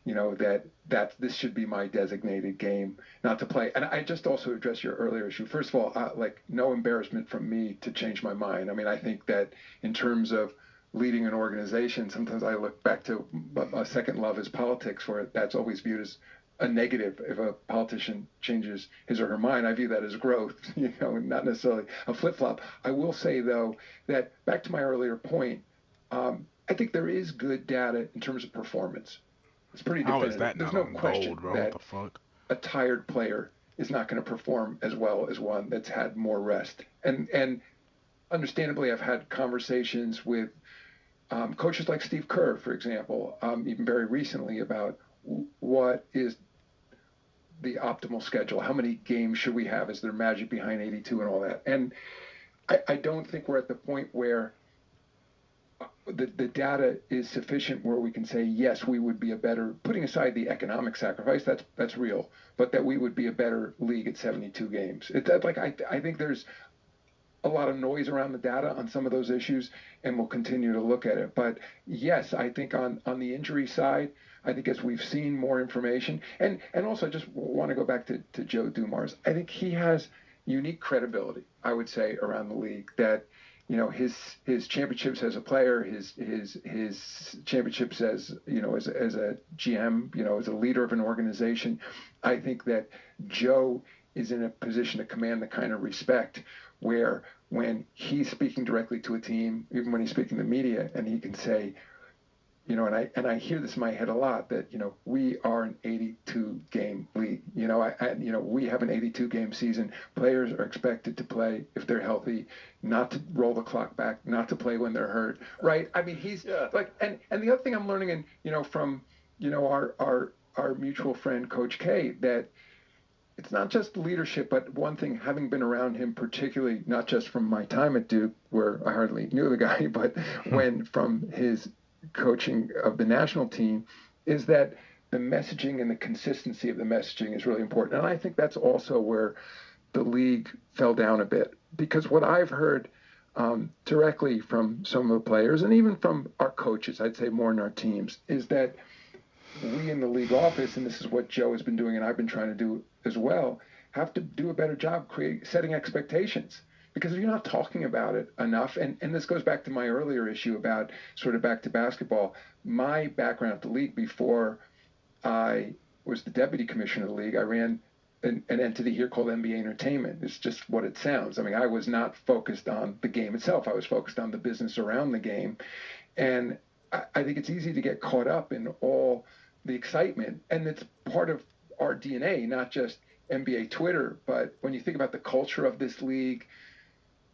that this should be my designated game, not to play. And I just also address your earlier issue. First of all, no embarrassment from me to change my mind. I mean, I think that in terms of leading an organization, sometimes I look back to a second love is politics, where that's always viewed as a negative if a politician changes his or her mind. I view that as growth, not necessarily a flip-flop. I will say, though, that back to my earlier point, I think there is good data in terms of performance. It's pretty definitive. There's no question that a tired player is not going to perform as well as one that's had more rest. And understandably, I've had conversations with coaches like Steve Kerr, for example, even very recently, about what is the optimal schedule. How many games should we have? Is there magic behind 82 and all that? And I don't think we're at the point where the data is sufficient where we can say, yes, we would be a better, putting aside the economic sacrifice, that's real, but that we would be a better league at 72 games. I think there's a lot of noise around the data on some of those issues, and we'll continue to look at it. But yes, I think on the injury side, I think as we've seen more information, and also I just want to go back to Joe Dumars. I think he has unique credibility, I would say, around the league, that his championships as a player, his championships as a GM, as a leader of an organization. I think that Joe is in a position to command the kind of respect where when he's speaking directly to a team, even when he's speaking to media, and he can say, and I hear this in my head a lot, that we are an 82-game league. We have an 82-game season. Players are expected to play if they're healthy, not to roll the clock back, not to play when they're hurt, right? I mean, he's and the other thing I'm learning, from our mutual friend Coach K, that it's not just leadership, but one thing, having been around him, particularly not just from my time at Duke, where I hardly knew the guy, but when from his coaching of the national team, is that the messaging and the consistency of the messaging is really important. And I think that's also where the league fell down a bit, because what I've heard directly from some of the players, and even from our coaches, I'd say more in our teams, is that we in the league office, and this is what Joe has been doing and I've been trying to do as well, have to do a better job setting expectations. because if you're not talking about it enough, and this goes back to my earlier issue about sort of back to basketball, my background at the league before I was the deputy commissioner of the league, I ran an entity here called NBA Entertainment. It's just what it sounds. I mean, I was not focused on the game itself. I was focused on the business around the game. And I think it's easy to get caught up in all the excitement. And it's part of our DNA, not just NBA Twitter, but when you think about the culture of this league,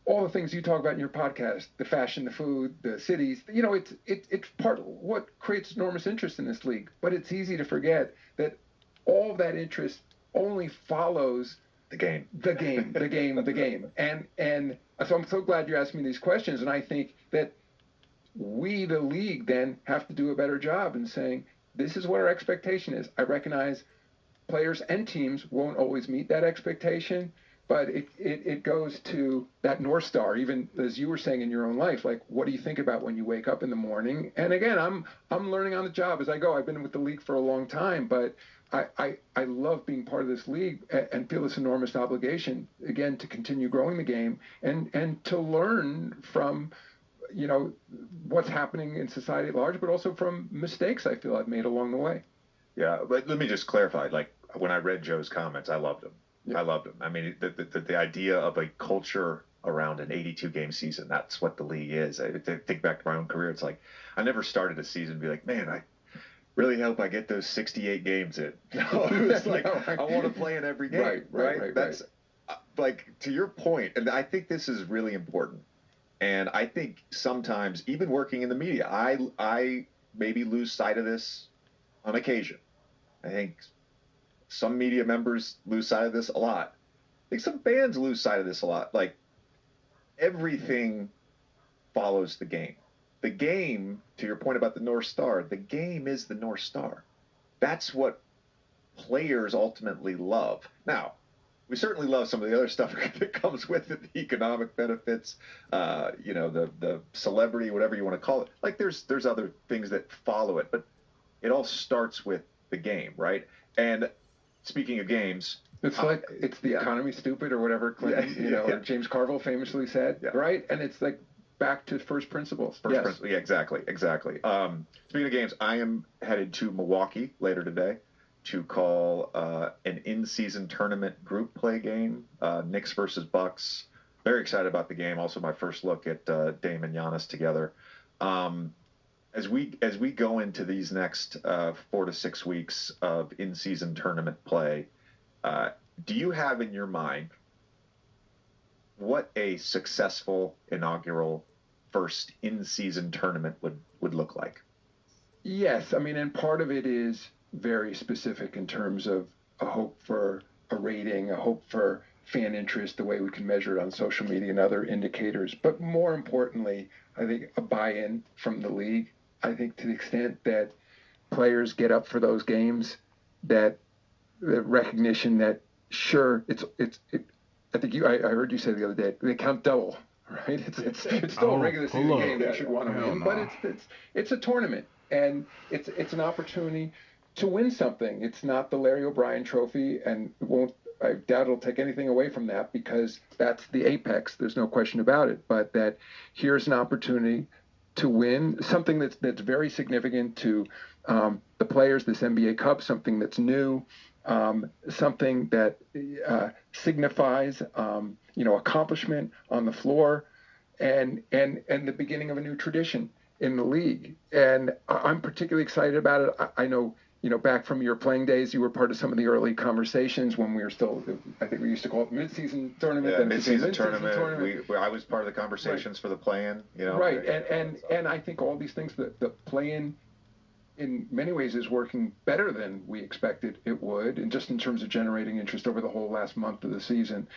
all the things you talk about in your podcast, the fashion, the food, the cities, you know, it's part of what creates enormous interest in this league. But it's easy to forget that all that interest only follows the game. And so I'm so glad you're asking me these questions. And I think that we, the league, then have to do a better job in saying, this is what our expectation is. I recognize players and teams won't always meet that expectation, but it goes to that North Star, even as you were saying in your own life, like, what do you think about when you wake up in the morning? And again, I'm learning on the job as I go. I've been with the league for a long time, but I love being part of this league and feel this enormous obligation, again, to continue growing the game and to learn from, you know, what's happening in society at large, but also from mistakes I feel I've made along the way. Yeah, but let me just clarify. Like, when I read Joe's comments, I loved them. Yeah. I loved them. I mean, the idea of a culture around an 82-game season, that's what the league is. I think back to my own career. It's like, I never started a season and be like, man, I really hope I get those 68 games in. No, it was like, I want to play in every game. Right. That's like, to your point, and I think this is really important. And I think sometimes, even working in the media, I maybe lose sight of this on occasion. I think some media members lose sight of this a lot. I think some fans lose sight of this a lot. Like, everything follows the game. The game, to your point about the North Star, the game is the North Star. That's what players ultimately love. Now, we certainly love some of the other stuff that comes with it, the economic benefits, you know, the celebrity, whatever you want to call it. Like, there's other things that follow it, but it all starts with the game, right? And speaking of games, it's like, it's the economy stupid, or whatever Clinton, or James Carville famously said, right? And it's like back to first principles. Yeah, exactly. Speaking of games, I am headed to Milwaukee later today to call an in-season tournament group play game, Knicks versus Bucks. Very excited about the game. Also, my first look at Dame and Giannis together. As we go into these next 4 to 6 weeks of in-season tournament play, do you have in your mind what a successful inaugural first in-season tournament would look like? Yes, I mean, and part of it is very specific in terms of a hope for a rating, a hope for fan interest, the way we can measure it on social media and other indicators. But more importantly, I think a buy-in from the league. I think to the extent that players get up for those games, that the recognition that, sure, I think I heard you say the other day, they count double, right? It's still a regular season game they should want to win, but it's a tournament, and it's an opportunity to win something. It's not the Larry O'Brien Trophy, and I doubt it'll take anything away from that, because that's the apex. There's no question about it. But that here's an opportunity to win something that's very significant to the players, this NBA Cup, something that's new, something that signifies accomplishment on the floor, and the beginning of a new tradition in the league. And I'm particularly excited about it. I know, back from your playing days, you were part of some of the early conversations when we were still, I think we used to call it mid-season tournament. Yeah, mid-season tournament. I was part of the conversations for the play-in. Right, and I think all these things, the play-in, in many ways, is working better than we expected it would, and just in terms of generating interest over the whole last month of the season.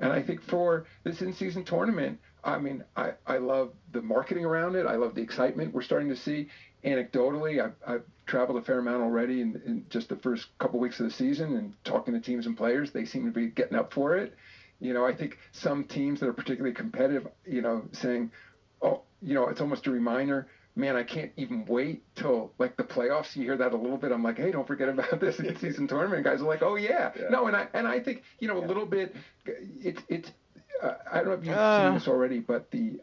And I think for this in-season tournament, I mean, I love the marketing around it. I love the excitement we're starting to see. Anecdotally, I've traveled a fair amount already in just the first couple weeks of the season, and talking to teams and players, they seem to be getting up for it. I think some teams that are particularly competitive, saying, oh, it's almost a reminder, man, I can't even wait till like the playoffs. You hear that a little bit. I'm like, hey, don't forget about this in-season tournament. Guys are like, oh yeah. No, and I think a little bit. It's I don't know if you've seen this already, but the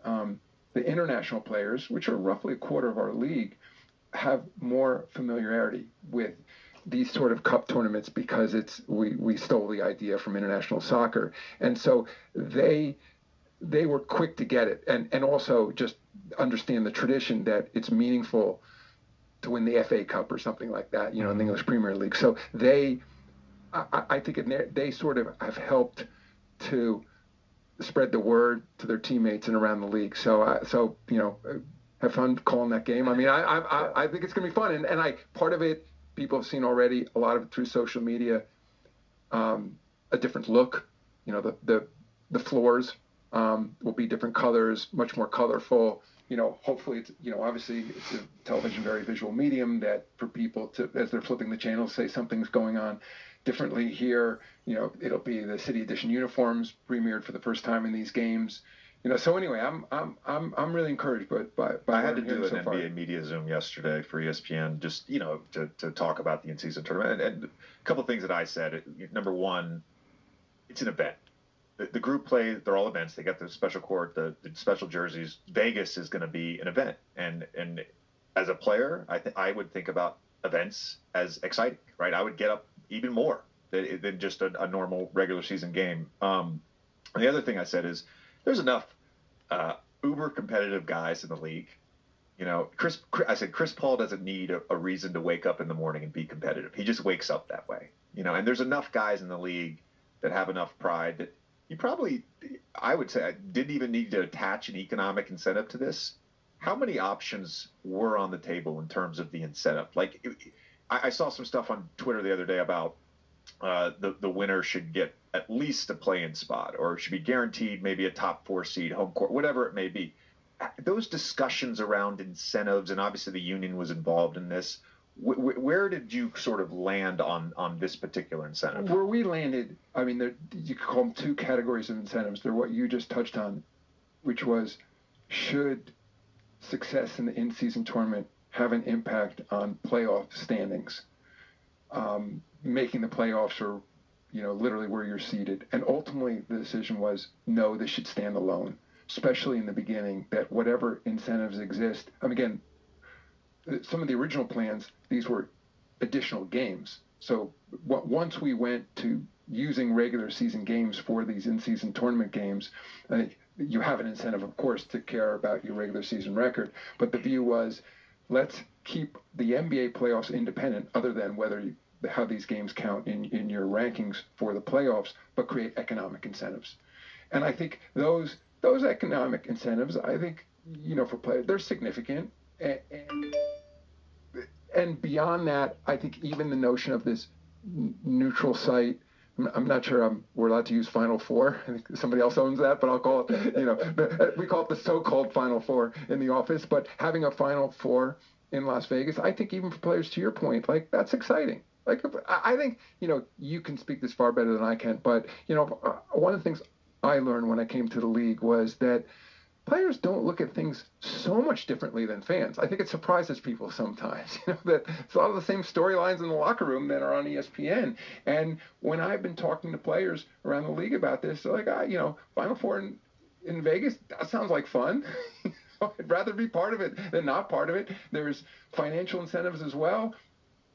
international players, which are roughly a quarter of our league, have more familiarity with these sort of cup tournaments because we stole the idea from international soccer, and so they were quick to get it, and also just understand the tradition that it's meaningful to win the FA Cup or something like that, in the English Premier League. So I think they sort of have helped to spread the word to their teammates and around the league. So have fun calling that game. I mean, I think it's going to be fun, and part of it people have seen already, a lot of it through social media, a different look. The floors will be different colors, much more colorful. Hopefully it's, obviously it's a television, very visual medium that for people to, as they're flipping the channels, say something's going on differently here. It'll be the City Edition uniforms premiered for the first time in these games. So anyway, I'm really encouraged by I had to do an NBA media Zoom yesterday for ESPN, just to talk about the in-season tournament, and a couple of things that I said. Number one, it's an event. The group play, they're all events. They got the special court, the special jerseys. Vegas is going to be an event, and as a player, I would think about events as exciting, right? I would get up even more than just a normal regular season game. The other thing I said is there's enough uber competitive guys in the league. I said Chris Paul doesn't need a reason to wake up in the morning and be competitive. He just wakes up that way. And there's enough guys in the league that have enough pride that you probably, I would say, didn't even need to attach an economic incentive to this. How many options were on the table in terms of the incentive? Like, I saw some stuff on Twitter the other day about the winner should get at least a play-in spot, or should be guaranteed maybe a top 4 seed, home court, whatever it may be. Those discussions around incentives, and obviously the union was involved in this. Where did you sort of land on this particular incentive? Where we landed, I mean, you could call them 2 categories of incentives. They're what you just touched on, which was, should success in the in-season tournament have an impact on playoff standings? Making the playoffs, or literally where you're seated. And ultimately the decision was, no, this should stand alone, especially in the beginning, that whatever incentives exist. Again, some of the original plans, these were additional games. So once we went to using regular season games for these in-season tournament games, I think you have an incentive, of course, to care about your regular season record. But the view was, let's keep the NBA playoffs independent, other than how these games count in your rankings for the playoffs, but create economic incentives. And I think those economic incentives, I think, for players, they're significant. And beyond that, I think even the notion of this neutral site, I'm not sure we're allowed to use Final Four. I think somebody else owns that, but I'll call it, we call it the so-called Final Four in the office. But having a Final Four in Las Vegas, I think even for players, to your point, like, that's exciting. Like, I think, you can speak this far better than I can, but, one of the things I learned when I came to the league was that players don't look at things so much differently than fans. I think it surprises people sometimes, that it's a lot of the same storylines in the locker room that are on ESPN. And when I've been talking to players around the league about this, they're like, Final Four in Vegas, that sounds like fun. I'd rather be part of it than not part of it. There's financial incentives as well.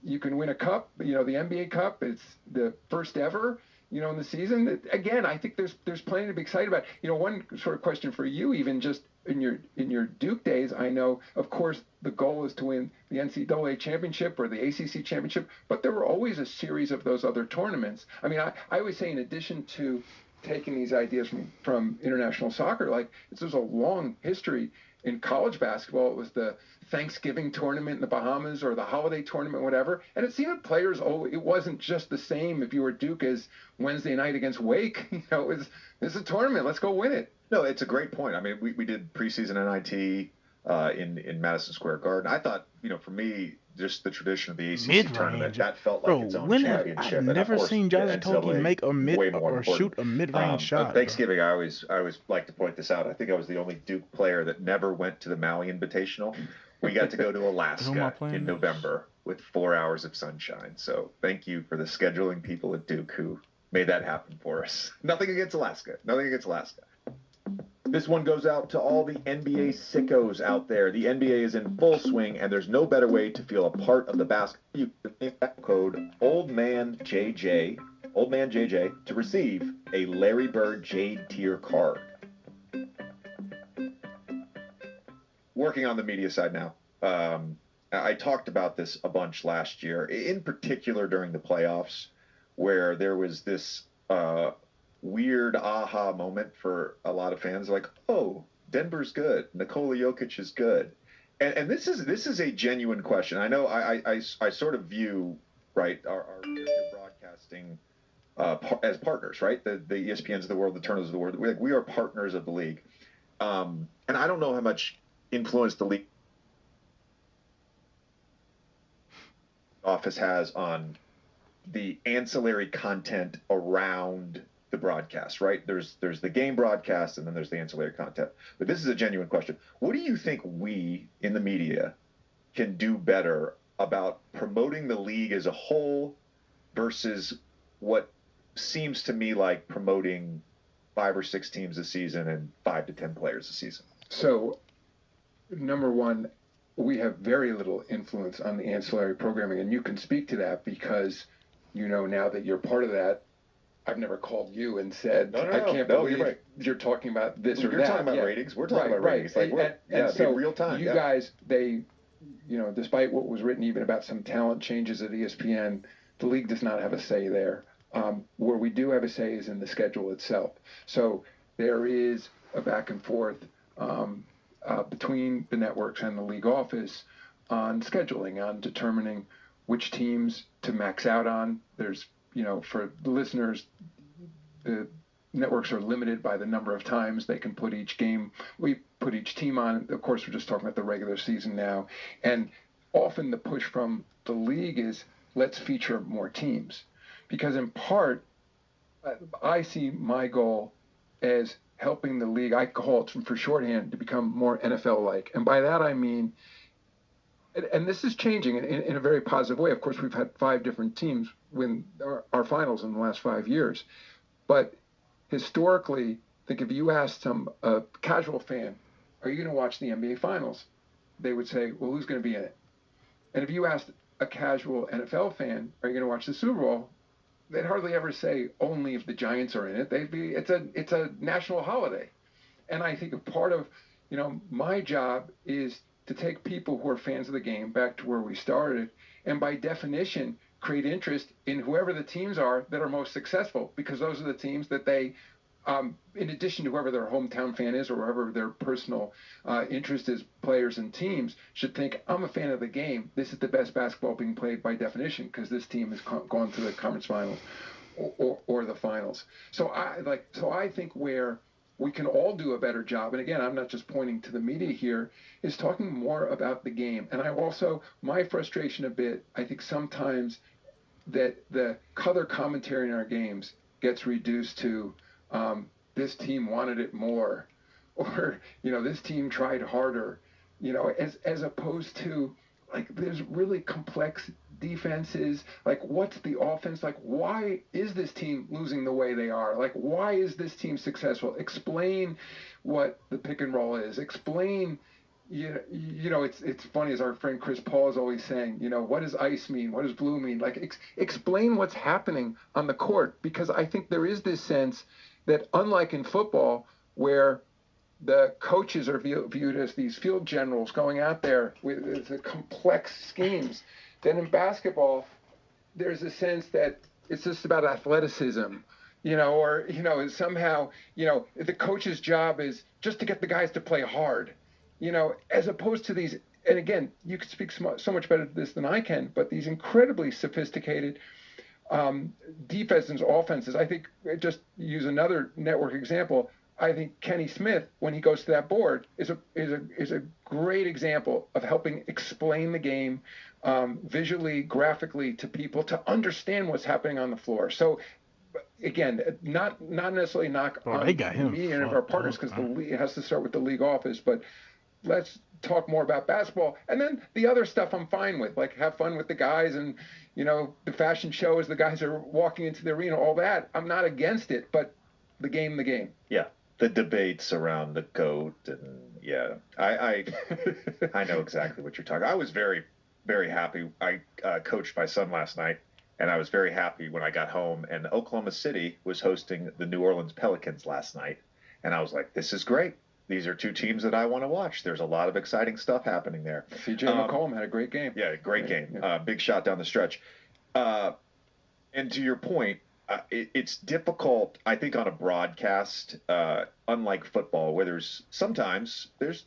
You can win a cup, the NBA Cup. It's the first ever, in the season. Again, I think there's plenty to be excited about. One sort of question for you, even just in your Duke days, I know, of course, the goal is to win the NCAA championship or the ACC championship, but there were always a series of those other tournaments. I mean, I always say, in addition to taking these ideas from international soccer, like, there's a long history. In college basketball, it was the Thanksgiving tournament in the Bahamas, or the holiday tournament, whatever. And it seemed that players, it wasn't just the same if you were Duke as Wednesday night against Wake. It's a tournament. Let's go win it. No, it's a great point. I mean, we did preseason NIT in Madison Square Garden. I thought, for me, just the tradition of the ACC tournament, that felt like its own championship. I've never seen Josh Okogie make a mid or shoot a mid-range shot. Thanksgiving, I always like to point this out. I think I was the only Duke player that never went to the Maui Invitational. We got to go to Alaska in November with 4 hours of sunshine. So thank you for the scheduling people at Duke who made that happen for us. Nothing against Alaska. Nothing against Alaska. This one goes out to all the NBA sickos out there. The NBA is in full swing, and there's no better way to feel a part of the basketball. You can use that code OldManJJ, to receive a Larry Bird Jade Tier card. Working on the media side now. I talked about this a bunch last year, in particular during the playoffs, where there was this weird aha moment for a lot of fans, like, oh, Denver's good, Nikola Jokic is good, and this is a genuine question. I know I sort of view, right, our broadcasting as partners, right, the ESPNs of the world, the Turners of the world. We are partners of the league, and I don't know how much influence the league office has on the ancillary content around the broadcast, right? There's the game broadcast, and then there's the ancillary content. But this is a genuine question. What do you think we in the media can do better about promoting the league as a whole versus what seems to me like promoting 5 or 6 teams a season and 5 to 10 players a season? So, number one, we have very little influence on the ancillary programming, and you can speak to that because you know now that you're part of that. I've never called you and said, I can't believe you're talking about this or that. You're talking about ratings. We're talking about ratings. Like, and so in real time. You guys, despite what was written even about some talent changes at ESPN, the league does not have a say there. Where we do have a say is in the schedule itself. So there is a back and forth between the networks and the league office on scheduling, on determining which teams to max out on. There's for the listeners, the networks are limited by the number of times they can put each game. We put each team on. Of course, we're just talking about the regular season now. And often the push from the league is let's feature more teams. Because in part, I see my goal as helping the league, I call it for shorthand, to become more NFL-like. And by that I mean, and this is changing in a very positive way. Of course, we've had 5 different teams win our finals in the last 5 years. But historically, I think if you asked a casual fan, are you going to watch the NBA finals? They would say, well, who's going to be in it? And if you asked a casual NFL fan, are you going to watch the Super Bowl? They'd hardly ever say only if the Giants are in it. It's a national holiday. And I think a part of, my job is to take people who are fans of the game back to where we started, and by definition, create interest in whoever the teams are that are most successful, because those are the teams that they, in addition to whoever their hometown fan is or whoever their personal interest is, players and teams, should think, I'm a fan of the game. This is the best basketball being played by definition because this team has gone to the conference finals or the finals. So I think where we can all do a better job, and again, I'm not just pointing to the media here, is talking more about the game. And I also, my frustration a bit, I think sometimes that the color commentary in our games gets reduced to this team wanted it more, or this team tried harder, as opposed to like there's really complex defenses. Like, what's the offense? Like, why is this team losing the way they are? Like, why is this team successful? Explain what the pick and roll is. Explain. It's funny, as our friend Chris Paul is always saying, what does ice mean? What does blue mean? Like, explain what's happening on the court, because I think there is this sense that, unlike in football, where the coaches are viewed as these field generals going out there with the complex schemes, then in basketball, there's a sense that it's just about athleticism, or somehow, the coach's job is just to get the guys to play hard. As opposed to these, and again, you can speak so much better to this than I can, but these incredibly sophisticated defenses, offenses. I think, just use another network example, I think Kenny Smith, when he goes to that board, is a great example of helping explain the game visually, graphically to people to understand what's happening on the floor. So, again, not necessarily knock on me and our partners, because it has to start with the league office, but let's talk more about basketball. And then the other stuff I'm fine with, like have fun with the guys and, you know, the fashion show as the guys are walking into the arena, all that. I'm not against it, but the game. Yeah. The debates around the GOAT and I know exactly what you're talking. I was very, very happy. I coached my son last night, and I was very happy when I got home. And Oklahoma City was hosting the New Orleans Pelicans last night, and I was like, "This is great. These are two teams that I want to watch. There's a lot of exciting stuff happening there." CJ McCollum had a great game. Yeah, great game. Yeah. Big shot down the stretch. And to your point, it's difficult, I think, on a broadcast, unlike football, where there's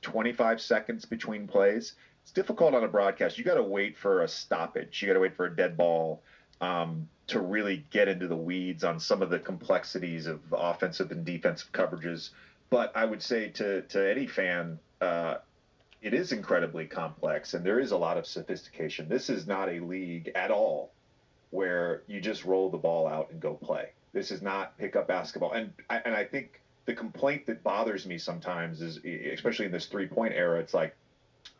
25 seconds between plays. It's difficult on a broadcast. You got to wait for a stoppage. You got to wait for a dead ball to really get into the weeds on some of the complexities of offensive and defensive coverages. But I would say to any fan, it is incredibly complex, and there is a lot of sophistication. This is not a league at all where you just roll the ball out and go play. This is not pickup basketball. And I think the complaint that bothers me sometimes is, especially in this three-point era, it's like,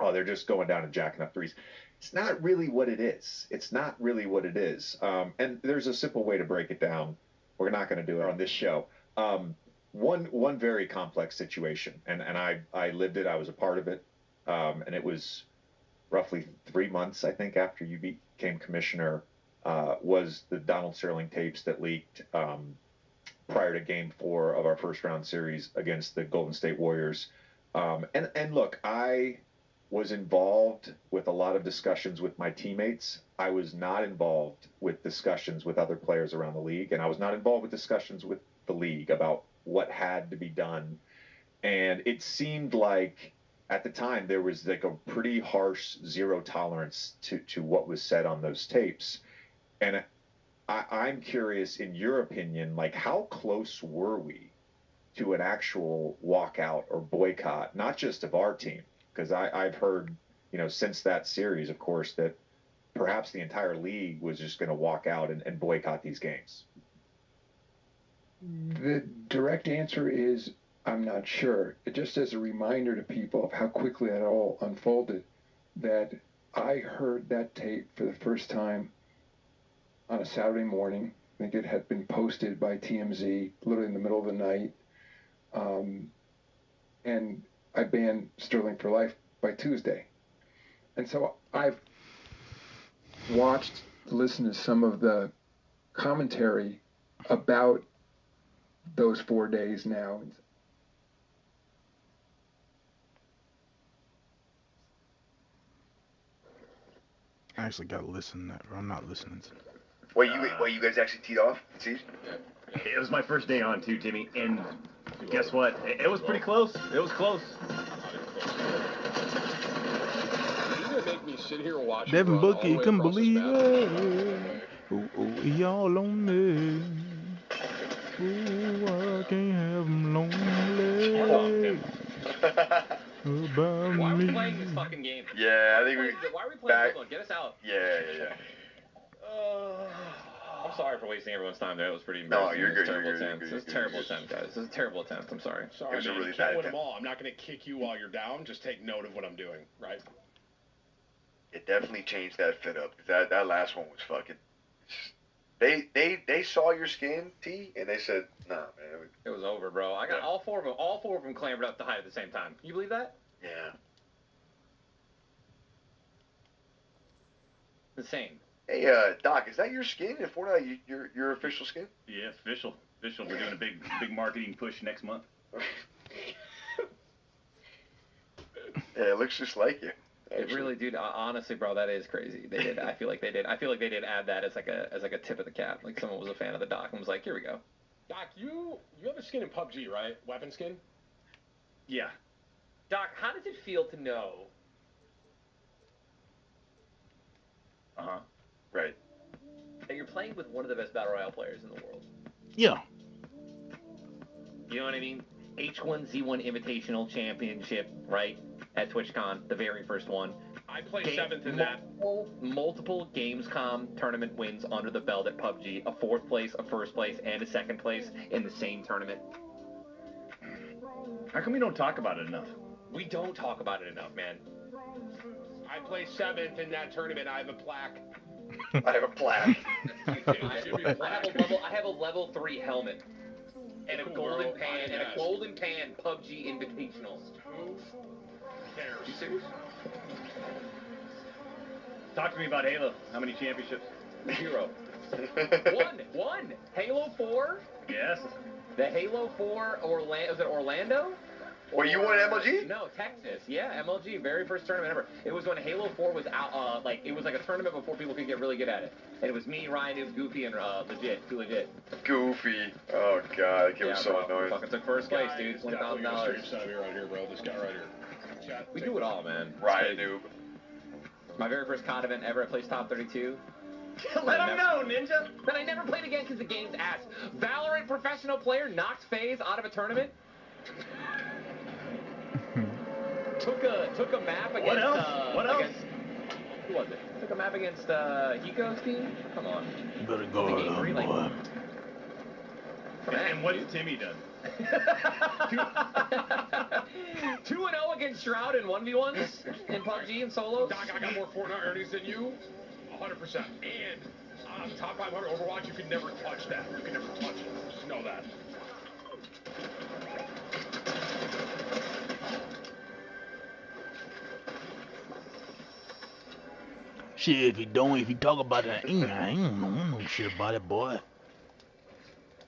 oh, they're just going down and jacking up threes. It's not really what it is. It's not really what it is. And there's a simple way to break it down. We're not going to do it on this show. One very complex situation, and I lived it. I was a part of it. And it was roughly 3 months, I think, after you became commissioner, was the Donald Sterling tapes that leaked prior to Game 4 of our first round series against the Golden State Warriors. And look, I was involved with a lot of discussions with my teammates. I was not involved with discussions with other players around the league, and I was not involved with discussions with the league about what had to be done. And it seemed like at the time there was like a pretty harsh zero tolerance to what was said on those tapes. And I'm curious, in your opinion, like how close were we to an actual walkout or boycott, not just of our team? Because I've heard, since that series, of course, that perhaps the entire league was just going to walk out and boycott these games. The direct answer is I'm not sure. Just as a reminder to people of how quickly that all unfolded, that I heard that tape for the first time on a Saturday morning. I think it had been posted by TMZ literally in the middle of the night. And I banned Sterling for life by Tuesday. And so I've listened to some of the commentary about those 4 days now. I actually got to listen to that, bro. I'm not listening to it. Wait, you guys actually teed off? See? It was my first day on too, Timmy, and guess what? It was pretty close. It was close. You're gonna make me sit here and watch Devin Booker, you couldn't believe it. Ooh, he all on me. Ooh, I can't have him lonely. Why are we playing this fucking game? Yeah, I think Why are we playing this one? Get us out. Yeah. I'm sorry for wasting everyone's time there. It was pretty No, embarrassing. you're good. This is a terrible attempt, guys. This is a terrible attempt. I'm sorry. Sorry, it was a really you bad can't win attempt. them all. I'm not going to kick you while you're down. Just take note of what I'm doing, right? It definitely changed that fit up. That last one was fucking. They saw your skin, T, and they said, "Nah, man." It was over, bro. I got all four of them clambered up the height at the same time. Can you believe that? Yeah. Insane. Hey, Doc, is that your skin? If we're not your official skin? Yeah, it's official. We're doing a big marketing push next month. Yeah, it looks just like you. It really, dude. Honestly, bro, that is crazy. They did. I feel like they did add that as like a tip of the cap. Like someone was a fan of the Doc and was like, "Here we go." Doc, you have a skin in PUBG, right? Weapon skin. Yeah. Doc, how does it feel to know? Right. That you're playing with one of the best battle royale players in the world. Yeah. You know what I mean? H1Z1 Invitational Championship, right? At TwitchCon, the very first one. I played 7th in that. Multiple Gamescom tournament wins under the belt at PUBG. A 4th place, a 1st place, and a 2nd place in the same tournament. How come we don't talk about it enough? We don't talk about it enough, man. I placed 7th in that tournament. I have a plaque. I have a plaque. I have a level 3 helmet. And a golden pan, PUBG Invitational. Who cares? You serious? Talk to me about Halo. How many championships? 0. One. Halo 4? Yes. The Halo 4 was it Orlando? Well, you won MLG? No, Texas. Yeah, MLG. Very first tournament ever. It was when Halo 4 was out. It was like a tournament before people could get really good at it. And it was me, Ryan, Noob, Goofy, and Too Legit. Goofy. Oh god, that kid was so annoying. Fucking took first place, dude. $20,000. Right here, bro. This guy right here. Chat, we do it all, man. Ryan Noob. My very first COD event ever. I placed top 32. Let him know, Ninja. Then I never played again because the game's ass. Valorant professional player knocked FaZe out of a tournament. Took a map against. What else? Against, who was it? Took a map against Hiko's team. Come on. You better go on, boy. And what's Timmy done? 2-0 against Shroud in 1v1s in PUBG and solos. Doc, I got more Fortnite earnings than you. 100%. And top 500 Overwatch, you can never touch that. You can never touch it. Just know that. Shit, if you talk about it, I ain't know shit about it, boy.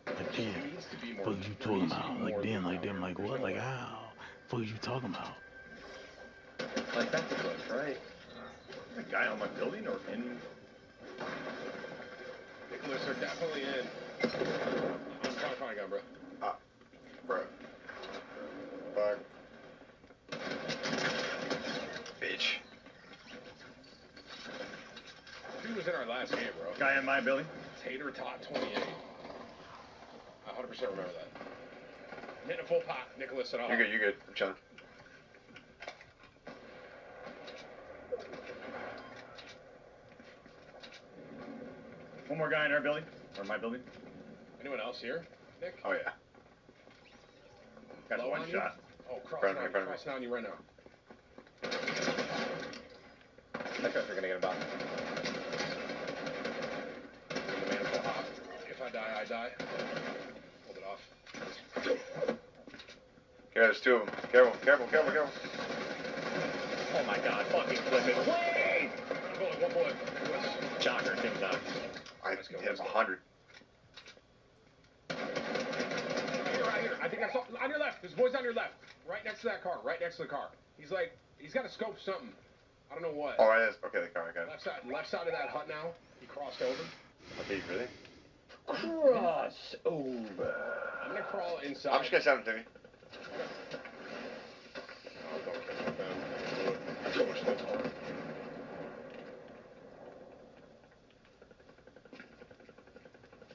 Like, damn, fuck you talking about? Like, damn, like what? Like, how? Fuck you talking about? Like, that's a push, right? A guy on my building or in? Nicholas, they're definitely in. I'm trying to find a gun, bro. Bro. Fuck. Bitch. Dude was in our last game, bro. Guy in my building? Tater Tot 28. I 100% remember that. Hitting a full pot, Nicholas and all. You're good. I'm chilling. One more guy in our building, or my building. Anyone else here, Nick? Oh, yeah. Got Low one on shot. You? Oh, crossing on you right now. That guy's gonna get a box. If I die, I die. Hold it off. Yeah, there's 2 of them. Careful. Oh my god, fucking flip it. Please! One bullet. Shocker, Tim Doc. I hit him 100. Right here. I think I saw on your left. This boy's on your left. Right next to that car. Right next to the car. He's got a scope something. I don't know what. Oh, right. Okay, the car. I got it. Left side of that hut now. He crossed over. Okay, really? Cross over. I'm gonna crawl inside. I'm just gonna send him to me.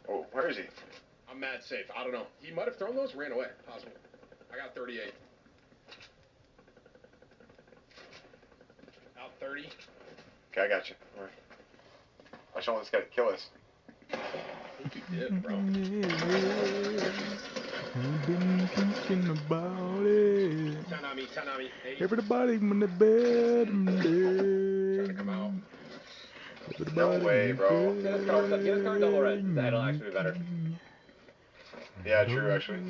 Oh, where is he? I'm mad safe. I don't know. He might have thrown those, ran away. Possible. I got 38. Out 30. Okay, I got you. All right. I just don't want this guy to kill us. I think he did, bro. I've been thinking about it. Tanami. Hey. Everybody in the bed. Trying to come out. No way, bro. Get his car double red. That'll actually be better. Yeah, true, actually.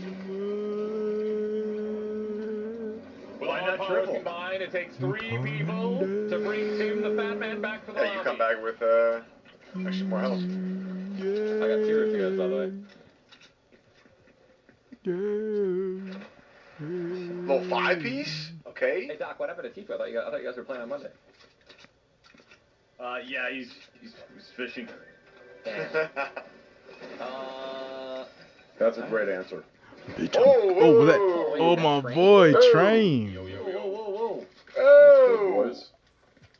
With all our powers combined, it takes 3 people to bring Tim the Fat Man back to the lobby. You come back with actually more health. I got 2 if you guys, by the way. Little 5-piece? Okay. Hey Doc, what happened to Tifa? I thought you guys were playing on Monday. Yeah, he's fishing. That's a great answer. Bitch, oh my boy, Train. Whoa. Oh!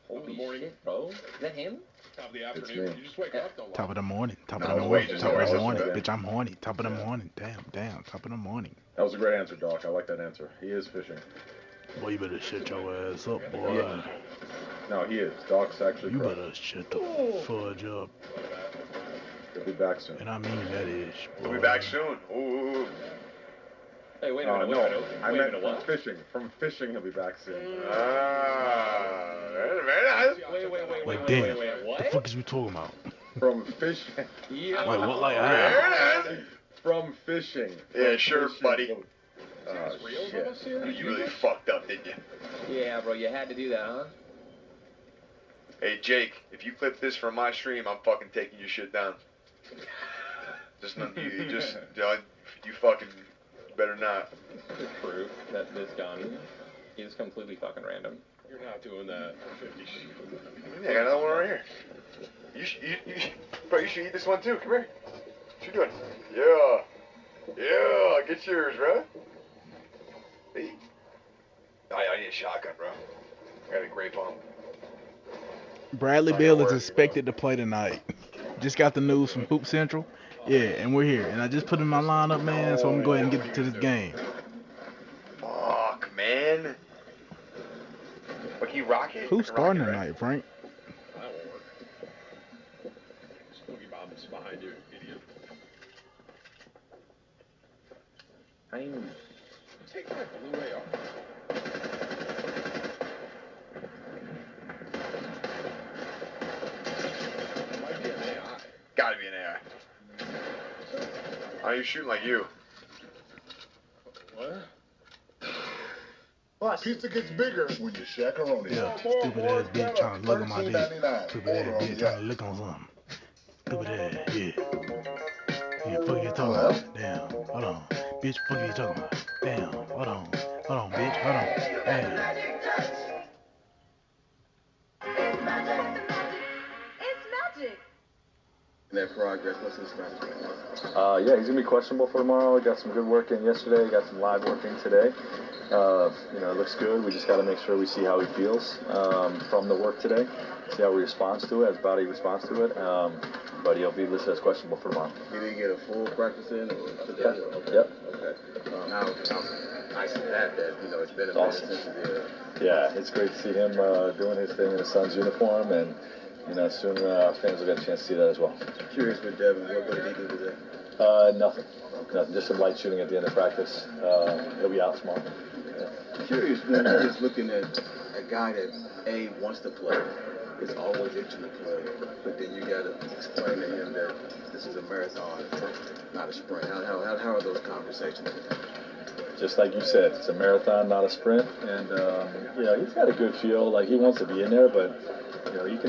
Holy shit, bro. Is that him? Top of the afternoon. You just wake up, Top of the morning. Bitch, I'm horny. Top of the morning. Damn. Top of the morning. That was a great answer, Doc. I like that answer. He is fishing. Boy, you better shut your ass up, boy. Yeah. No, he is. Doc's actually You better shut the fudge up. He'll be back soon. And I mean that is. We'll be back soon. Ooh. Hey, wait a minute. No, I meant from what? fishing. From fishing, he'll be back soon. Very nice. Wait. Like, damn, What? the fuck is we talking about? From fishing. Yeah. Like, what, like, Very nice. From fishing. Yeah, sure, buddy. Shit. You really fucked up, didn't you? Yeah, bro, you had to do that, huh? Hey, Jake, if you clip this from my stream, I'm fucking taking your shit down. You fucking better not. Proof that this gun is completely fucking random. You're not doing that 50 sheep. Yeah, I got another one right here. Bro, you should eat this one too. Come here. What you doing? Yeah, get yours, bro. Hey. I need a shotgun, bro. I got a grape on. Bradley Beal is expected to play tonight. Just got the news from Hoop Central. Yeah, and we're here. And I just put in my lineup, man, so I'm going to go ahead and get to this game. Fuck, man. What, can you rock it? Who's starting tonight, Frank? That won't work. Spooky Bob's behind you, idiot. Take my Blu-ray off. Might be an AI. Gotta be an AI. Why are you shooting like you? What? Pizza gets bigger when you shakaroni. Yeah, stupid ass bitch trying to look on my dick. Stupid ass bitch trying to lick on something. Stupid ass, yeah. Yeah, fuck you talking about? Damn, hold on. Bitch, fuck you talking about? Damn, hold on. Hold on, bitch, hold on. Damn. That progress, what's his strategy? Yeah, he's gonna be questionable for tomorrow. Got some good work in yesterday. Got some live work in today. It looks good. We just got to make sure we see how he feels from the work today. See how he responds to it, as body responds to it. But he'll be listed as questionable for tomorrow. Did he get a full practice in today? Yeah. Okay. Yep. Okay. How nice is that? It's been a minute since he did. Yeah, it's great to see him doing his thing in his son's uniform, and soon fans will get a chance to see that as well. Curious with Devin, what did he do today? Nothing. Nothing. Just some light shooting at the end of practice. He'll be out tomorrow. Yeah. Curious when you're just looking at a guy that wants to play, is always itching to play, but then you got to explain to him that this is a marathon, not a sprint. How are those conversations? Just like you said, it's a marathon, not a sprint, and he's got a good feel. Like he wants to be in there, but you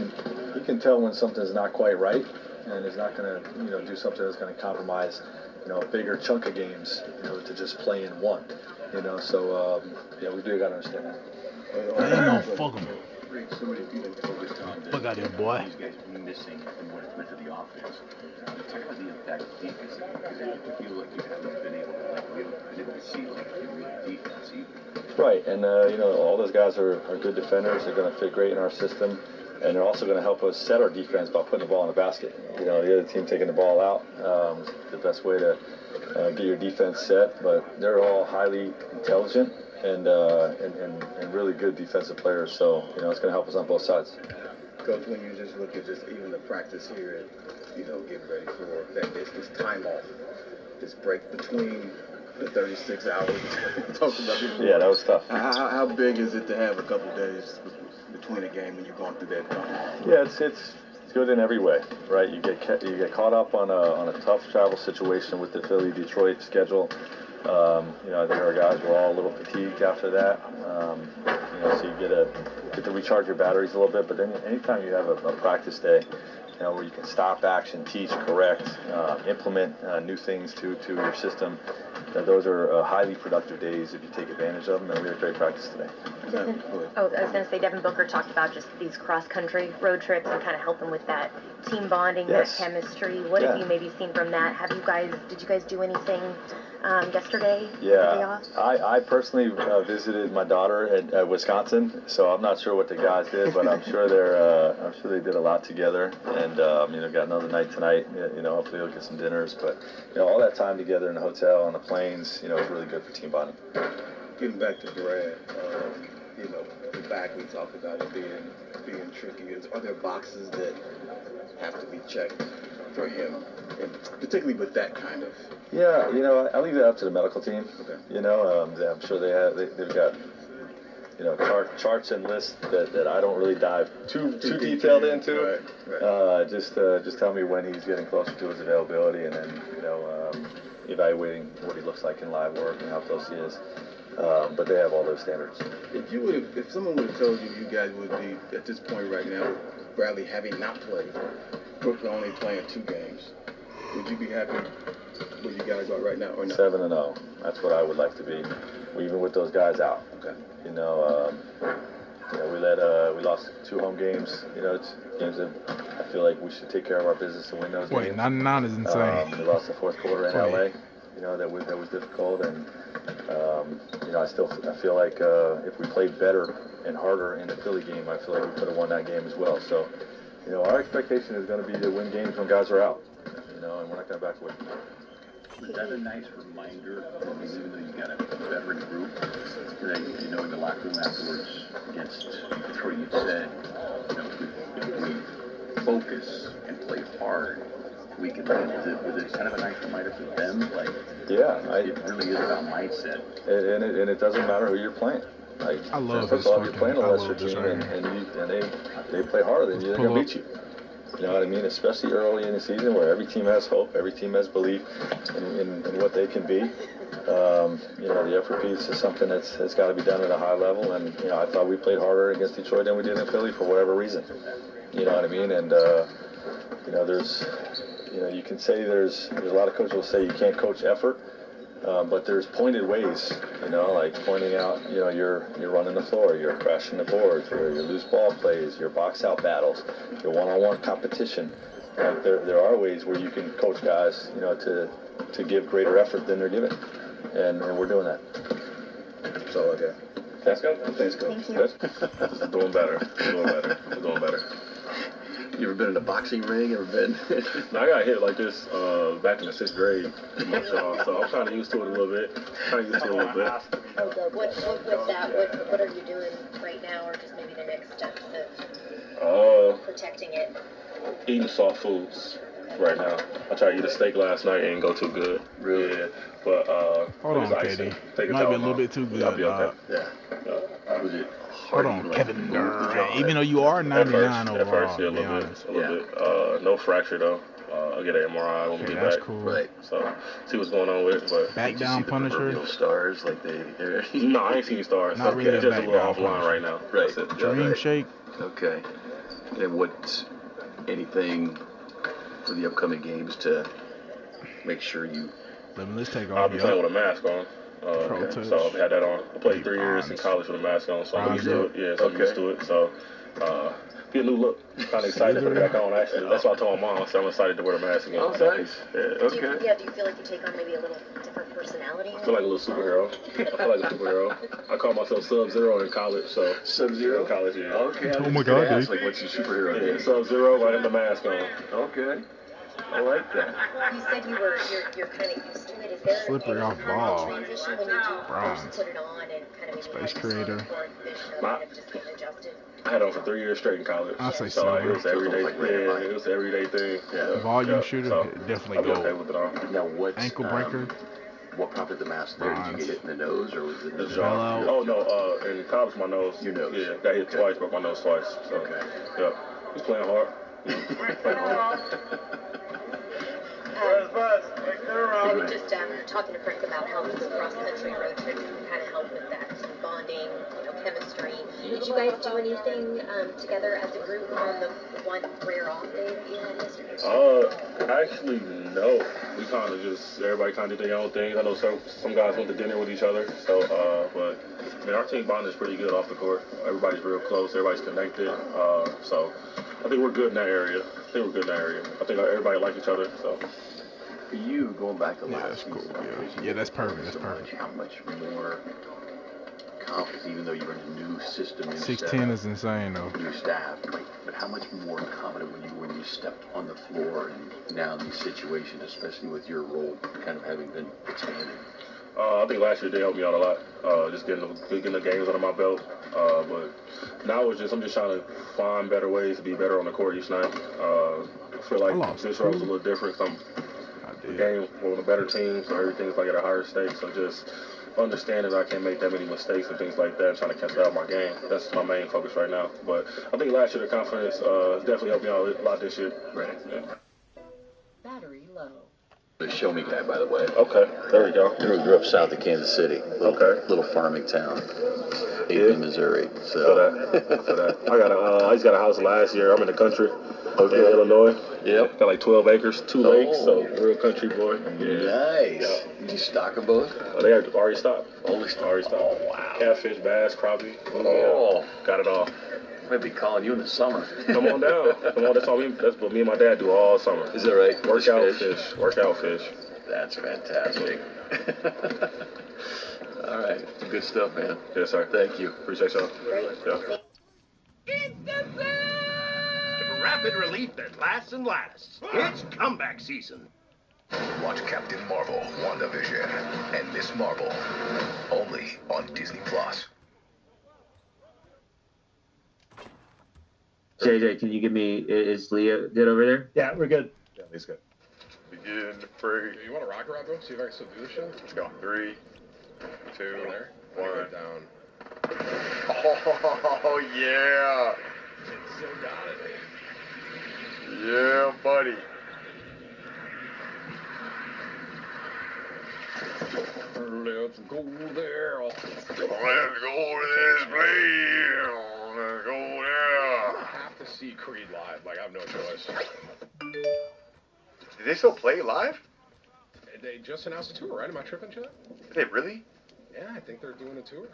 can tell when something's not quite right, and is not going to do something that's going to compromise a bigger chunk of games to just play in one. So we do got to understand that. I ain't gonna fuck him. Fuck out here, boy. These guys missing and what it's meant to the offense. Talk about the impact of defense, because I feel like you haven't been able to see your defense either. Right, and all those guys are good defenders. They're going to fit great in our system, and they're also going to help us set our defense by putting the ball in the basket. The other team taking the ball out, the best way to get your defense set. But they're all highly intelligent and really good defensive players. So it's going to help us on both sides. Coach, when you just look at even the practice here, getting ready for that, this time off, this break between the 36 hours. Talking about before. Yeah, that was tough. How big is it to have a couple days between a game when you're going through that time? Yeah, it's good in every way, right? You get caught up on a tough travel situation with the Philly-Detroit schedule. I think our guys were all a little fatigued after that. So you get to recharge your batteries a little bit. But then anytime you have a practice day, where you can stop action, teach, correct, implement new things to your system, those are highly productive days if you take advantage of them. And we had a great practice today. I was going to say, Devin Booker talked about just these cross-country road trips and kind of helping with that team bonding, yes. that chemistry. What have you maybe seen from that? Did you guys do anything yesterday? Yeah, I personally visited my daughter at Wisconsin, so I'm not sure what the guys did, but I'm sure they did a lot together, and got another night tonight. Hopefully we'll get some dinners, but all that time together in the hotel on the planes, is really good for team bonding. getting back to Brad, you know, the back we talked about it being tricky. Are there boxes that have to be checked for him, and particularly with that kind of? Yeah, you know, I leave that up to the medical team. Okay. You know, I'm sure they've got, you know, charts and lists that I don't really dive too detailed into. Right. Just tell me when he's getting closer to his availability, and then, you know, evaluating what he looks like in live work and how close he is. But they have all those standards. If someone would have told you you guys would be at this point right now, Bradley having not played, Brooklyn only playing 2 games, would you be happy where you guys are right now or not? 7-0. That's what I would like to be, even with those guys out. Okay. You know, we lost 2 home games. You know, it's games that I feel like we should take care of our business and win those games. Wait, 9-9 is insane. We lost the fourth quarter in LA. You know, that was difficult, and you know, I feel like if we played better and harder in the Philly game, I feel like we could have won that game as well. So, you know, our expectation is going to be to win games when guys are out. You know, and we're not going to back away from that. Was that a nice reminder, even though you got a veteran group, that, you know, in the locker room afterwards against Detroit, you said, you know, if we focus and play hard, we can win. Was it kind of a nice reminder for them? Like, yeah, it really is about mindset. And it doesn't matter who you're playing. Like, I love first this of all, you're playing a lesser this team, right and they play harder than you. They're going to beat you. You know what I mean? Especially early in the season where every team has hope, every team has belief in what they can be. You know, the effort piece is something that's got to be done at a high level. And, you know, I thought we played harder against Detroit than we did in Philly for whatever reason. You know what I mean? And, you know, you can say there's a lot of coaches will say you can't coach effort. But there's pointed ways, you know, like pointing out, you know, you're running the floor, you're crashing the boards, your loose ball plays, your box out battles, your one-on-one competition. Like there are ways where you can coach guys, you know, to give greater effort than they're giving, and we're doing that. That's all I got. Thanks, Coach. Thanks, Coach. We're doing better. We're doing better. You ever been in a boxing ring? Ever been? No, I got hit like this back in the 6th grade with my jaw, so I'm kind of used to it a little bit. Oh, good. What with that? What are you doing right now, or just maybe the next steps of protecting it? Eating soft foods right now. I tried to eat a steak last night, it didn't go too good. Really? Yeah. But hold on, Katie. Might be a little bit too good. I'll be okay. Yeah. Was it Hold on, Kevin. Even though you are 99 overall. At first, yeah, a little bit. No fracture though. I'll get an MRI when we get that's back. Cool. Right. So see what's going on with it. But back down Punisher. Stars like No, I ain't seen stars. Not really. Just a little offline right now. Right. Dream shake. Okay. And what? Anything for the upcoming games to make sure you? Let's take off. I'll be playing with a mask on. So I've had that on. I played 3 years in college with a mask on, so I'm used to it. Yeah, so I'm used to it. So get a new look. I'm kind of excited to put it back on, actually. That's why I told my mom, so I'm excited to wear the mask again. Oh, nice. Yeah, do you feel like you take on maybe a little different personality? I feel like a little superhero. I call myself Sub-Zero in college, so. Sub-Zero? In college, yeah. Okay. Oh my God, dude. Like, what's your superhero name? Yeah, Sub-Zero, right in the mask on. Okay. I like that. You said you're kind of used to it. Is there slippery off any ball. transition when you do first put it on and kind of Space Creator. just getting adjusted? I had it on for 3 years straight in college. I'll say so. It was everyday. It was an everyday thing. Yeah. Volume shooter, so definitely go. Okay with it on. Now what? Ankle breaker. What prompted the mask there? Did you get hit in the nose, or was it the jaw? Oh no, in college my nose. Your nose. Yeah, got hit twice, broke my nose twice. So, okay. Yeah, was playing hard. Just talking to Frank about how these cross-country road trips can kind of help with that bonding, chemistry. Did you guys do anything together as a group on the one rare off day that you had yesterday? Actually, no. We kind of just, everybody kind of did their own things. I know some guys went to dinner with each other. So, but I mean, our team bond is pretty good off the court. Everybody's real close. Everybody's connected. So I think we're good in that area. I think everybody likes each other. So. For you, going back to last that's cool. season, Yeah, that's perfect. That's perfect. How much more confidence, even though you're in a new system, new 6'10" is insane though. New staff, but how much more confident when you stepped on the floor and now these situations, especially with your role kind of having been expanded? I think last year did help me out a lot. Just getting the games under my belt. But now I'm just trying to find better ways to be better on the court each night. I feel like this year was a little different. I'm the game with a better team, so everything's like at a higher stake. So just understanding that I can't make that many mistakes and things like that, trying to catch out my game. That's my main focus right now. But I think last year the confidence definitely helped me out a lot this year. Right. Yeah. Battery low. The show me guy, by the way. Okay, there we go. Grew up south of Kansas City. Little farming town. In Missouri. So that. I just got a house last year. I'm in the country. In Illinois. Yep. Got like 12 acres, 2 lakes, so real country boy. Yeah. Nice. Yeah. Did you stock them both? They are already stocked. Already stocked. Oh, wow. Catfish, bass, crappie. Oh. Got it all. I'll be calling you in the summer. Come on down. Come on. That's what me and my dad do all summer. Is that right? Workout fish. Workout fish. That's fantastic. All right. Good stuff, man. Yes, sir. Thank you. Appreciate y'all. Yeah. Rapid relief that lasts and lasts. It's comeback season. Watch Captain Marvel, WandaVision, and Miss Marvel, only on Disney+. JJ, can you give me, is Leah good over there? Yeah, we're good. Yeah, he's good. Begin to free. You want to rock around, bro? See if I can still do this shit? Let's go. 3, 2, 1. Down. Oh, yeah. Still got it. Yeah, buddy. Let's go there. Let's go to this place. Let's go there. I have to see Creed live. Like, I have no choice. Did they still play live? They just announced a tour, right? Am I tripping, Chad? Did they really? Yeah, I think they're doing a tour.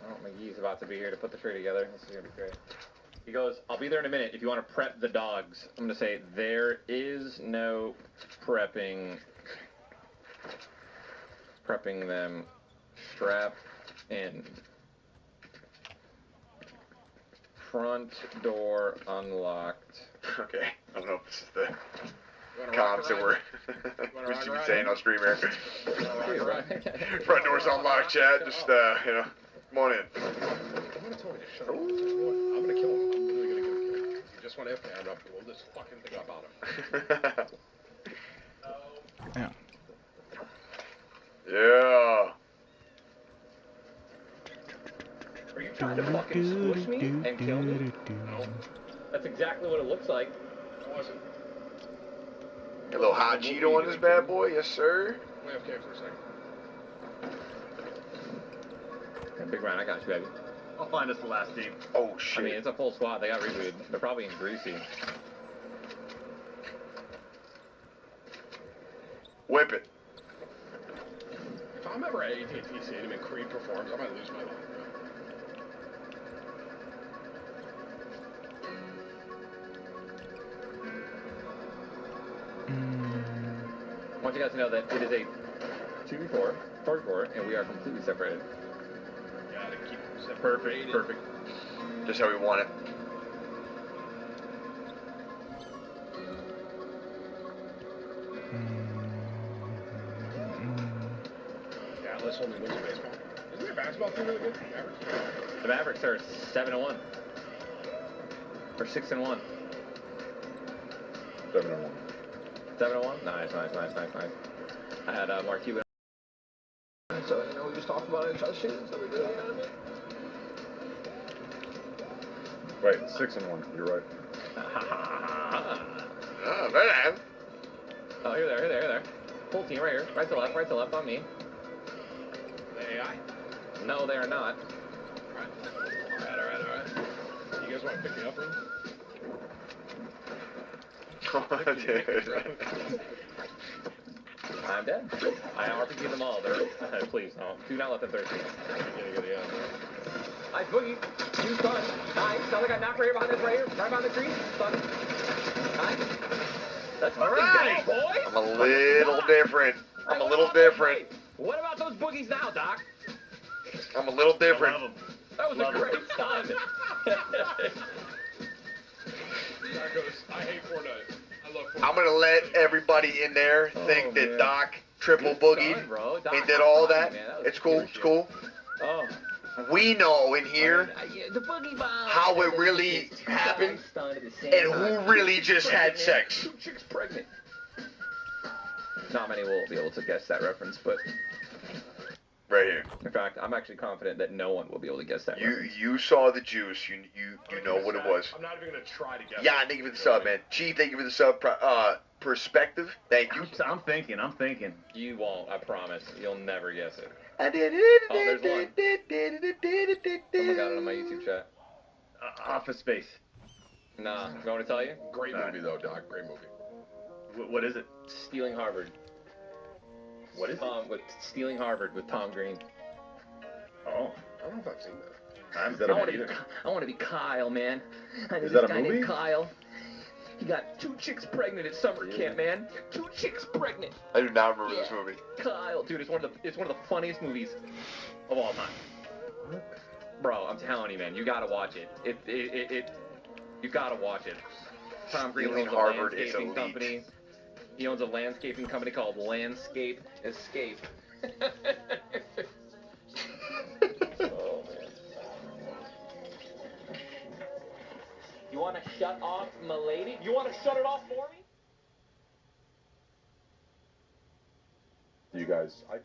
Oh, McGee's about to be here to put the tree together. This is going to be great. He goes, I'll be there in a minute if you want to prep the dogs. I'm going to say, there is no prepping them. Strap in. Front door unlocked. Okay. I don't know if this is the comms that we're supposed to be saying on stream here. Front door's unlocked, Chad. Just, come on in. I'm going to tell him to shut up. I'm going to kill him. I'm literally going to kill him. He just went after me. I'm going to blow this fucking thing up on him. Yeah. Yeah. Are you trying to fucking squish me and kill me? No. That's exactly what it looks like. It wasn't. A little hot Cheeto on this bad boy, yes sir. Play AFK for a second. Yeah, Big Ryan, I got you, baby. I'll find us the last team. Oh shit. I mean, it's a full squad. They got rebooted. They're probably in Greasy. Whip it. If I'm ever at AT&T Stadium and Creed performs, I might lose my mind. I want you guys to know that it is a 2v4, hardcore, and we are completely separated. Gotta keep them separated. Perfect. Just how we want it. Yeah, let's only win some baseball. Isn't their basketball team really good? Mavericks? The Mavericks are 7-1. Or 6-1. 7-1. 7-1? Nice. I had Mark Cuban. So, we just talked about it and try to shoot it, so we did it. Wait, 6-1. You're right. Oh, man. Oh, here there. Full team right here. Right to left on me. The AI? No, they are not. Alright. You guys want to pick me up, room? I'm dead. I RPG them all. Please, no. Do not let them thirsty. Nice boogie. You stun. Nice. Sounds like I knocked right here behind this right here. Right behind the tree. Stun. Nice. That's all right, boys. I'm a little different. What about those boogies now, Doc? I'm a little different. That was a great stun. Doc goes, I hate Fortnite. I'm gonna let everybody in there think that Doc triple boogied and did all that. It's cool. It's cool. Oh. We know in here The boogie bomb. how it really happened and who really just had sex. Two chicks pregnant. Not many will be able to guess that reference, but right here. In fact, I'm actually confident that no one will be able to guess that reference. You saw the juice. You know what it was. I'm not even gonna try to guess. Yeah, thank you for the sub, man. Chief, thank you for the sub. Perspective. Thank you. I'm thinking. You won't. I promise. You'll never guess it. I did it. Oh, there's one. Someone got it on my YouTube chat. Office Space. Nah. You want to tell you? Great movie though, Doc. Great movie. What is it? Stealing Harvard. What is it? With Stealing Harvard with Tom Green. Oh. I don't know if I've seen that. I want to be Kyle, man. I Is this that a guy movie? named Kyle. He got 2 chicks pregnant at summer camp, man. 2 chicks pregnant. I do not remember this movie. Kyle, dude, it's one of the funniest movies of all time. Bro, I'm telling you, man, you gotta watch it. You gotta watch it. Tom Green owns a Harvard is landscaping elite. company. He owns a landscaping company called Landscape Escape. Oh man. You want to shut off, m'lady? You want to shut it off for me? You guys, All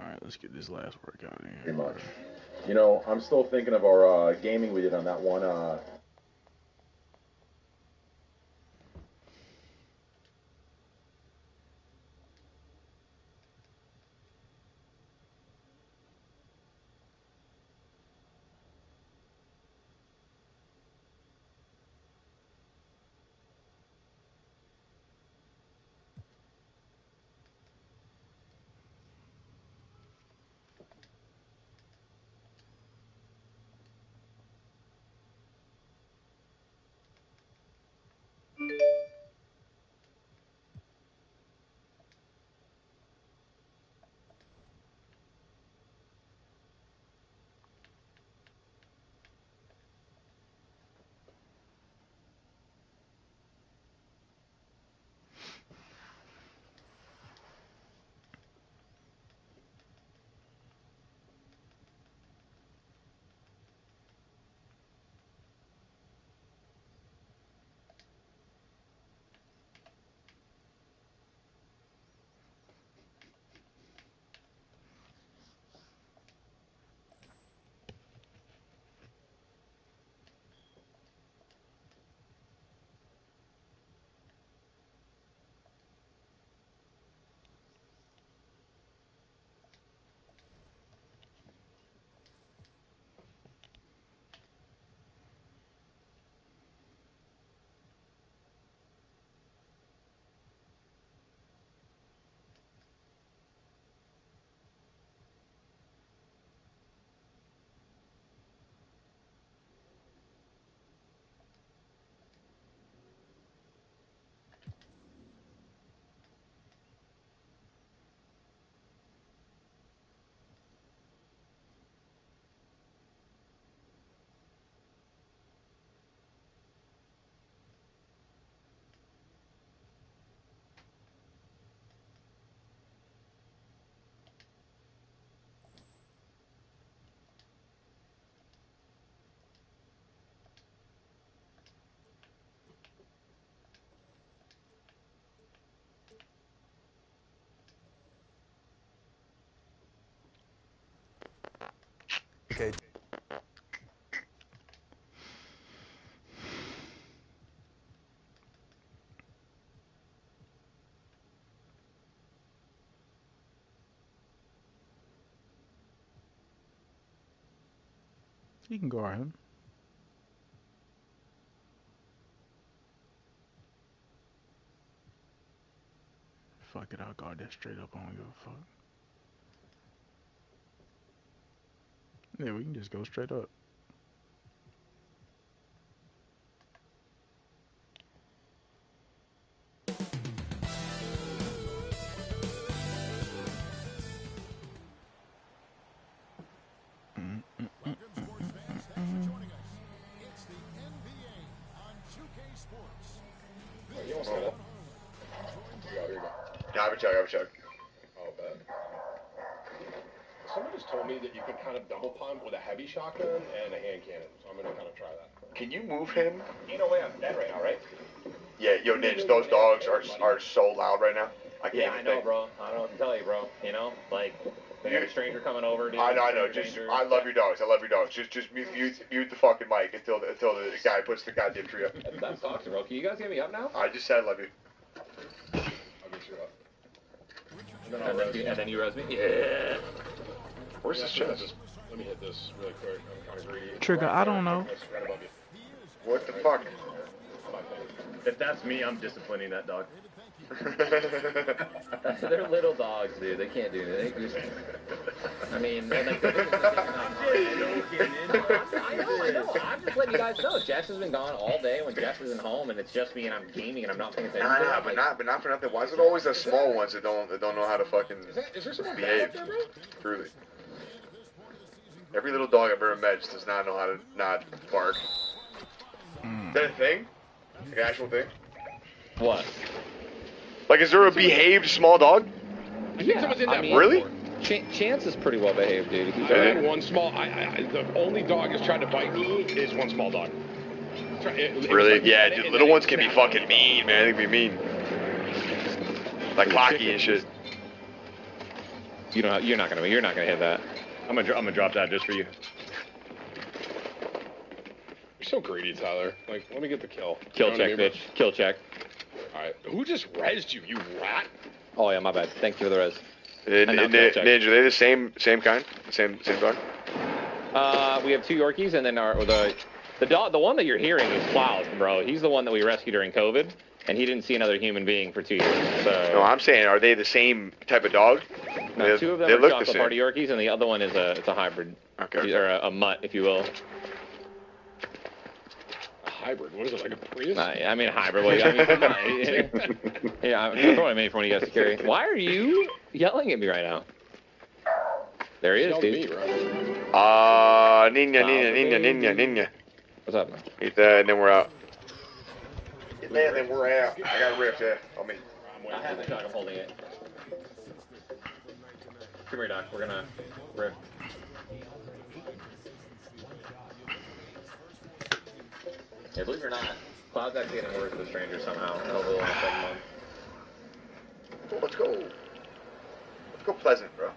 right, let's get this last workout in here. pretty much. You know, I'm still thinking of our gaming we did on that one. Okay. You can guard him. Fuck it, I'll guard that straight up. I don't give a fuck. Yeah, we can just go straight up. chug. Oh, bad. Someone just told me that you can kind of double pump with a heavy shotgun and a hand cannon, so I'm gonna kind of try that. Can you move him? Ain't no way I'm dead right now, right? Yeah, yo, Ninja, those dogs are so loud right now. I can't Yeah, even I know, think. bro. I don't know what to tell you, bro. You know, like, we got a stranger coming over, dude. I know. Stranger Just, danger. I love your dogs. Just mute the fucking mic until the guy puts the goddamn tree up. That's toxic, bro. Can you guys get me up now? I just said I love you. I'll get you up. And then you res me? Yeah. Where's this chest? Let me hit this really quick. I'm kind of greedy. Trigger, I don't know. Right above you. What the fuck? If that's me, I'm disciplining that dog. They're little dogs, dude. They can't do it. They just, I mean, and like, I know. I'm just letting you guys know. Jess has been gone all day when Jess isn't home, and it's just me, and I'm gaming, and I'm not paying attention. Nah, but not for nothing. Why is it always the small ones that don't know how to fucking Is there someone behave? back up there, bro? Truly. Every little dog I've ever met just does not know how to not bark. Is that a thing? Like an actual thing? What? Like, is there a behaved small dog? Yeah, I mean, really? Chance is pretty well behaved, dude. I've had one small. The only dog that's tried to bite me is one small dog. Really? Yeah, dude. Little ones can be fucking mean, man. They can be mean. Like cocky and shit. You're not gonna hit that. I'm gonna drop that just for you. You're so greedy, Tyler. Like, let me get the kill. Kill You know check, what I mean, bitch. Kill check. All right. Who just rezzed you, you rat? Oh yeah, my bad. Thank you for the res. Ninja, are they the same kind? Same dog? We have 2 Yorkies, and then the one that you're hearing is Cloud, bro. He's the one that we rescued during COVID, and he didn't see another human being for 2 years. So. No, I'm saying, are they the same type of dog? No, 2 of them are chocolate party Yorkies, and the other one is it's a hybrid. Okay. Or a mutt, if you will. A hybrid? What is it, like a Prius? I mean, hybrid. Well, I mean, yeah, that's what I mean for when you guys to carry. Why are you yelling at me right now? There he is, dude. Ninja. What's up, man? Eat that, and then we're out. Get that, and then we're out. I got a rift, yeah. On me. I have the shot. I'm holding it. Come here, Doc. We're gonna rip. Yeah, believe it or not, Cloud's actually getting worse with strangers somehow over the last 7 months. Oh, let's go. Let's go Pleasant, bro.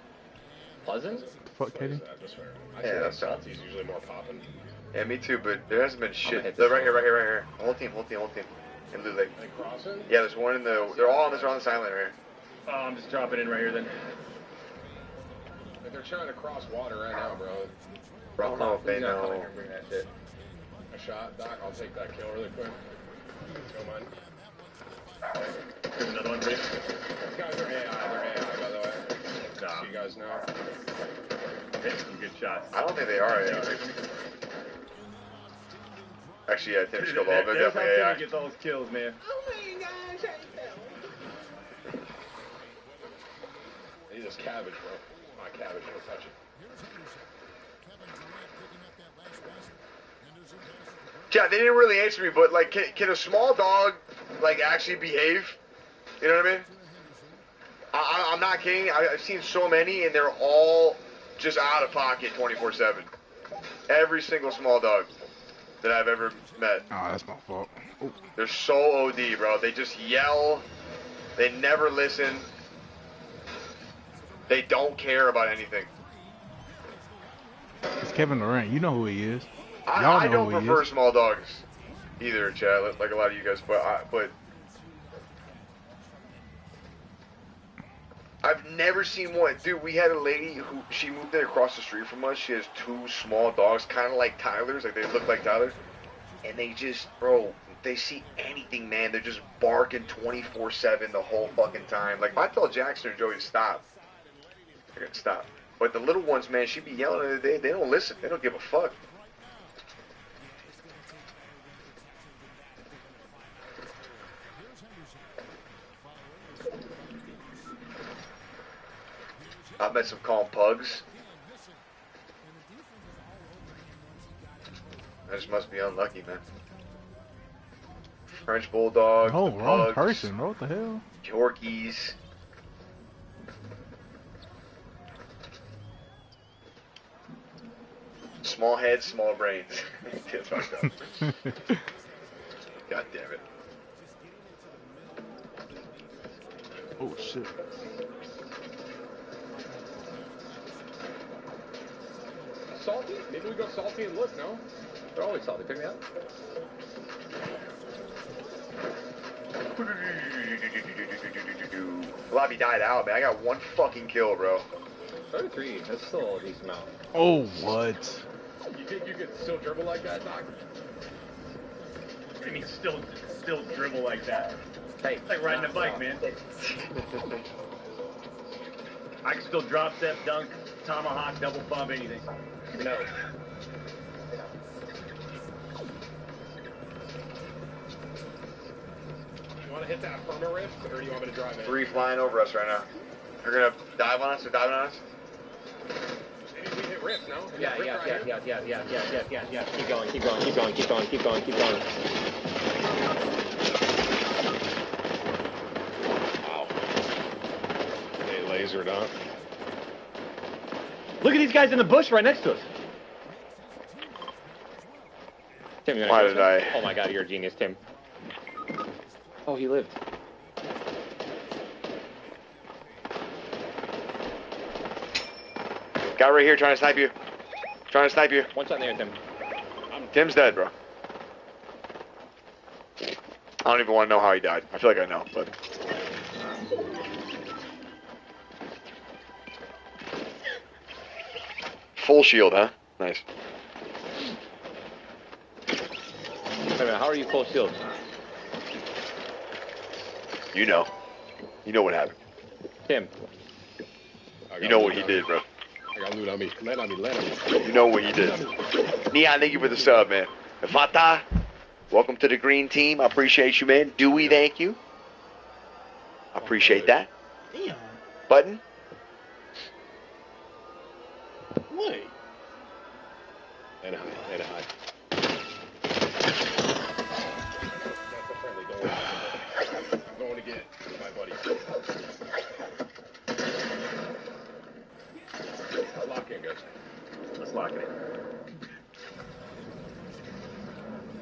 Pleasant? Fuck, Katie. Yeah, that's Salty's usually more popping. Yeah, me too, but there hasn't been shit. They're right here. Whole team. In Loot Lake. They crossing? Yeah, there's one in the. They're all on this island right here. Oh, I'm just dropping in right here then. Like, they're trying to cross water right now, bro. I don't know if they know. Bring that shit. A shot, Doc. I'll take that kill really quick. Don't mind. Here's another one for you. These guys are AI. They're AI, by the way. So you guys know. Hit some good shots. I don't think they are AI. Actually, yeah, Tim's killed all. They're There's definitely how AI. Timmy gets all his kills, man. I need this cabbage, bro. My cabbage. Don't touch it. Yeah, they didn't really answer me, but like, can a small dog like actually behave? You know what I mean? I'm not kidding. I've seen so many, and they're all just out of pocket 24/7. Every single small dog that I've ever met. Oh, that's my fault. Ooh. They're so OD, bro. They just yell. They never listen. They don't care about anything. It's Kevin Durant. You know who he is. I know don't who he prefer is. small dogs either, Chad, like a lot of you guys, but I've never seen one. Dude, we had a lady who, she moved in across the street from us. She has 2 small dogs, kind of like Tyler's, like they look like Tyler. And they just, bro, they see anything, man. They're just barking 24/7 the whole fucking time. Like, if I tell Jackson or Joey to stop, they're gonna stop. But the little ones, man, she be yelling at it. They don't listen. They don't give a fuck. I've met some calm pugs. I just must be unlucky, man. French bulldog, Oh, wrong pugs, person. What the hell? Yorkies. Small heads, small brains. That's fucked up. God damn it. Oh shit. Salty? Maybe we go salty and look, no? They're always salty. Pick me up. Lobby died out, man. I got one fucking kill, bro. 33. That's still a decent amount. Oh, what? You think you could still dribble like that, Doc? What do you mean still dribble like that? Hey, it's like riding a bike, man. I can still drop step, dunk, tomahawk, double bump, anything. No. You want to hit that perma rift, or do you want me to drive it? 3 flying over us right now. They're gonna dive on us. They're diving on us. Maybe we hit rift, no? Yeah. Keep going. Wow. They lasered up. Look at these guys in the bush right next to us. Tim, you Why did I? Oh my god, you're a genius, Tim. Oh, he lived. Guy right here trying to snipe you. Trying to snipe you. One shot in there, Tim. Tim's dead, bro. I don't even want to know how he died. I feel like I know, but. Full shield, huh? Nice. Wait a minute, how are you full shield? You know. You know what happened. Tim. You know what he did, bro. I got loot on me. Land on me. You know what he did. Neon, thank you for the sub, man. Vata, welcome to the green team. I appreciate you, man. Dewey, thank you. I appreciate that. Damn. Button. Wait. And high. That's a friendly. Don't worry. I'm going to get my buddy. Lock in, guys. Let's lock it in.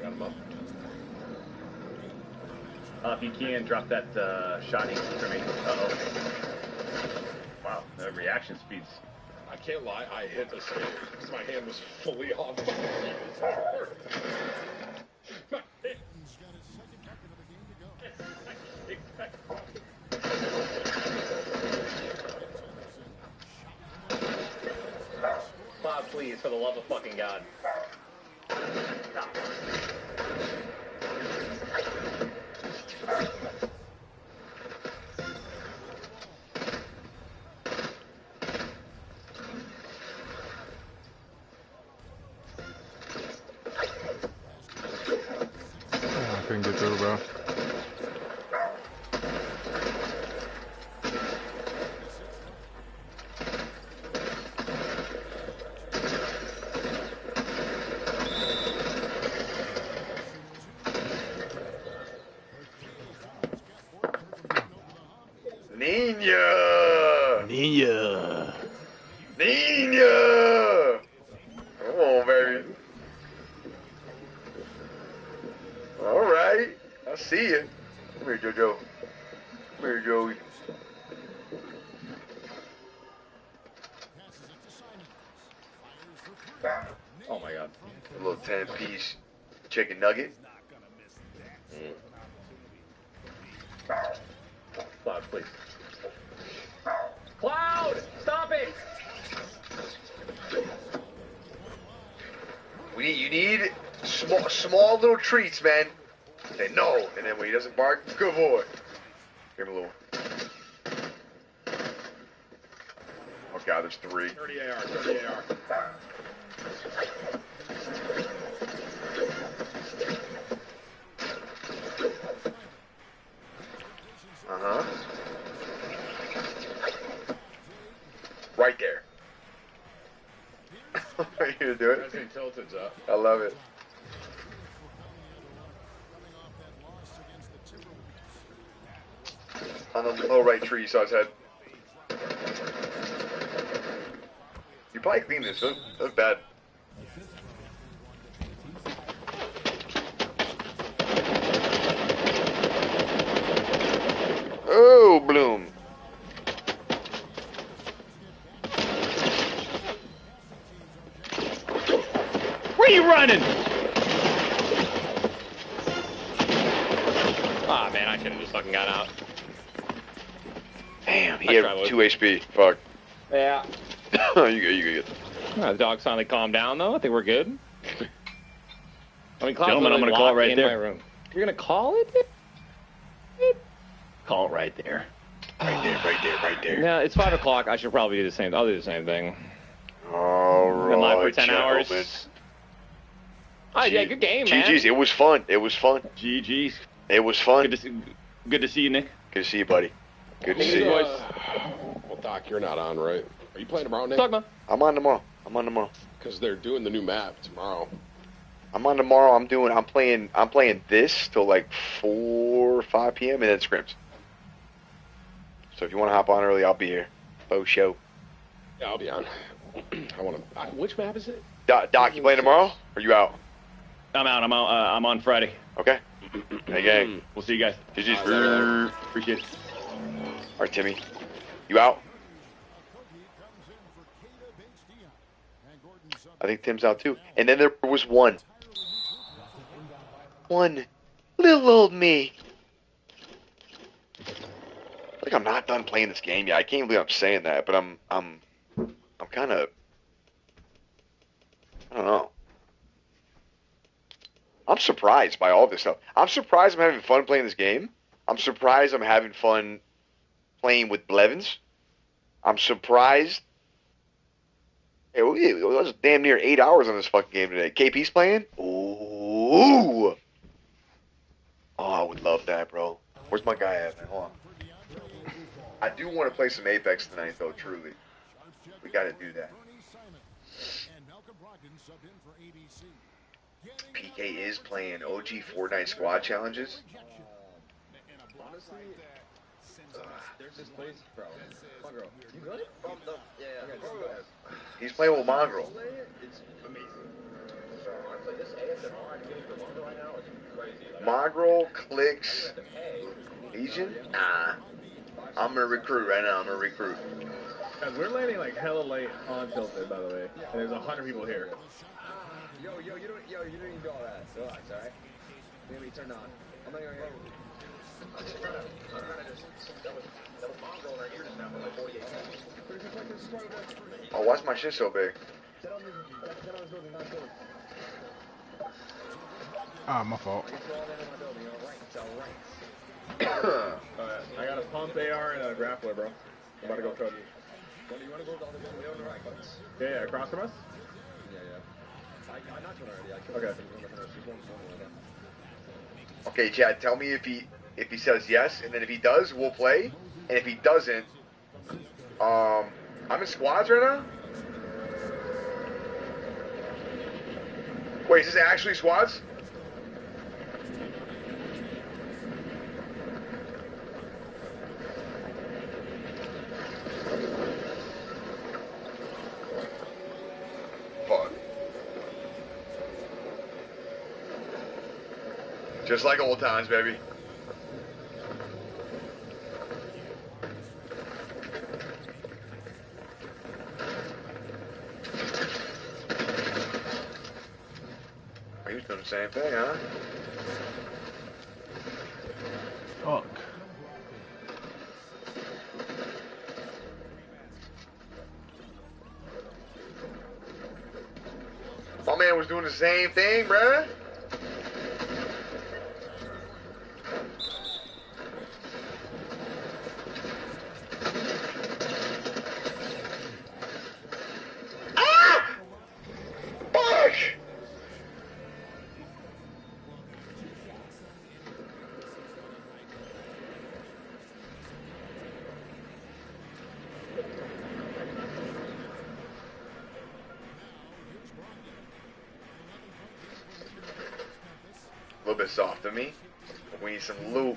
Got him up. If you can, drop that shotty for me. Uh-oh. Wow, the reaction speed's... I can't lie, I hit the stage because my hand was fully off. Bob, please, for the love of fucking God. I couldn't get through, bro. Nina! Come on, baby. All right. I see you. Come here, JoJo. Come here, Joey. Oh my God. A little 10-piece chicken nugget. Cloud, please. Cloud! Stop it! You need small little treats, man. Say no, and then when he doesn't bark, good boy. Give him a little. Oh God, there's 3. 30 AR. Uh-huh. Right there. Are you gonna do it? President Tilted's up. I love it. On the low right tree, you saw his head. You probably cleaned this. That was bad. are you running? Ah, man, I should have just fucking got out. Damn, he had 2 HP. Fuck. Yeah. You good. The dog's finally calmed down, though. I think we're good. I mean, Cloud's Gentlemen, I'm literally gonna call it locked right in there. my room. You're gonna call it? Call it right there. Right there. Yeah, it's 5 o'clock. I should probably do the same. I'll do the same thing. All Been live for right, 10 gentlemen. hours. Oh, yeah, good game, man. GG's. It was fun. GG's. It was fun. Good to see you, Nick. Good to see you, buddy. Good to see you. Well, Doc, you're not on, right? Are you playing tomorrow, Nick? I'm on tomorrow. Because they're doing the new map tomorrow. I'm on tomorrow. I'm playing this till like 4 or 5 p.m. and then scrims. So if you want to hop on early, I'll be here. Bo show. Yeah, I'll be on. I want to. Which map is it? Doc, you playing tomorrow? Or are you out? I'm out. I'm on Friday. Okay. Hey, gang. We'll see you guys. GG's. Appreciate it. All right, Timmy. You out? I think Tim's out too. And then there was one little old me. Like I'm not done playing this game yet. I can't believe I'm saying that, but I'm kind of, I don't know. I'm surprised by all this stuff. I'm surprised I'm having fun playing this game. I'm surprised I'm having fun playing with Blevins. I'm surprised. It was damn near 8 hours on this fucking game today. KP's playing? Ooh. Oh, I would love that, bro. Where's my guy at, man? Hold on. I do want to play some Apex tonight, though, truly. We got to do that. PK is playing OG Fortnite Squad Challenges. There's this place, bro. Mongrel. You good? Yeah. He's playing with Mongrel. It's amazing. Honestly, this ASMR I'm getting for Mongrel right now is crazy. Mongrel clicks Legion? Nah. I'm a recruit right now. Guys, we're landing like hella late on Tilted, by the way. And there's 100 people here. You don't need to do all that. Relax, alright? You're gonna be turned on. I'm not gonna hear you. I'm just trying to that was Mongrel in our ear just now for like 48 seconds. Oh, why's my shit so big? Ah, my fault. I got a pump AR and a grappler, bro. I'm about to go coach. You wanna go to the right, but Yeah, across from us? I knocked one already. I Okay. Okay, Chad, tell me if he says yes, and then if he does, we'll play. And if he doesn't, I'm in squads right now? Wait, is this actually squads? Fuck. Just like old times, baby. He was doing the same thing, huh? Fuck. My man was doing the same thing, bruh. Ah! Fuck! A little bit soft to me. We need some loot.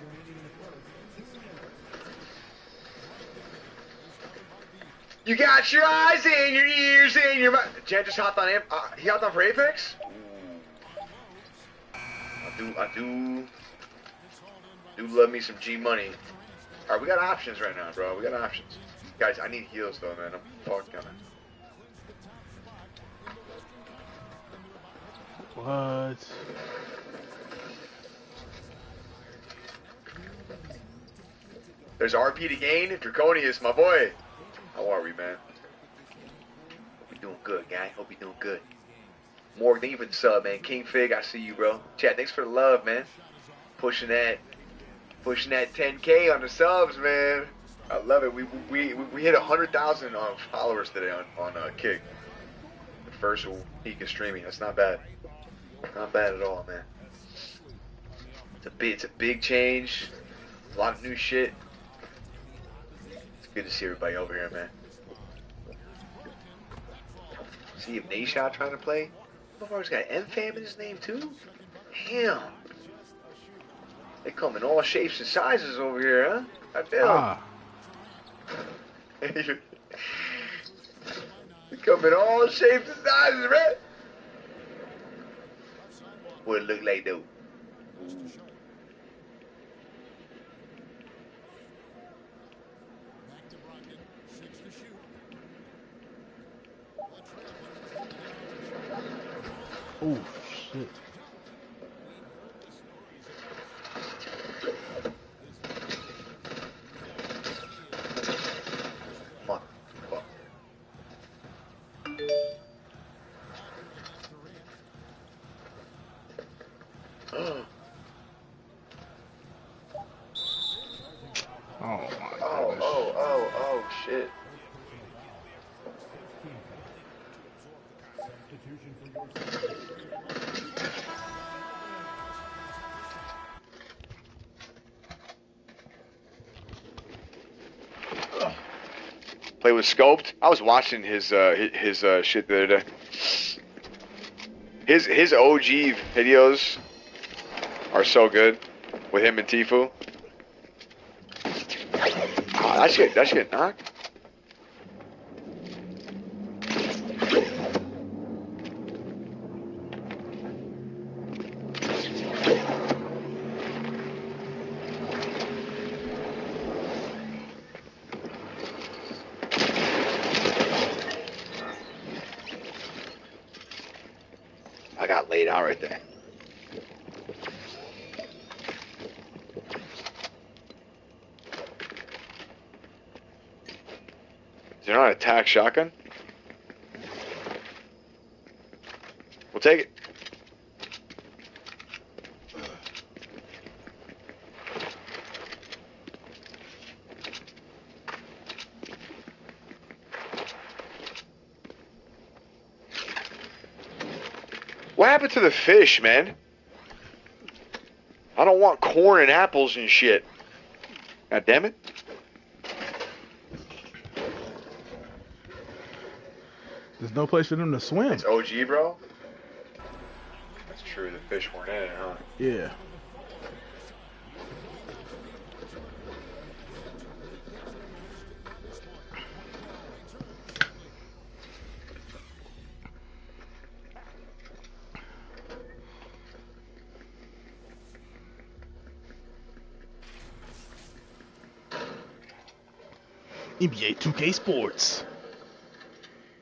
You got your eyes in your ears in your mouth. Chad just hopped on him. He hopped on for Apex? I do love me some G money. Alright, we got options right now, bro. We got options. Guys, I need heals though, man. I'm fucking What? There's RP to gain. Draconius, my boy. How are we, man? Hope we doing good, guy. Hope we doing good. Morg, thank you for the sub, man. King Fig, I see you, bro. Chat, thanks for the love, man. Pushing that 10K on the subs, man. I love it. We hit 100,000 followers today on Kick. The first week of streaming. That's not bad. Not bad at all, man. It's a big change. A lot of new shit. It's good to see everybody over here, man. See if Nashot trying to play. Motherfucker's got M-Fam in his name too? Damn. They come in all shapes and sizes over here, huh? Goddamn. They come in all shapes and sizes, man. What it look like though? Oh shit. Oh, shit. Play with Scoped. I was watching his shit the other day. His OG videos are so good with him and Tfue. Oh, that shit knocked. I got laid out right there. Is there not a tack shotgun? We'll take it. What happened to the fish, man? I don't want corn and apples and shit. God damn it. There's no place for them to swim. It's OG, bro. That's true. The fish weren't in it, huh? Yeah. NBA 2K Sports.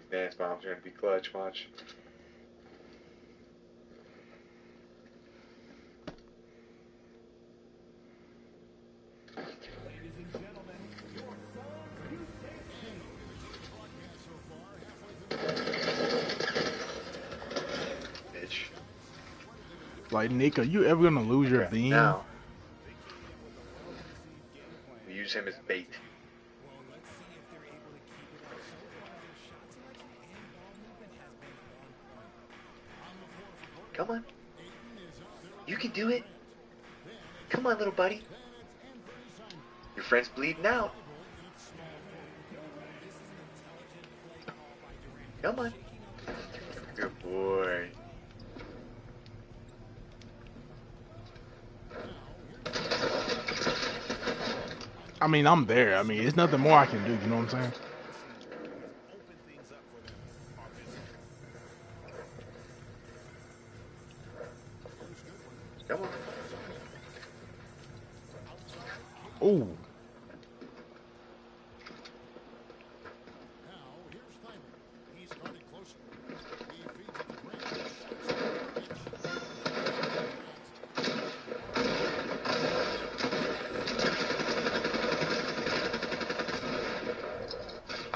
Dance bombs are gonna be clutch, watch. Bitch. Like, Nick, are you ever gonna lose your theme? Now. We use him as bait. Come on. You can do it. Come on, little buddy. Your friend's bleeding out. Come on. Good boy. I mean, I'm there. I mean, there's nothing more I can do. You know what I'm saying? Come on. Oh.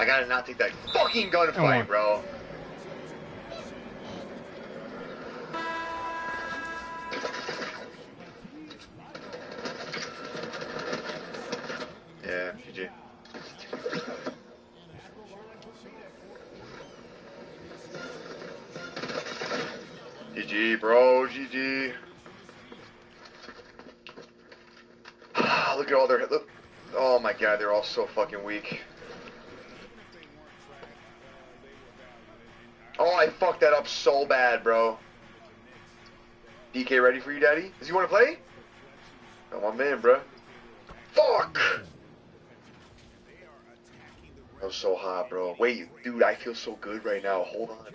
gotta not take that fucking gunfight, bro. Yeah, GG. GG, bro, GG. Look at all their... Look, oh my god, they're all so fucking weak. Oh, I fucked that up so bad, bro. DK ready for you, daddy? Does he want to play? Oh, my man, bro. Fuck! That was so hot, bro. Wait, dude, I feel so good right now. Hold on.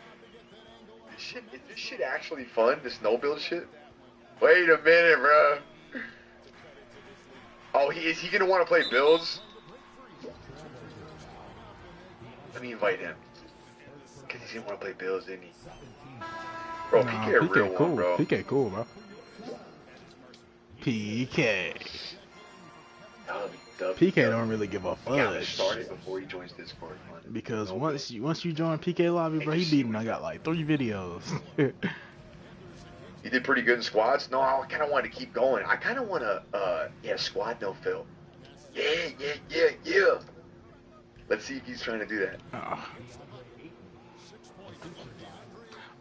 Is this shit actually fun? This no-build shit? Wait a minute, bro. Oh, is he gonna want to play builds? Let me invite him. Cause he didn't want to play builds, didn't he? Bro, PK a real cool. one, bro. PK cool, bro. PK. PK don't really give a fudge. Started before he joins Discord. Because once you join PK lobby, bro, he beating. I got like 3 videos. You did pretty good in squads. No, I kind of wanted to keep going. I kind of want to, yeah, squad no fill. Yeah. Let's see if he's trying to do that. Of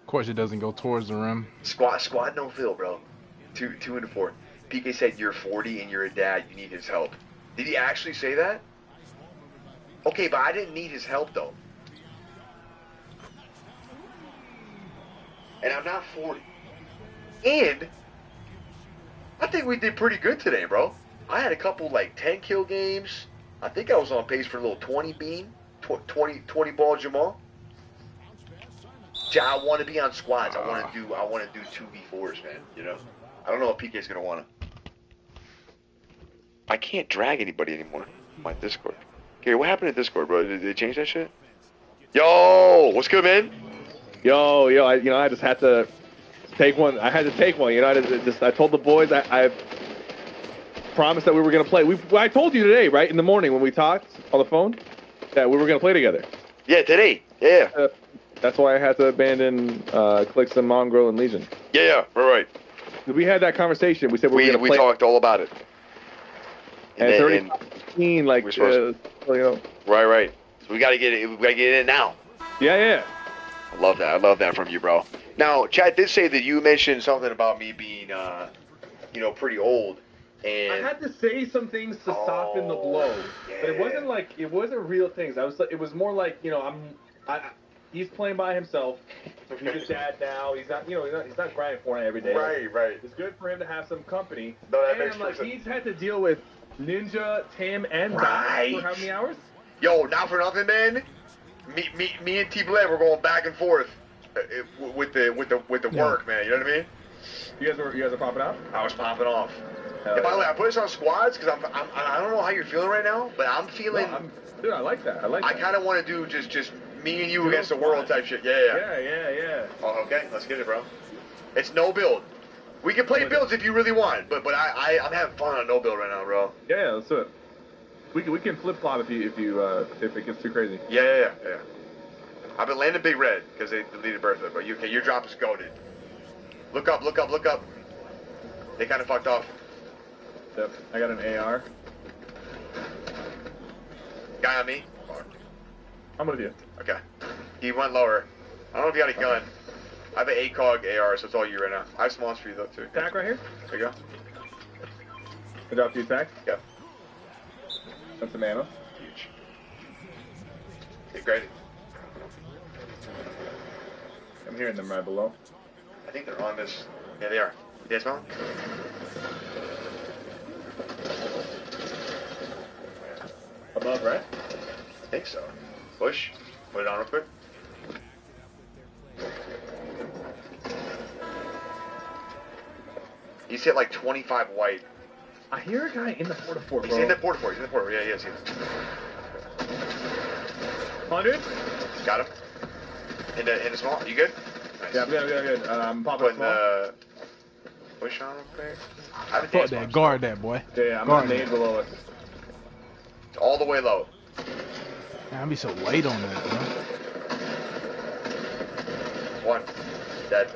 course, it doesn't go towards the rim. Squad no fill, bro. 2 into 4. PK said you're 40 and you're a dad. You need his help. Did he actually say that? Okay, but I didn't need his help though. And I'm not 40. And I think we did pretty good today, bro. I had a couple like 10 kill games. I think I was on pace for a little 20 beam, 20 ball Jamal. I want to be on squads. I want to do 2v4s, man. You know. I don't know if PK's gonna want to. I can't drag anybody anymore on my Discord. Okay, what happened to Discord, bro? Did they change that shit? Yo, what's good, man? Yo, I just had to take one. I had to take one. I told the boys I promised that we were gonna play. I told you today, right in the morning when we talked on the phone, that we were gonna play together. Yeah, today. Yeah. That's why I had to abandon Clicks and Mongrel and Legion. Yeah, right. We had that conversation. We said we were gonna play. We talked all about it. And it's already 15, like Right. So we gotta get it. We gotta get it in now. Yeah. I love that. I love that from you, bro. Now, Chad did say that you mentioned something about me being, pretty old. And I had to say some things to soften the blow, but it wasn't real things. It was more like, he's playing by himself. He's a dad now. He's not grinding for it every day. Right. It's good for him to have some company. No, that makes and sense. he's had to deal with Ninja, Tim, and Doc for how many hours? Yo, not for nothing, man. Me and T Bled were going back and forth with the work, man. You know what I mean? You guys are popping out? I was popping off. And by the way, I put this on squads because I don't know how you're feeling right now, but I'm feeling. Dude, I like that. I kind of want to do just me and you against the world type shit. Yeah. Oh, okay, let's get it, bro. It's no build. We can play builds if you really want, but I'm having fun on no build right now, bro. Yeah, let's do it. We can flip flop if it gets too crazy. Yeah. I've been landing Big Red because they deleted Bertha, but your drop is goated. Look up. They kind of fucked off. Yep, I got an AR. Guy on me. I'm with you. Okay. He went lower. I don't know if you got a gun. I have an ACOG AR, so it's all you right now. I have some for you though too. Tack right here. There you go. I dropped you tack. Yep. That's some ammo. Huge. Okay, great. I'm hearing them right below. I think they're on this. Yeah, they are. You guys smell them? Above, right? I think so. Push. Put it on real quick. He's hit like 25 white. I hear a guy in the 4-4, bro. He's in the 4-4. Yeah, he is. 100? Got him. In the small. You good? Nice. Yeah, I'm good. I'm popping small. Push on real quick. I haven't Fuck that. Guard that, boy. Yeah, I'm Guard gonna nade below us. All the way low. Man, I'd be so light on that, bro. One. Dead.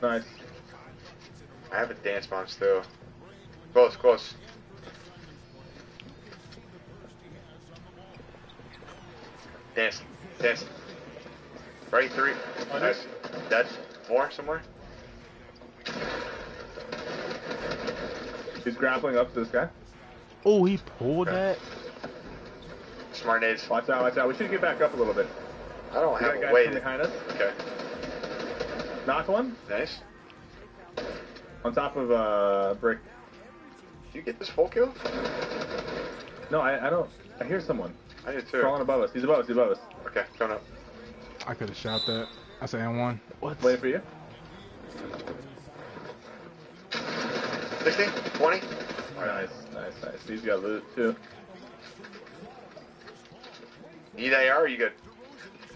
Nice. I have a dance bomb still. Close, close. Dance, dance. Right, 3. Nice. Dead. More, somewhere. He's grappling up to this guy. Oh, he pulled that. Smart nades. Watch out, watch out. We should get back up a little bit. I don't We have got a guys way from to... behind us. Okay. Knock one. Nice. On top of brick. Did you get this full kill? No, I don't. I hear someone. I did too. Crawling above us. He's above us. He's above us. Okay, coming up. I could have shot that. I said N1. What? Waiting for you. 16, 20. Nice, nice, nice. He's got loot too. Need AR or you good?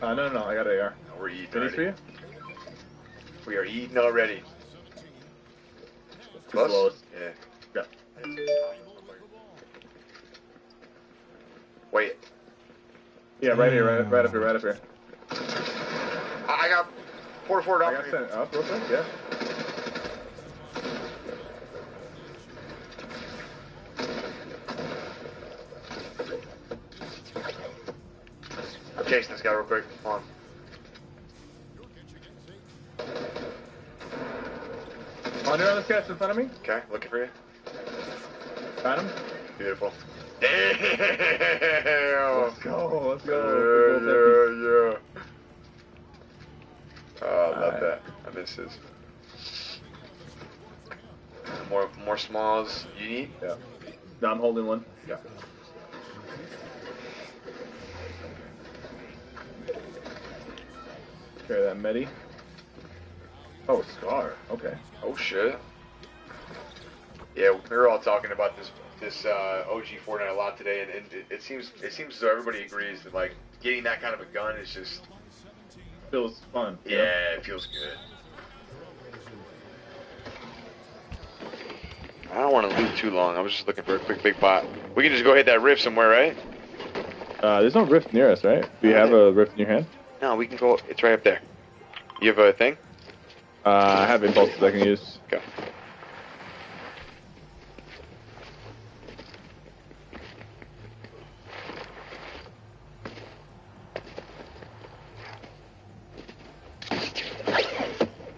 No, I got AR. No, we're eating Finished for you? We are eating already. Too close. Yeah. Wait. Yeah, right here, right up here, right up here. I got forward up. I got sent up real quick, yeah. I'm chasing this guy real quick. Come on. Under on this guy in front of me. Okay, looking for you. Got him. Beautiful. Damn. Let's go. Let's go. Yeah. Oh, I love that. I miss this. More smalls. You need? Yeah. No, I'm holding one. Yeah. Carry that medi. Oh, Scar. Okay. Oh shit. Yeah, we were all talking about this OG Fortnite a lot today, and it seems as though everybody agrees that like getting that kind of a gun is just feels fun. Yeah, it feels good. I don't want to loot too long. I was just looking for a quick big pot. We can just go hit that rift somewhere, right? There's no rift near us, right? Do you have a rift in your hand? No, we can go. It's right up there. You have a thing? I have impulses I can use. Okay.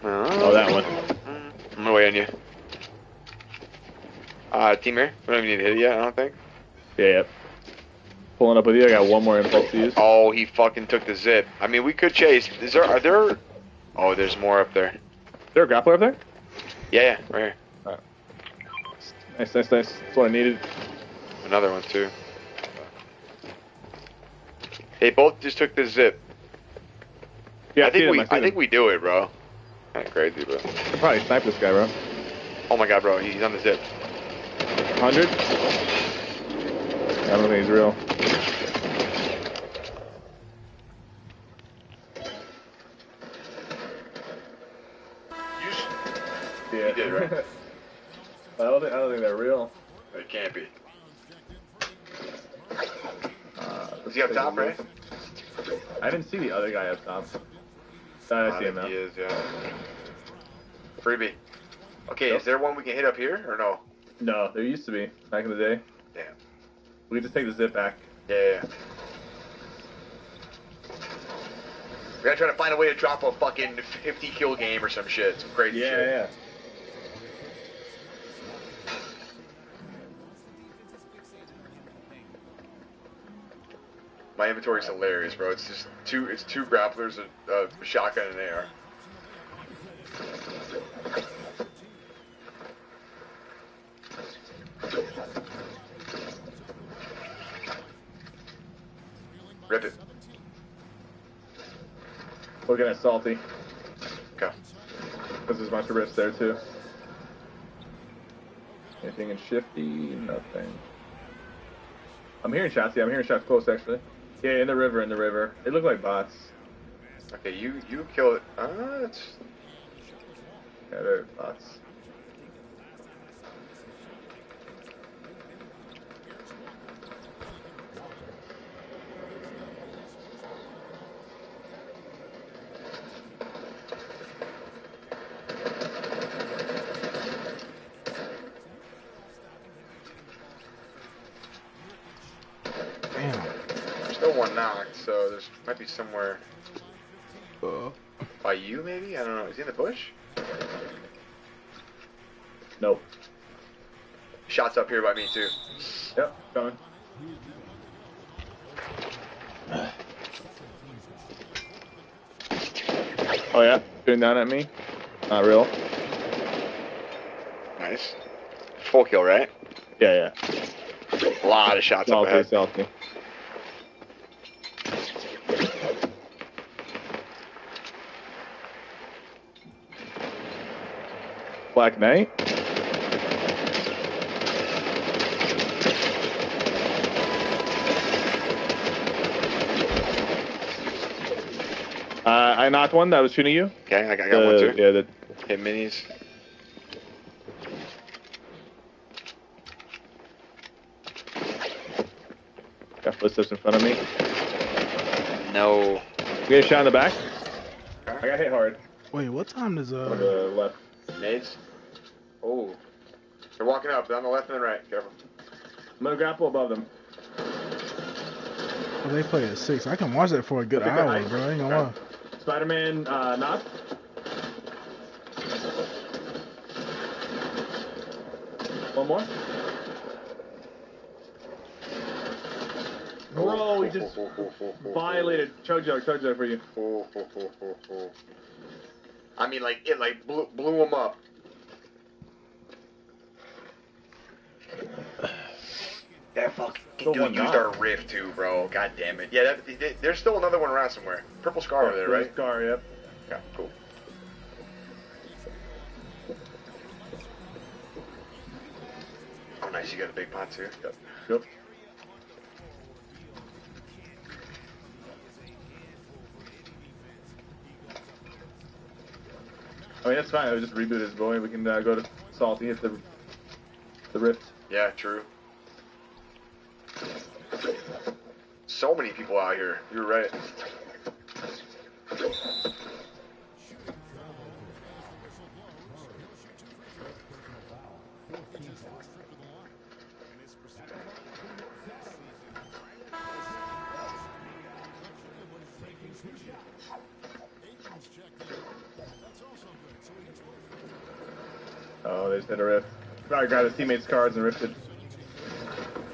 Oh, that one. I'm gonna wait on you. Team here. We don't even need to hit it yet, I don't think. Yeah, yep. Pulling up with you. I got one more impulse to use. Oh, he fucking took the zip. I mean, we could chase. Are there? Oh, there's more up there. Is there a grappler up there? Yeah, right here. Right. Nice. That's what I needed. Another one too. They both just took the zip. Yeah, I think we do it, bro. Kind of crazy, bro. I'll probably snipe this guy, bro. Oh my god, bro, he's on the zip. 100? I don't think he's real. Yeah. You did, right? I don't think they're real. It can't be. Is he up top, right? I didn't see the other guy up top. I see him now. He is, yeah. Freebie. Okay, is there one we can hit up here, or no? No, there used to be, back in the day. Damn. We can just take the zip back. Yeah. We gotta try to find a way to drop a fucking 50 kill game or some shit. Some crazy shit. Yeah. My inventory's hilarious, bro. It's just two grapplers, a shotgun, and an AR. Rip it. Looking at Salty. Okay. Because there's a bunch of rifts there too. Anything in Shifty? Nothing. I'm hearing shots. Yeah, I'm hearing shots close actually. Yeah, in the river. They look like bots. Okay, you kill it. It's... Yeah, they're bots. one knocked, so there's might be somewhere by you, maybe? I don't know. Is he in the bush? Nope. Shots up here by me, too. Yep, coming. Oh yeah, shooting down at me. Not real. Nice. Full kill, right? Yeah. A lot of shots up ahead. Salty. Black Knight. I knocked one that was shooting you. Okay, I got one too. Yeah, the hit minis. Got footsteps in front of me. No. You get a shot in the back? I got hit hard. Wait, what time does On the left. Nades? Oh. They're walking up. They're on the left and the right. Careful. I'm gonna grapple above them. Oh, they play at 6. I can watch that for a good hour, bro. I ain't gonna lie. Spider-Man knock. One more. Bro, he just violated chug jug for you. I mean, like it, like blew him up. That fucking dude used our rift too, bro. God damn it. Yeah, there's still another one around somewhere. Purple scar over there, right? Scar, yep. Yeah, cool. Oh, nice. You got a big pot too. Yep. I mean, that's fine. I would just reboot his boy. We can go to Salty, hit the rift. Yeah, true. So many people out here. You're right. Oh, they just hit a rift. Probably got his teammates' cards and rifted.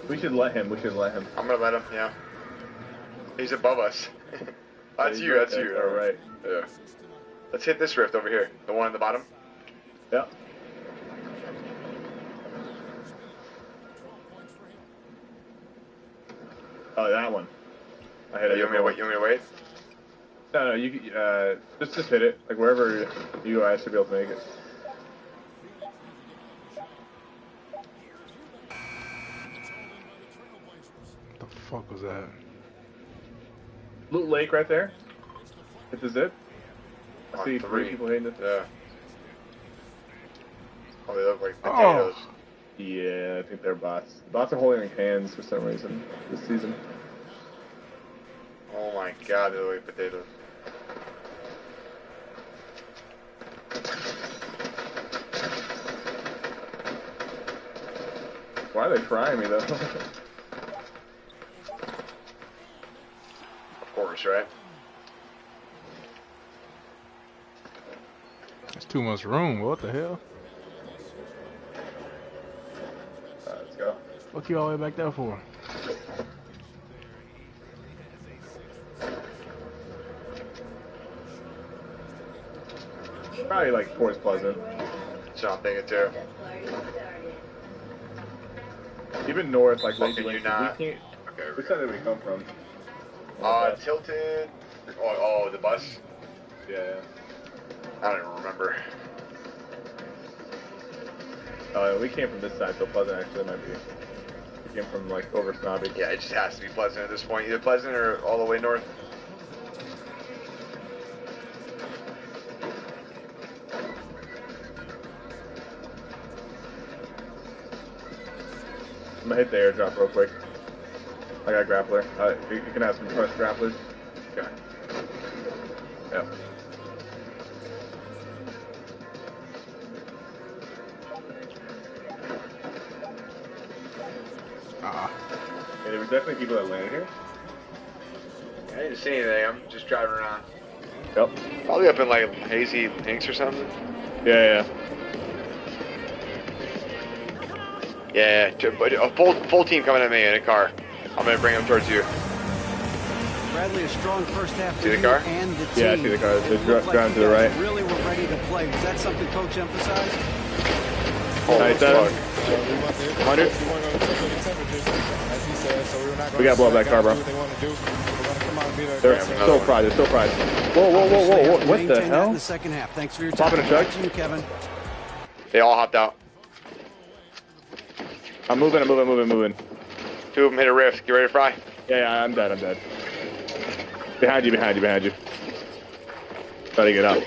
We should let him. I'm gonna let him, yeah. He's above us. That's you. All right. Yeah. Let's hit this rift over here. The one on the bottom. Yep. Oh, that one. I hit it. You want me to wait? No, you just hit it. Like wherever you guys should be able to make it. What the fuck was that? Loot Lake right there. Hit the zip. I see 3 people hitting it. Yeah. Oh, they look like potatoes. Oh. Yeah, I think they're bots. Bots are holding hands for some reason this season. Oh my god, they look like potatoes. Why are they trying me though? Of course, right? There's too much room. What the hell? Let's go. Fuck you all the way back there for? Probably like towards Pleasant. So I'm thinking too. Even north, like Lazy you Lake. not? We can't. Okay, Which side did we come from? Tilted. Oh, the bus? Yeah. I don't even remember. We came from this side, so Pleasant actually might be. We came from like over Snobby. Yeah, it just has to be Pleasant at this point. Either Pleasant or all the way north. I'm gonna hit the airdrop real quick. I got a grappler. You can have some fresh grapplers. Okay. Yep. Ah. Yeah, there were definitely people that landed here. I didn't see anything. I'm just driving around. Yep. Probably up in like Hazy Inks or something. Yeah. Yeah, but a full team coming at me in a car. I'm gonna bring them towards you. Bradley, a strong first half. See the car? And the team. Yeah, I see the car. They're driving to the right. Really were ready to play. Was that something Coach emphasized? Oh, 97. 100. We gotta blow up that car, bro. They're so fried. They're so fried. Whoa. What the hell? In the second half. Thanks for your time. Popping a truck. Back to you, Kevin. They all hopped out. I'm moving. Two of them hit a rift. Get ready to fry. Yeah, I'm dead. Behind you. Try to get out.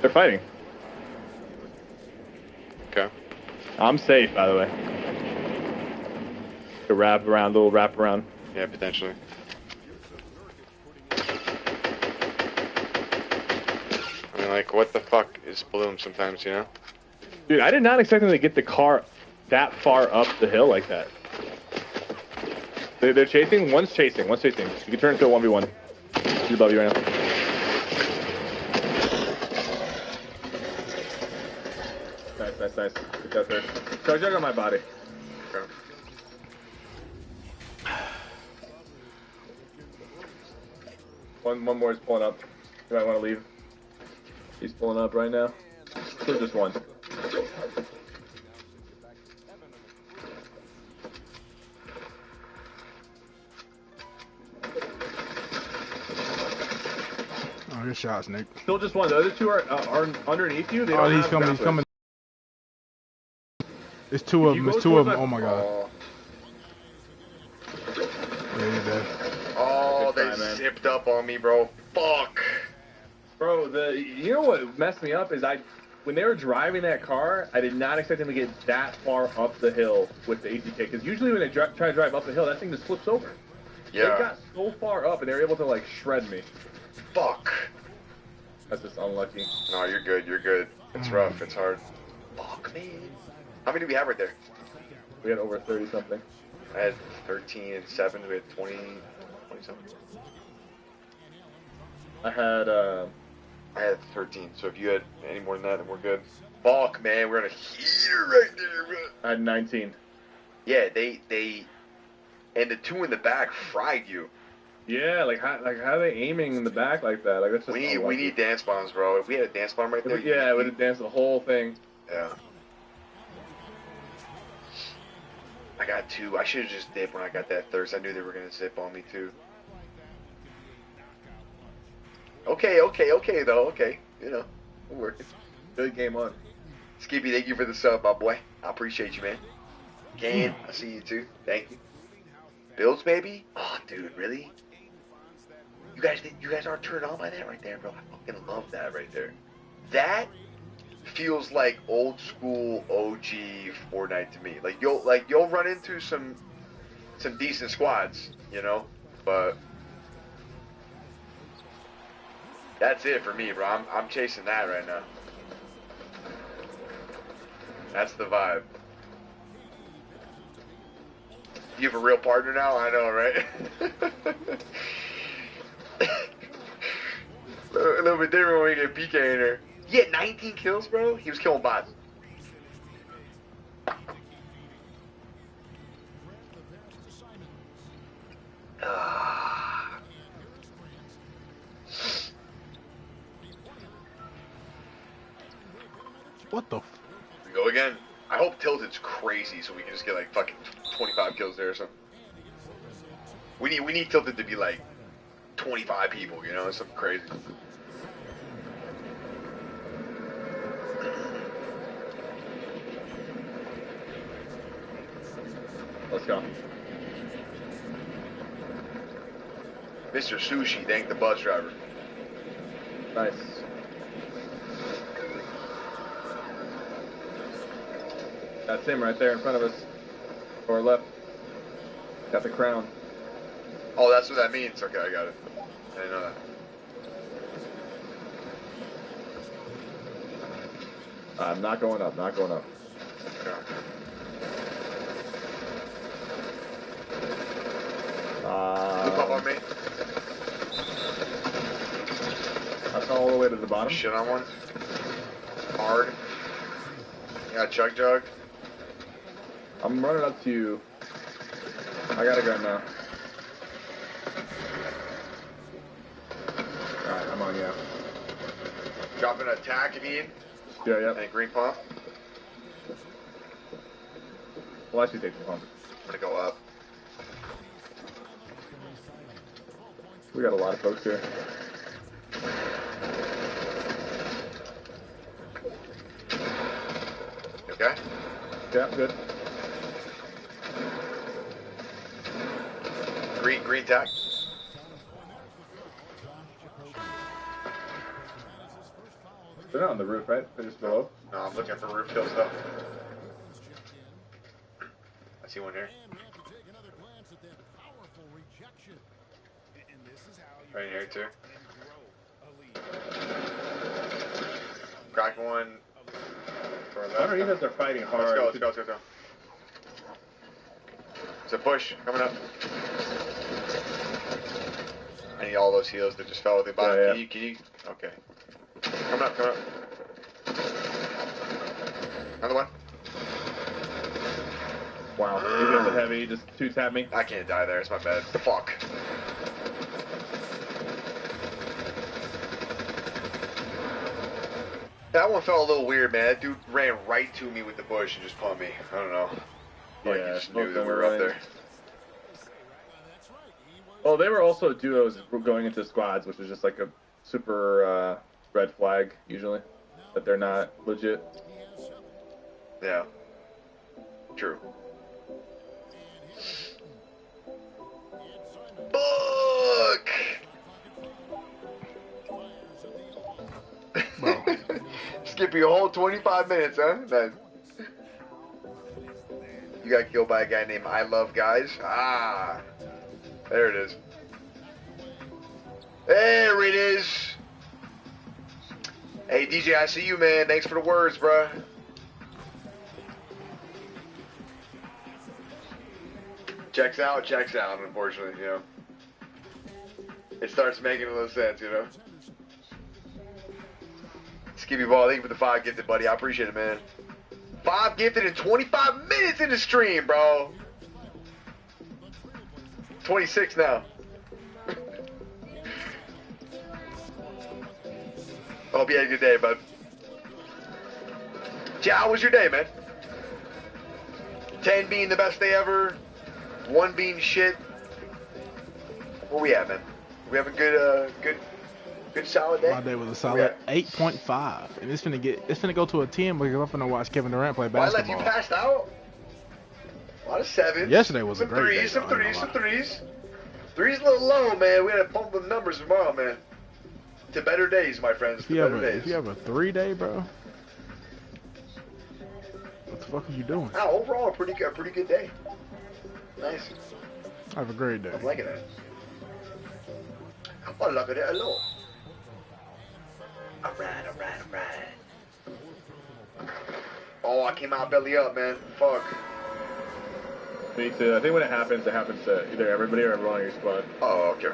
They're fighting. Okay. I'm safe, by the way. A little wrap around. Yeah, potentially. I mean, like, what the fuck is Bloom sometimes, you know? Dude, I did not expect them to get the car that far up the hill like that. They're chasing. One's chasing. You can turn into a 1v1. He's above you right now. Nice. Good job, sir. Charge on my body. Okay. One more is pulling up. You might want to leave. He's pulling up right now. Still just one. Oh, good shots, Nick. Still just one. The other two are underneath you. They don't he's have coming. grappling. It's two of them. Oh my god. Oh, Yeah, you're dead. oh they man. zipped up on me, bro. Fuck. Bro, you know what messed me up is when they were driving that car, I did not expect them to get that far up the hill with the ATK. Because usually when they try to drive up the hill, that thing just flips over. Yeah. They got so far up and they were able to like shred me. Fuck. That's just unlucky. No, you're good. It's rough. It's hard. Fuck, man. How many do we have right there? We had over 30 something. I had 13 and 7. We had 20 something. I had 13. So if you had any more than that, then we're good. Fuck, man. We're in a heater right there, bro. I had 19. Yeah, they and the two in the back fried you. Yeah, how are they aiming in the back like that? Like that's just we need dance bombs, bro. If we had a dance bomb right there, yeah, it would have danced the whole thing. Yeah. I got 2. I should have just dipped when I got that thirst. I knew they were gonna zip on me too. Okay, though. Okay, you know, we're working. Good game on. Skippy, thank you for the sub, my boy. I appreciate you, man. Can, I see you too. Thank you. Bills, baby? Oh, dude, really? You guys aren't turned on by that right there, bro. I fucking love that right there. That feels like old school OG Fortnite to me. Like you'll run into some decent squads, you know, but that's it for me, bro. I'm chasing that right now. That's the vibe. You have a real partner now? I know, right? A little bit different when we get PK in there. He had 19 kills, bro. He was killing bots. What the? We go again. I hope Tilted's crazy so we can just get like fucking 25 kills there or something. We need Tilted to be like 25 people, you know, something crazy. Let's go. Mr. Sushi thanked the bus driver. Nice. That's him right there in front of us. Or left. Got the crown. Oh, that's what that means. Okay, I got it. I didn't know that. I'm not going up, not going up. Okay. Pop on me. That's all the way to the bottom. Shit on one. Hard. Yeah, chug jug. I'm running up to you. I got a gun now. Alright, I'm on you. Drop an attack if you need. Yeah. And green pump. Well, I should take the pump. I'm gonna go up. We got a lot of folks here. Okay? Yeah, good. Green tack. They're not on the roof, right? They're just below? No, I'm looking for roof kill stuff. I see one here. Right here, too. Crack one. Underneath us, they're fighting hard. Let's go. It's a push coming up. I need all those heals that just fell with the bottom. Yeah. Can you? Okay. Coming up. Another one. Wow. You got the heavy, just two-tap me. I can't die there. It's my bad. Fuck. That one felt a little weird, man. That dude ran right to me with the bush and just pumped me. I don't know. Like, he just knew that we were up there. Oh, they were also duos going into squads, which is just like a super red flag, usually. That they're not legit. Yeah. True. Fuck! Skip your whole 25 minutes, huh? Nice. You got killed by a guy named I Love Guys. Ah. There it is. There it is. Hey, DJ, I see you, man. Thanks for the words, bruh. Checks out, unfortunately, you know. It starts making a little sense, you know. Skippy Ball, thank you for the 5 gifted, buddy. I appreciate it, man. 5 gifted in 25 minutes in the stream, bro. 26 now. I hope you had a good day, bud. Yeah, how was your day, man? 10 being the best day ever. 1 being shit. Where we at, man? We have a good solid day. My day was a solid 8.5, and it's finna go to a 10 because I'm finna watch Kevin Durant play basketball. Why let you passed out? A lot of 7s. Yesterday was a great day. Some threes. Threes a little low, man. We gotta pump the numbers tomorrow, man. To better days, my friends. If you have a 3-day, bro, what the fuck are you doing? Oh, overall, a pretty good day. Nice. Have a great day. I'm liking it. I'm liking it a lot. Alright. Oh, I came out belly up, man. Fuck. Me too. I think when it happens to either everybody or everyone on your squad. Oh, okay.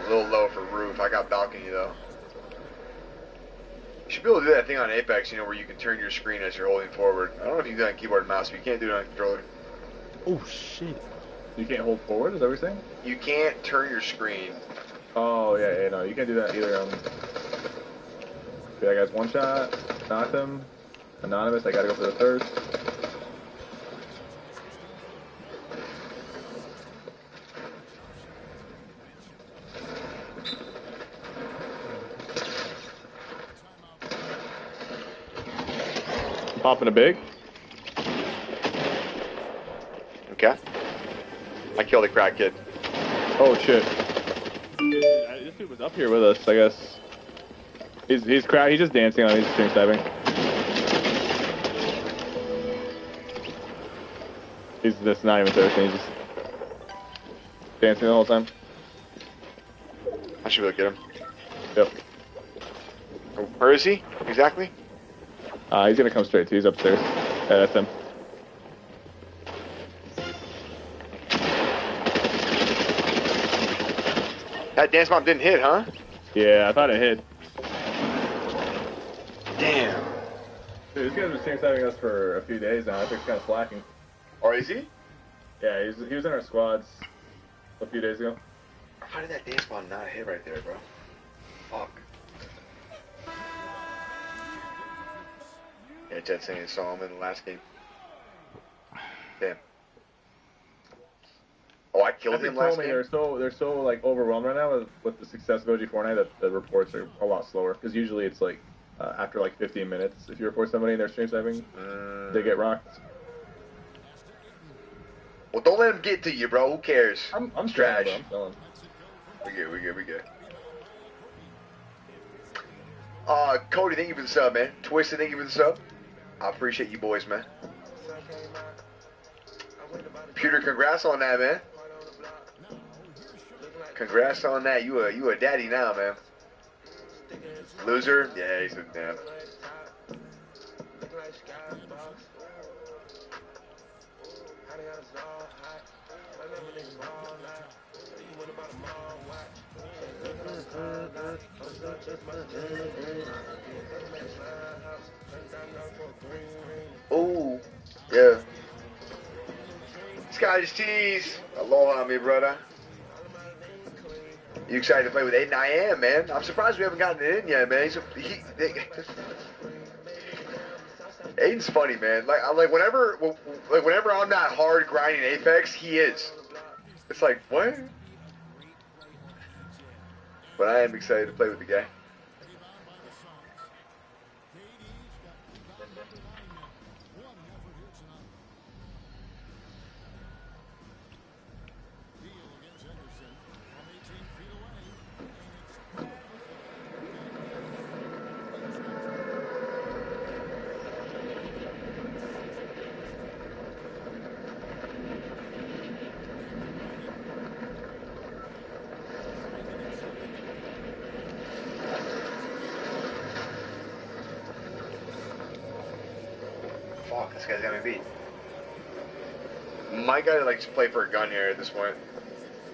A little low for roof. I got balcony though. You should be able to do that thing on Apex, you know, where you can turn your screen as you're holding forward. I don't know if you can do that on keyboard and mouse, but you can't do it on a controller. Oh shit. You can't hold forward, is that what you're saying? You can't turn your screen. Oh, yeah, no, you can't do that either. That guy's one shot, knocked him, anonymous, I gotta go for the third. Popping a big. Okay. I killed a crack kid. Oh shit. This dude was up here with us, I guess. He's just dancing on. He's stream sniping. He's just not even thirsty. He's just dancing the whole time. I should be able to get him. Yep. Where is he exactly? He's gonna come straight to. He's upstairs. Yeah, that's him. That dance bomb didn't hit, huh? Yeah, I thought it hit. Damn. Dude, this guy's been stream sniping us for a few days now. I think he's kind of slacking. Or is he? Yeah, he was in our squads a few days ago. How did that dance bomb not hit right there, bro? Fuck. Yeah, Jet saying he saw him in the last game. Damn. Oh, I killed him last game? They're so like overwhelmed right now with the success of OG Fortnite that the reports are a lot slower. Because usually it's like after like 15 minutes, if you report somebody in their stream sniping, they get rocked. Well, don't let him get to you, bro. Who cares? I'm trash. Bro. I'm chilling. We good. Cody, thank you for the sub, man. Twisted, thank you for the sub. I appreciate you boys, man. Peter, congrats on that, man. Congrats on that. You a daddy now, man. Loser? Yeah, he's a damn. Oh, yeah. Scottish cheese. Aloha, me brother. You excited to play with Aiden? I am, man. I'm surprised we haven't gotten it in yet, man. Aiden's funny, man. Like whenever I'm not hard grinding Apex, he is. It's like, what? But I am excited to play with the guy. This guy's got me beat. My guy likes to play for a gun here at this point.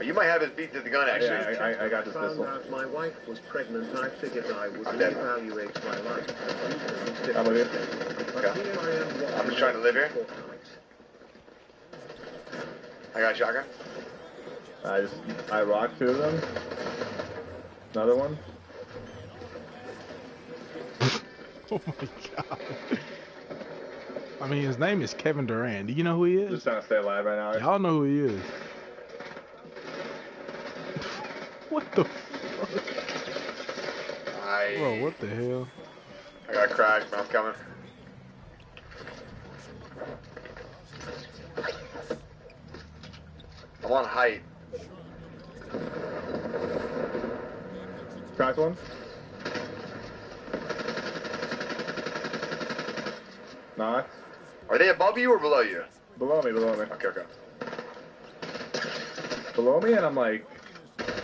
You might have his beat to the gun, actually. Yeah, I got this pistol. Out my wife was pregnant, I figured I would reevaluate my life. I'm with you. Okay. I'm just trying to live here. I got a shotgun. I rocked 2 of them. Another one. Oh my god. I mean, his name is Kevin Durant. Do you know who he is? Just trying to stay alive right now. Y'all know who he is. What the fuck? Bro, what the hell? I got cracked, but I'm coming. I'm on height. Cracked one. Knocked. Are they above you or below you? Below me. Okay. Below me, and I'm like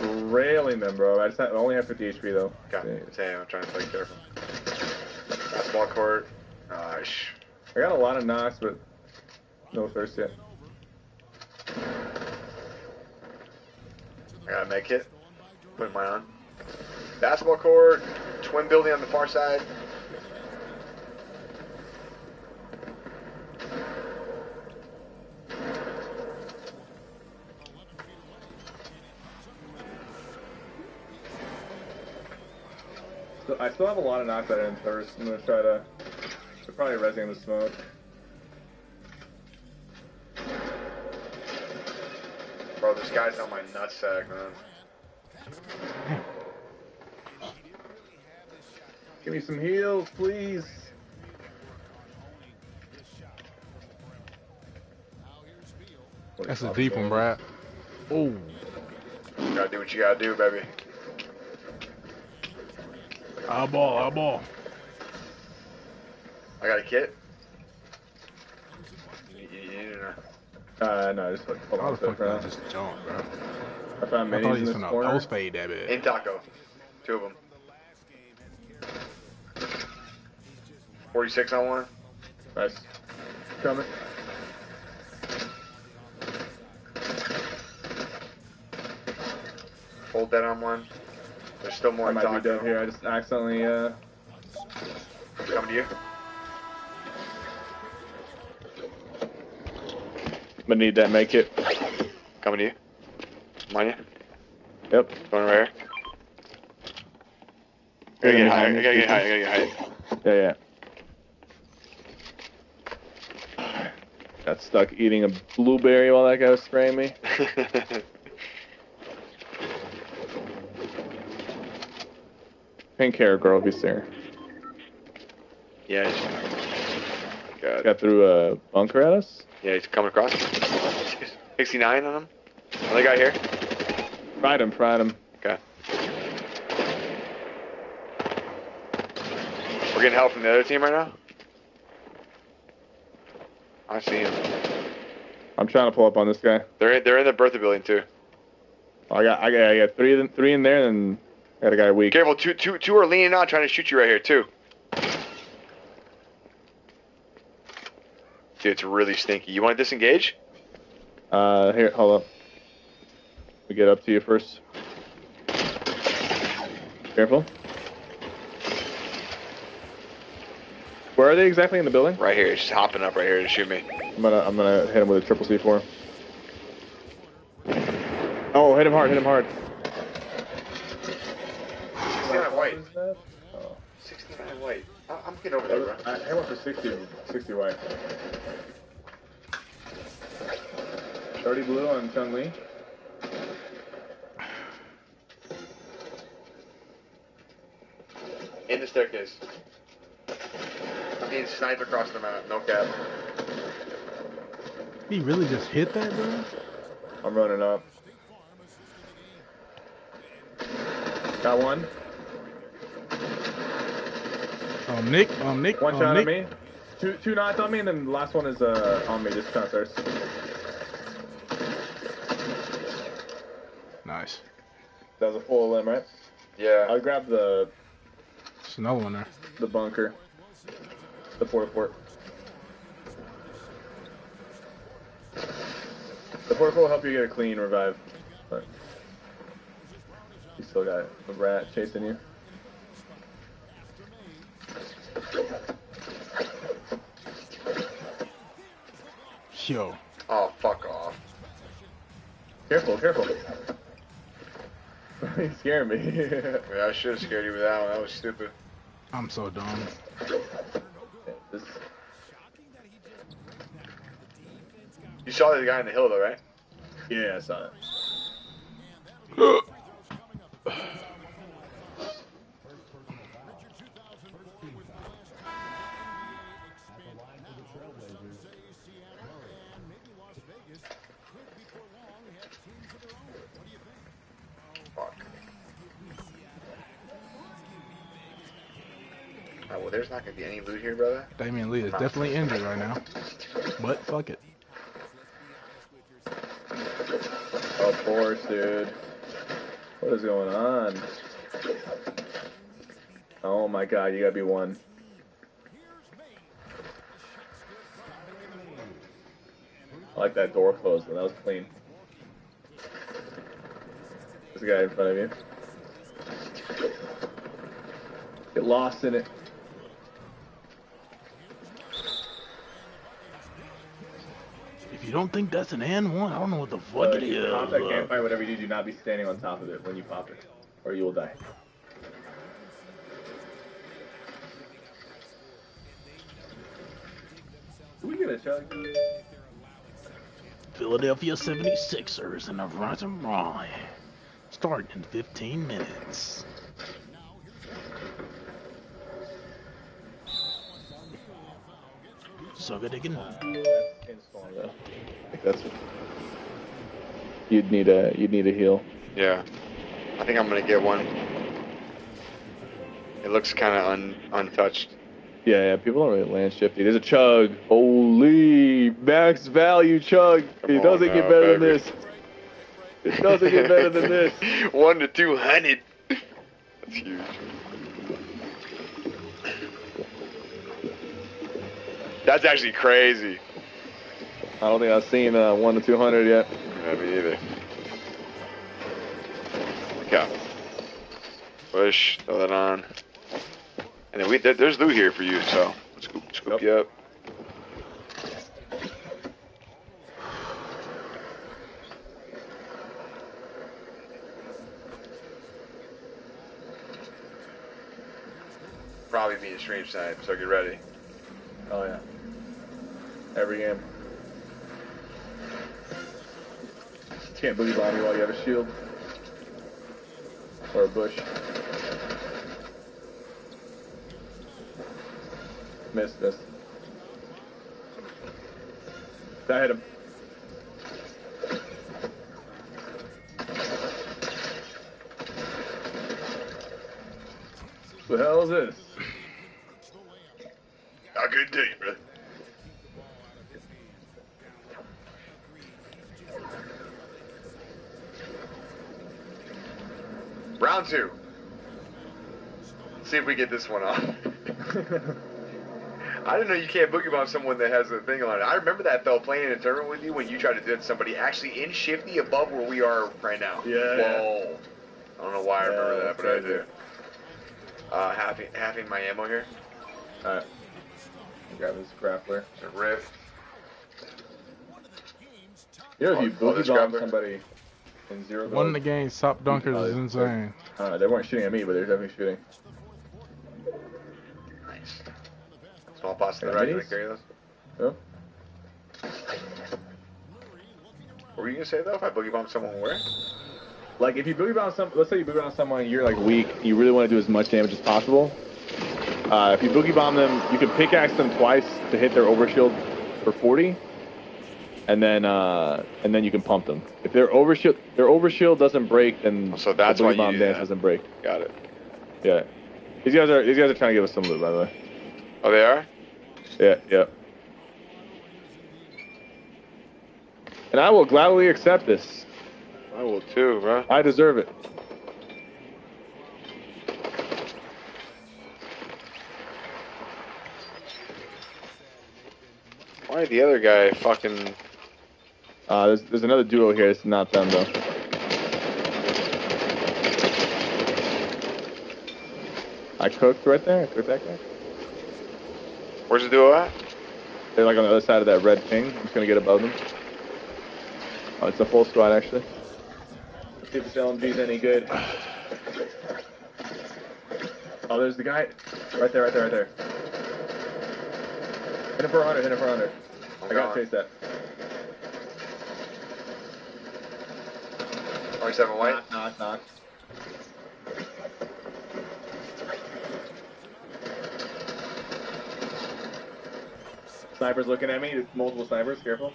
railing them, bro. I only have 50 HP though. Okay. Damn, I'm trying to play careful. Basketball court. Nice. I got a lot of knocks, but no thirst yet. I got a med kit. Put mine on. Basketball court. Twin building on the far side. I still have a lot of knocks that I didn't thirst. I'm gonna try to. They're probably resing in the smoke. Bro, this guy's on my nutsack, man. Give me some heals, please. That's a deep one, Brad. Oh. You gotta do what you gotta do, baby. Eyeball. I got a kit. No, just hold on. How the fuck did I just jump, bro? I found I thought minis he in was this finna corner. post fade that bit. In taco. 2 of them. 46 on one. Nice. Coming. Hold that on one. There's still more I might talking. be dead here. I just accidentally. Coming to you. I'm gonna need that make it. Coming to you. I'm on you. Yep. Going right here. I gotta get high. I gotta get high. I gotta get high. Yeah, yeah. Got stuck eating a blueberry while that guy was spraying me. Pink hair girl, if you see her. Yeah. God. Got through a bunker at us? Yeah, he's coming across. 69 on him. Another guy here. Fried him. Okay. We're getting help from the other team right now? I see him. I'm trying to pull up on this guy. They're in the Bertha building too. I got three in there, and I got a guy weak. Careful, two are leaning out trying to shoot you right here too. Dude, it's really stinky. You want to disengage? Here, hold up. We get up to you first. Careful. Where are they exactly in the building? Right here. He's just hopping up right here to shoot me. I'm gonna hit him with a triple C4. Oh, hit him hard. 69 white. 69 white. I'm getting over there, bro. I went for 60 white. 30 blue on Chung Lee. In the staircase. I'm being sniped across the map. No cap. He really just hit that, bro? I'm running up. Got one. Nick. One shot on me. Two knots on me, and then the last one is on me, just downstairs. Nice. That was a full limb, right? Yeah. I'll grab the snow one there. The bunker. The fort. The fort will help you get a clean revive, but you still got a rat chasing you. Yo. Oh, fuck off. Careful. You scared me. Yeah, I should have scared you with that one. That was stupid. I'm so dumb. You saw the guy in the hill, though, right? Yeah, I saw that. Fuck. Oh, well, there's not going to be any loot here, brother. Damian Lee is definitely injured right now. But fuck it. Of course, dude. What is going on? Oh my god, you gotta be one. I like that door closed, but that was clean. There's a guy in front of you. Get lost in it. If you don't think that's an N1, I don't know what the fuck it is. Contact campfire, whatever you do, not be standing on top of it when you pop it, or you will die. Do we get a chug? Philadelphia 76ers and the Rising Rye. Starting in 15 minutes. Suck it again. I think that's. You'd need a heal. Yeah. I think I'm going to get one. It looks kind of untouched. Yeah, people don't really land shifty. There's a chug. Holy max value chug. It doesn't get better than this. It doesn't get better than this. 1 to 200. That's huge. That's actually crazy. I don't think I've seen 1 to 200 yet. Yeah, me either. Okay. Push, throw that on. And then there's loot here for you, so let's scoop you up. Probably be a stream side, so get ready. Oh yeah. Every game. Can't boogie bomb you while you have a shield. Or a bush. Missed. That hit him. What the hell is this? I couldn't tell you, bro. Round 2. Let's see if we get this one off. I didn't know you can't boogie bomb someone that has a thing on it. I remember that though, playing in a tournament with you when you tried to do it to somebody actually in Shifty above where we are right now. Yeah. Whoa. I don't know why I remember that, but I crazy. do. Halving my ammo here. Alright. Grab this grappler. A rift. You know, if you Oh, boogie this bomb grappler. somebody in 0 gold. One of the game's top dunkers is insane. They weren't shooting at me, but they're definitely shooting. Nice. Small pots to the Got right. minis? Can I carry those? Yep. What were you gonna say though? If I boogie bomb someone where? Like if you boogie bomb let's say you boogie bomb someone, you're like weak, you really want to do as much damage as possible. If you boogie bomb them, you can pickaxe them twice to hit their overshield for 40, and then you can pump them. If their overshield doesn't break, then So that's the why boogie you bomb do dance that. doesn't break. Got it. Yeah. These guys are trying to give us some loot, by the way. Oh, they are? Yeah. And I will gladly accept this. I will too, bro. I deserve it. Why the other guy fucking... There's another duo here. It's not them, though. I cooked right there. I cooked that guy. Where's the duo at? They're like on the other side of that red ping. I'm just gonna get above them. Oh, it's a full squad, actually. Let's see if this LMG's any good. Oh, there's the guy. Right there. Hit him for 100. I gotta chase that. 27 white? Knock. Snipers looking at me. There's multiple snipers. Careful.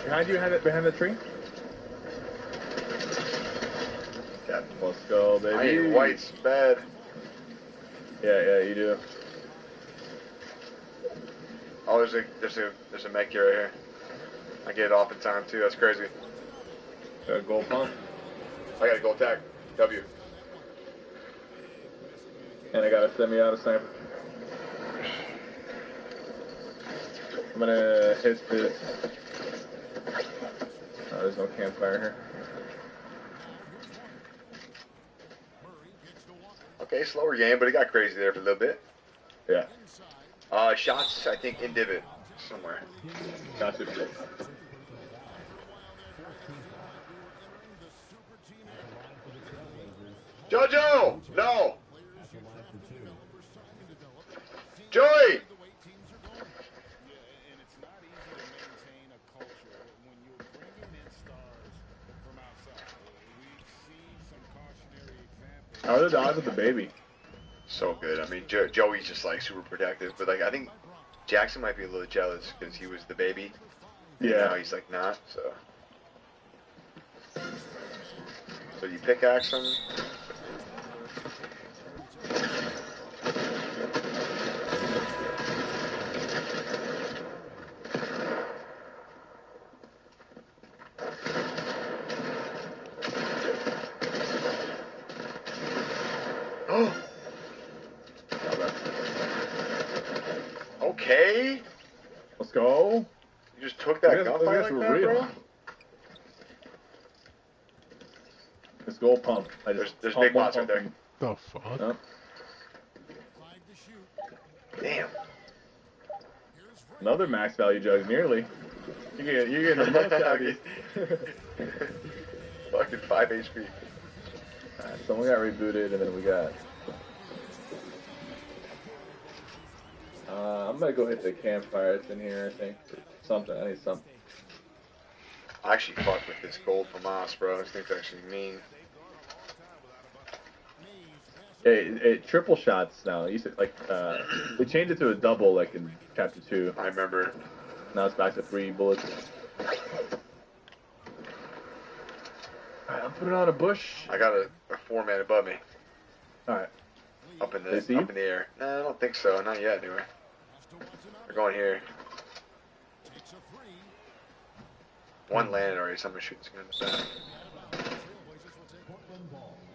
Behind you, behind the tree. Yeah. Let's go, baby. I hate white's bad. Yeah, you do. Oh, there's a mech here right here. I get it off in time too. That's crazy. Got a gold pump. I got a gold tag. W. And I got a semi-auto sniper. I'm gonna hit this. Oh, there's no campfire here. Okay, slower game, but it got crazy there for a little bit. Yeah. Shots, I think, in divot somewhere. Shots in divot. Jojo! No! Joey! How are the odds with the baby? So good. I mean, Joey's just like super protective, but like I think Jackson might be a little jealous because he was the baby. And Yeah. now he's like not. So you pickaxe him. guys, gunfight like were that, real. bro? Let's go pump. There's big pots right there. The fuck? Yep. Damn. Another max value jug, nearly. You're getting the most out of these. Fucking 5 HP. Alright, someone got rebooted, and then we got... I'm gonna go hit the campfire. It's in here, I think. Something. I need something. I actually fuck with this gold from Moss, bro. This thing's actually mean. It triple shots now. You said like they changed it to a double like in chapter 2. I remember. Now it's back to 3 bullets. Alright, I'll put it on a bush. I got a 4-man above me. Alright. Up in the air. No, I don't think so. Not yet, anyway. We're going here. One landed already, so I'm gonna shoot this guy in the back.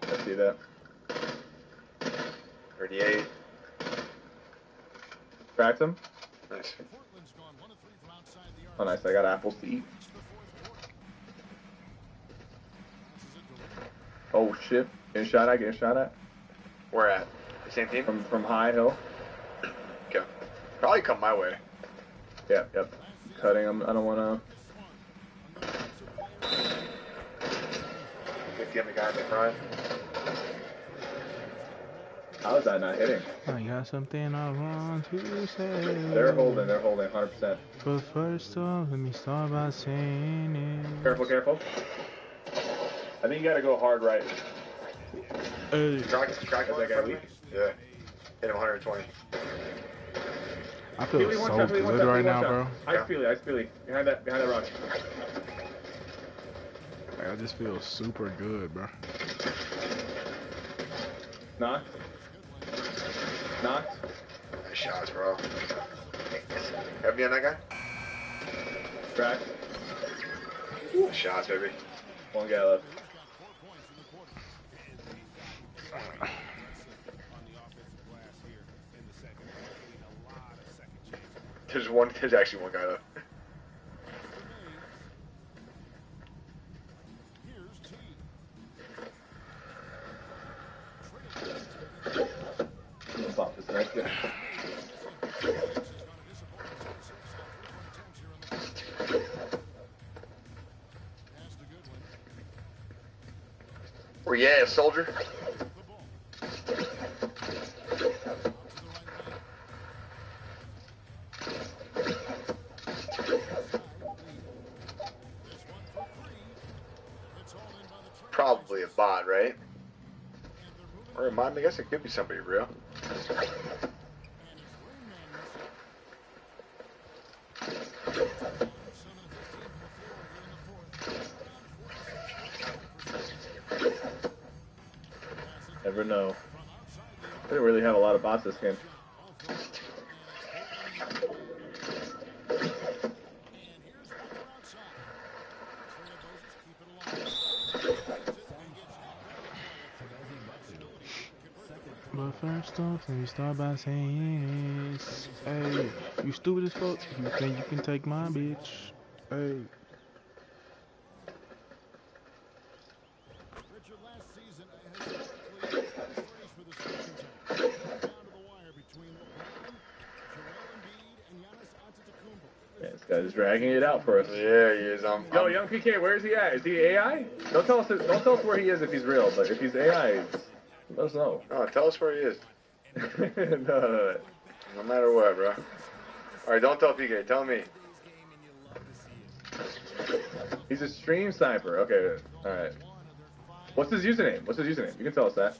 I see that. 38. Cracked him. Nice. Oh, nice. I got apples to eat. Oh, shit. Getting shot at. Where at? The same team? From high hill. Okay. Probably come my way. Yep. Cutting him. I don't want to... 50 on the guy in the front. How is that not hitting? I got something I want to say. They're holding 100%. But first off, let me start by saying it. Careful. I think you gotta go hard right. Crack that guy weak? Yeah. Hit him 120. I feel so good right now, bro. I feel it. Behind that rock. I just feel super good, bro. Knocked. Nice shots, bro. Have me on that guy? Crack. Nice shots, baby. One guy left. There's actually one guy left. Pop this next guy. Where you at, soldier? Probably a bot, right? Or remind me, I guess it could be somebody real. Never know. They didn't really have a lot of bots this game. But first off, let me start by saying this. Hey, you stupid as fuck. You think you can take my bitch? Hey. Yeah, this guy's dragging it out for us. Yeah, he is. Yo, young PK, where is he at? Is he AI? Don't tell us where he is if he's real, but if he's AI, let us know. No, tell us where he is. No. No matter what, bro. Alright, don't tell PK, tell me. He's a stream sniper. Okay, alright. What's his username? You can tell us that.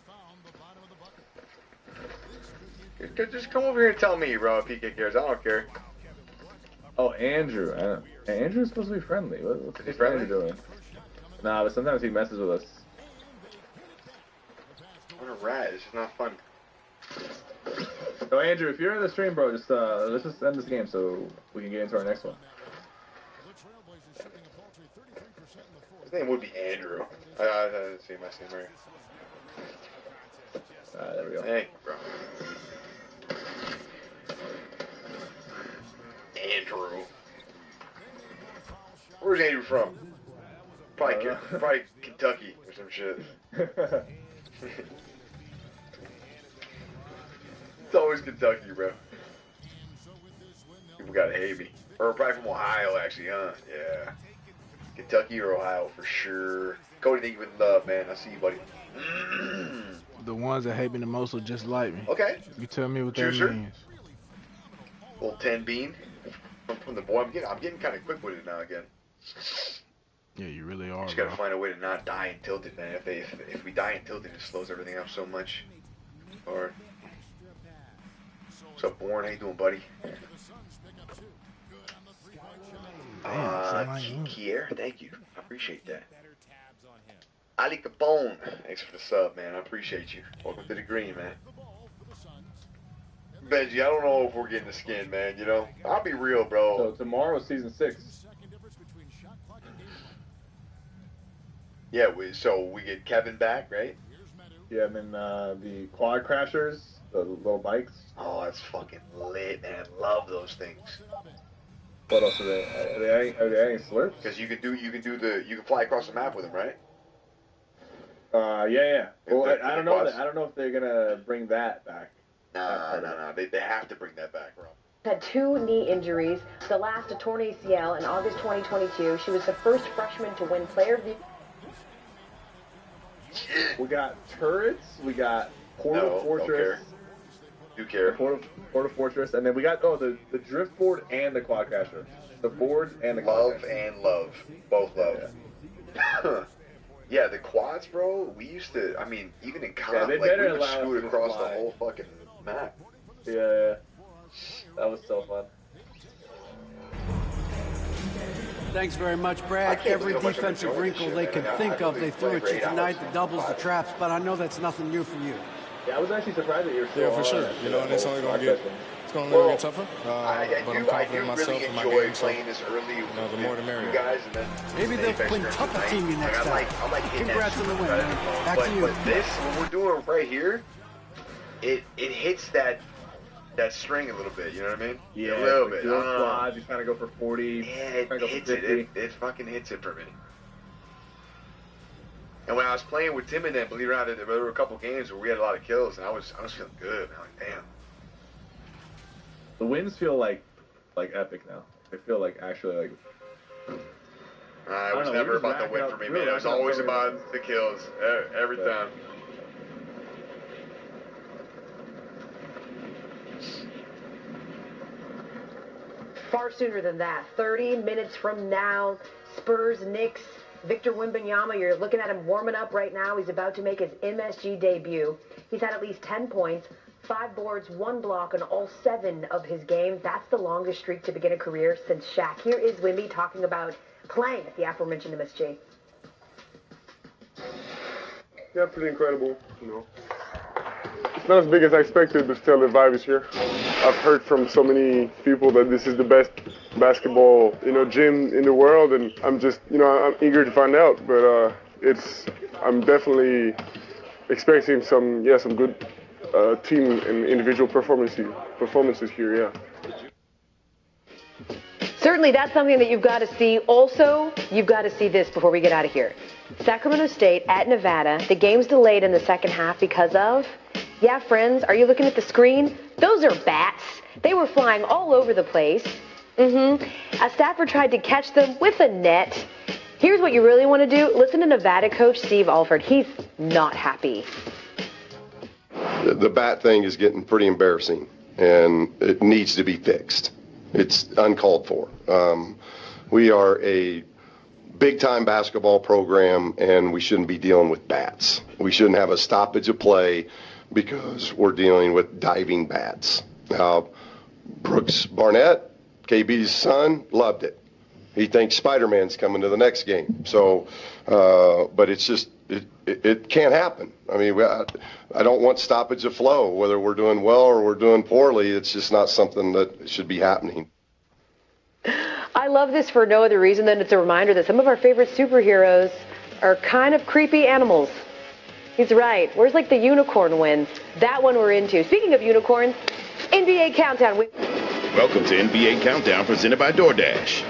Just come over here and tell me, bro, if PK cares. I don't care. Oh, Andrew. Andrew's supposed to be friendly. What's he friendly? doing? Nah, but sometimes he messes with us. What a rat. This is not fun. So Andrew, if you're in the stream, bro, just let's just end this game so we can get into our next one. His name would be Andrew. I didn't see my name right. There we go. Hey, bro. Andrew. Where's Andrew from? Probably Kentucky or some shit. It's always Kentucky, bro. People gotta hate me. Or probably from Ohio, actually, huh? Yeah. Kentucky or Ohio for sure. Cody, thank you for the love, man. I see you, buddy. The ones that hate me the most are just like me. Okay. You tell me what that Juicer. means. Little 10 bean from the boy. I'm getting kind of quick with it now again. Yeah, you really are, Just gotta bro. find a way to not die in tilted, man. If we die in tilted, it slows everything up so much. Or what's up, Born? How you doing, buddy? Kier, thank you. I appreciate that. Ali Capone, thanks for the sub, man. I appreciate you. Welcome to the green, man. Benji, I don't know if we're getting the skin, man. You know, I'll be real, bro. So tomorrow's season 6. Yeah, so we get Kevin back, right? Yeah, and then the quad crashers, the little bikes. Oh, that's fucking lit, man. Love those things. What else are they? Are they adding slurps? Because you can fly across the map with them, right? Yeah. Well, I don't know. I don't know if they're gonna bring that back. No. They have to bring that back, bro. Had 2 knee injuries, the last a torn ACL in August 2022. She was the first freshman to win Player of the... We got turrets. We got Portal Fortress. Do care. Portal Fortress, and then we got the drift board and the quad crasher. The board and the love and love, both love. Yeah. Yeah, the quads, bro. We used to. I mean, even in comp, they like better we would allow scoot us to across fly. the whole fucking map. Yeah. That was so fun. Thanks very much, Brad. Every defensive wrinkle they could think of, they threw at you tonight that doubles the traps, but I know that's nothing new for you. Yeah, I was actually surprised that you're still Yeah, for sure. You know, and it's only going to get tougher. But I'm confident in myself and my game. So, the more the merrier. Guys, and then maybe they'll quintuple team you next time. Congrats on the win, man. Back to you. But this, what we're doing right here, it hits that string a little bit. You know what I mean? Yeah, a little bit. Squads, you're trying to go for 40. Yeah, it hits it. It fucking hits it for me. And when I was playing with Tim and them, believe it or not, there were a couple games where we had a lot of kills, and I was feeling good. Man. Like, damn. The wins feel like epic now. They feel like actually like. It was never about the win for me, man. It was always about the kills every time. Far sooner than that. 30 minutes from now, Spurs, Knicks, Victor Wembanyama, you're looking at him warming up right now. He's about to make his MSG debut. He's had at least 10 points, 5 boards, 1 block in all 7 of his games. That's the longest streak to begin a career since Shaq. Here is Wemby talking about playing at the aforementioned MSG. Yeah, pretty incredible, you know. It's not as big as I expected, but still the vibe is here. I've heard from so many people that this is the best basketball, gym in the world, and I'm just, I'm eager to find out. But I'm definitely expecting some good team and individual performances here. Yeah. Certainly, that's something that you've got to see. Also, you've got to see this before we get out of here. Sacramento State at Nevada. The game's delayed in the second half because of, yeah, friends, are you looking at the screen? Those are bats. They were flying all over the place. A staffer tried to catch them with a net. Here's what you really want to do. Listen to Nevada coach Steve Alford. He's not happy. The bat thing is getting pretty embarrassing, and it needs to be fixed. It's uncalled for. We are a big-time basketball program, and we shouldn't be dealing with bats. We shouldn't have a stoppage of play because we're dealing with diving bats. Now, Brooks Barnett, KB's son, loved it. He thinks Spider-Man's coming to the next game. So, but it's just, it can't happen. I mean, I don't want stoppage of flow, whether we're doing well or we're doing poorly. It's just not something that should be happening. I love this for no other reason than it's a reminder that some of our favorite superheroes are kind of creepy animals. He's right. Where's like the unicorn win? That one we're into. Speaking of unicorns, NBA Countdown. Welcome to NBA Countdown presented by DoorDash.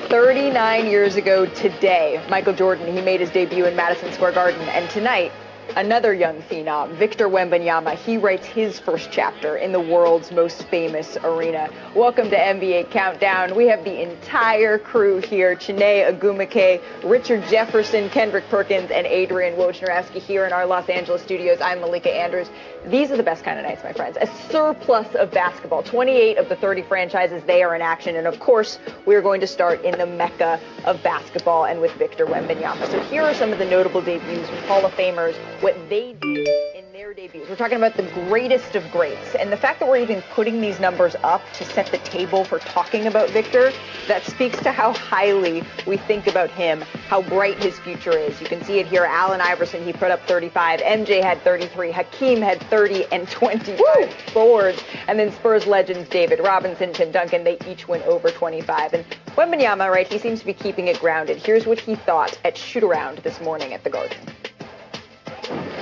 39 years ago today, Michael Jordan, he made his debut in Madison Square Garden, and tonight, another young phenom, Victor Wembanyama, he writes his first chapter in the world's most famous arena. Welcome to NBA Countdown. We have the entire crew here, Chiney Ogwumike, Richard Jefferson, Kendrick Perkins, and Adrian Wojnarowski here in our Los Angeles studios. I'm Malika Andrews. These are the best kind of nights, my friends. A surplus of basketball. 28 of the 30 franchises, they are in action. And of course, we're going to start in the mecca of basketball and with Victor Wembanyama. So here are some of the notable debuts from Hall of Famers, what they did in their debuts. We're talking about the greatest of greats. And the fact that we're even putting these numbers up to set the table for talking about Victor, that speaks to how highly we think about him, how bright his future is. You can see it here. Allen Iverson, he put up 35. MJ had 33. Hakeem had 30 and 25 boards. And then Spurs legends David Robinson, Tim Duncan, they each went over 25. And Wembanyama, right, he seems to be keeping it grounded. Here's what he thought at shoot-around this morning at the Garden.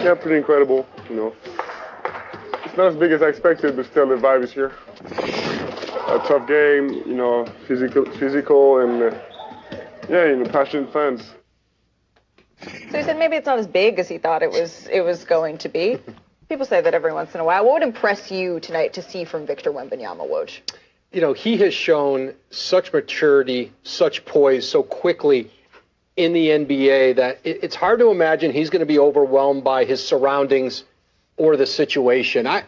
Yeah, pretty incredible, you know. It's not as big as I expected, but still the vibe is here. A tough game, you know, physical and, yeah, you know, passionate fans. So he said maybe it's not as big as he thought it was going to be. People say that every once in a while. What would impress you tonight to see from Victor Wembanyama, Woj? You know, he has shown such maturity, such poise so quickly in the NBA that it's hard to imagine he's going to be overwhelmed by his surroundings or the situation. I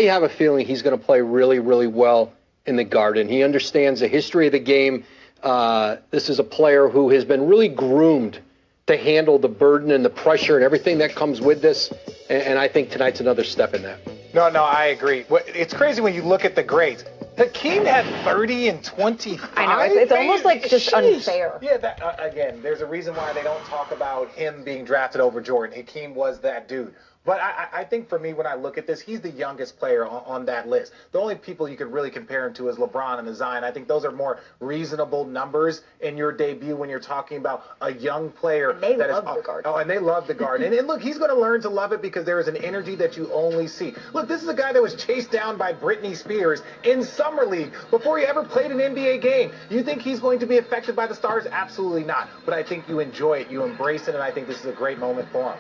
have a feeling he's going to play really, really well in the Garden. He understands the history of the game. This is a player who has been really groomed to handle the burden and the pressure and everything that comes with this. And I think tonight's another step in that. No, I agree. It's crazy when you look at the greats. Hakeem had 30 and 25. I know, it's almost like just unfair. Yeah, again, there's a reason why they don't talk about him being drafted over Jordan. Hakeem was that dude. But I think for me, when I look at this, he's the youngest player on that list. The only people you could really compare him to is LeBron and Zion. I think those are more reasonable numbers in your debut when you're talking about a young player. And they love the Garden. Oh, and they love the Garden. And look, he's going to learn to love it because there is an energy that you only see. Look, this is a guy that was chased down by Britney Spears in Summer League before he ever played an NBA game. You think he's going to be affected by the stars? Absolutely not. But I think you enjoy it, you embrace it, and I think this is a great moment for him.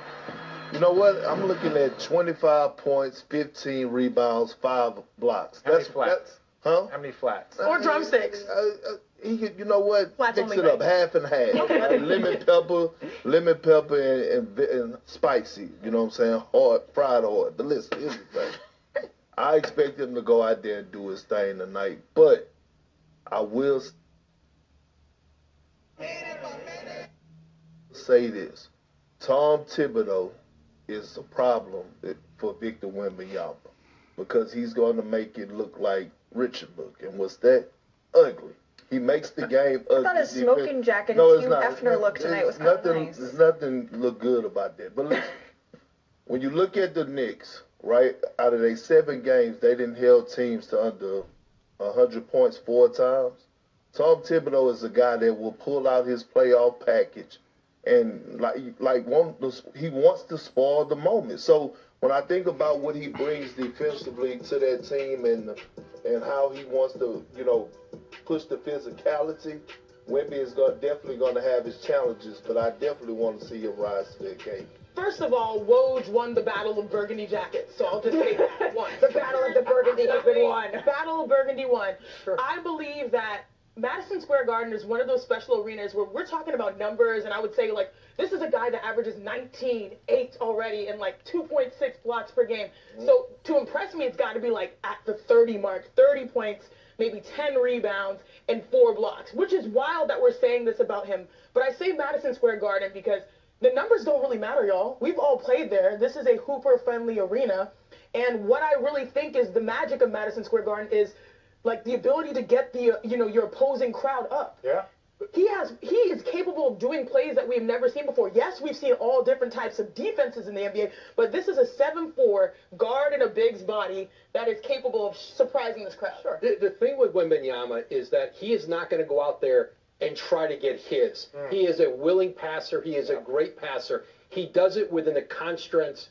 You know what? I'm looking at 25 points, 15 rebounds, 5 blocks. How many flats? Huh? How many flats? Or drumsticks. You know what? Flats Mix only it up, half and half. Okay. Lemon pepper, and spicy. You know what I'm saying? Hard, fried hard. But listen, here's the thing. I expect him to go out there and do his thing tonight, but I will say this. Tom Thibodeau is a problem for Victor Wembanyama because he's going to make it look like Richard look. And what's that? Ugly. He makes the game ugly. I thought his smoking jacket No, and it's Hugh not. Hefner look tonight was kind of nice. There's nothing look good about that. But listen, when you look at the Knicks, right, out of their 7 games, they didn't held teams to under 100 points 4 times. Tom Thibodeau is a guy that will pull out his playoff package and he wants to spoil the moment. So when I think about what he brings defensively to that team and how he wants to, you know, push the physicality, Wemby is definitely going to have his challenges, but I definitely want to see him rise to that game. First of all, Woj won the Battle of Burgundy Jackets, so I'll just say that. Won. The Battle of the Burgundy has been won. Battle of Burgundy won. Sure. I believe that Madison Square Garden is one of those special arenas where we're talking about numbers, and I would say, like, this is a guy that averages 19, 8 already, and, like, 2.6 blocks per game. So to impress me, it's got to be, like, at the 30 mark, 30 points, maybe 10 rebounds, and 4 blocks, which is wild that we're saying this about him. But I say Madison Square Garden because the numbers don't really matter, y'all. We've all played there. This is a hooper-friendly arena. And what I really think is the magic of Madison Square Garden is, like, the ability to get the, your opposing crowd up. Yeah. He is capable of doing plays that we've never seen before. Yes, we've seen all different types of defenses in the NBA, but this is a 7'4" guard in a big's body that is capable of surprising this crowd. Sure. The thing with Wembanyama is that he is not going to go out there and try to get his. He is a willing passer. He is a great passer. He does it within the constraints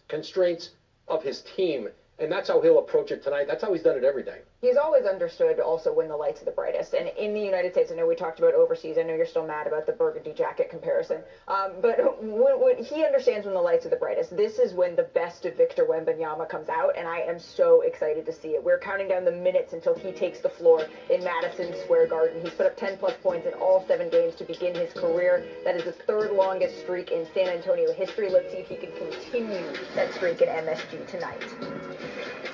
of his team, and that's how he'll approach it tonight. That's how he's done it every day. He's always understood also when the lights are the brightest. And in the United States, I know we talked about overseas. I know you're still mad about the burgundy jacket comparison. But when he understands when the lights are the brightest. This is when the best of Victor Wembanyama comes out, and I am so excited to see it. We're counting down the minutes until he takes the floor in Madison Square Garden. He's put up 10-plus points in all 7 games to begin his career. That is the 3rd longest streak in San Antonio history. Let's see if he can continue that streak at MSG tonight.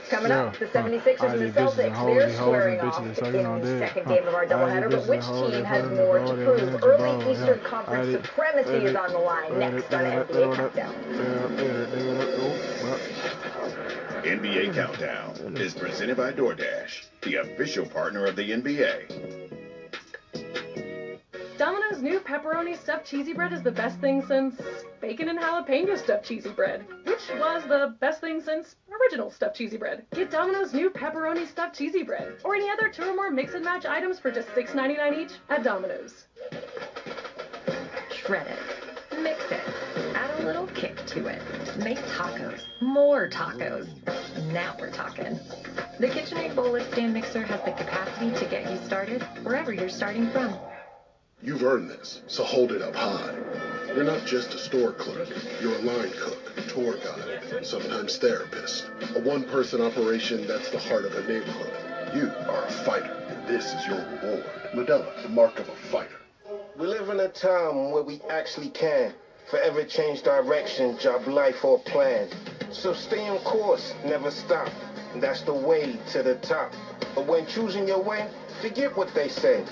Coming up, the 76ers and the Celtics, they're squaring off in the second game of our doubleheader, but which team has more to prove? Early Eastern Conference supremacy is on the line next on NBA Countdown. NBA Countdown is presented by DoorDash, the official partner of the NBA. Domino's new pepperoni stuffed cheesy bread is the best thing since bacon and jalapeno stuffed cheesy bread, which was the best thing since original stuffed cheesy bread. Get Domino's new pepperoni stuffed cheesy bread, or any other 2 or more mix and match items for just $6.99 each at Domino's. Shred it. Mix it. Add a little kick to it. Make tacos. More tacos. Now we're talking. The KitchenAid Bowl Stand Mixer has the capacity to get you started wherever you're starting from. You've earned this, so hold it up high. You're not just a store clerk. You're a line cook, tour guide, sometimes therapist. A one-person operation that's the heart of a neighborhood. You are a fighter, and this is your reward. Modelo, the mark of a fighter. We live in a time where we actually can forever change direction, job, life, or plan. So stay on course, never stop. That's the way to the top. But when choosing your way, forget what they say.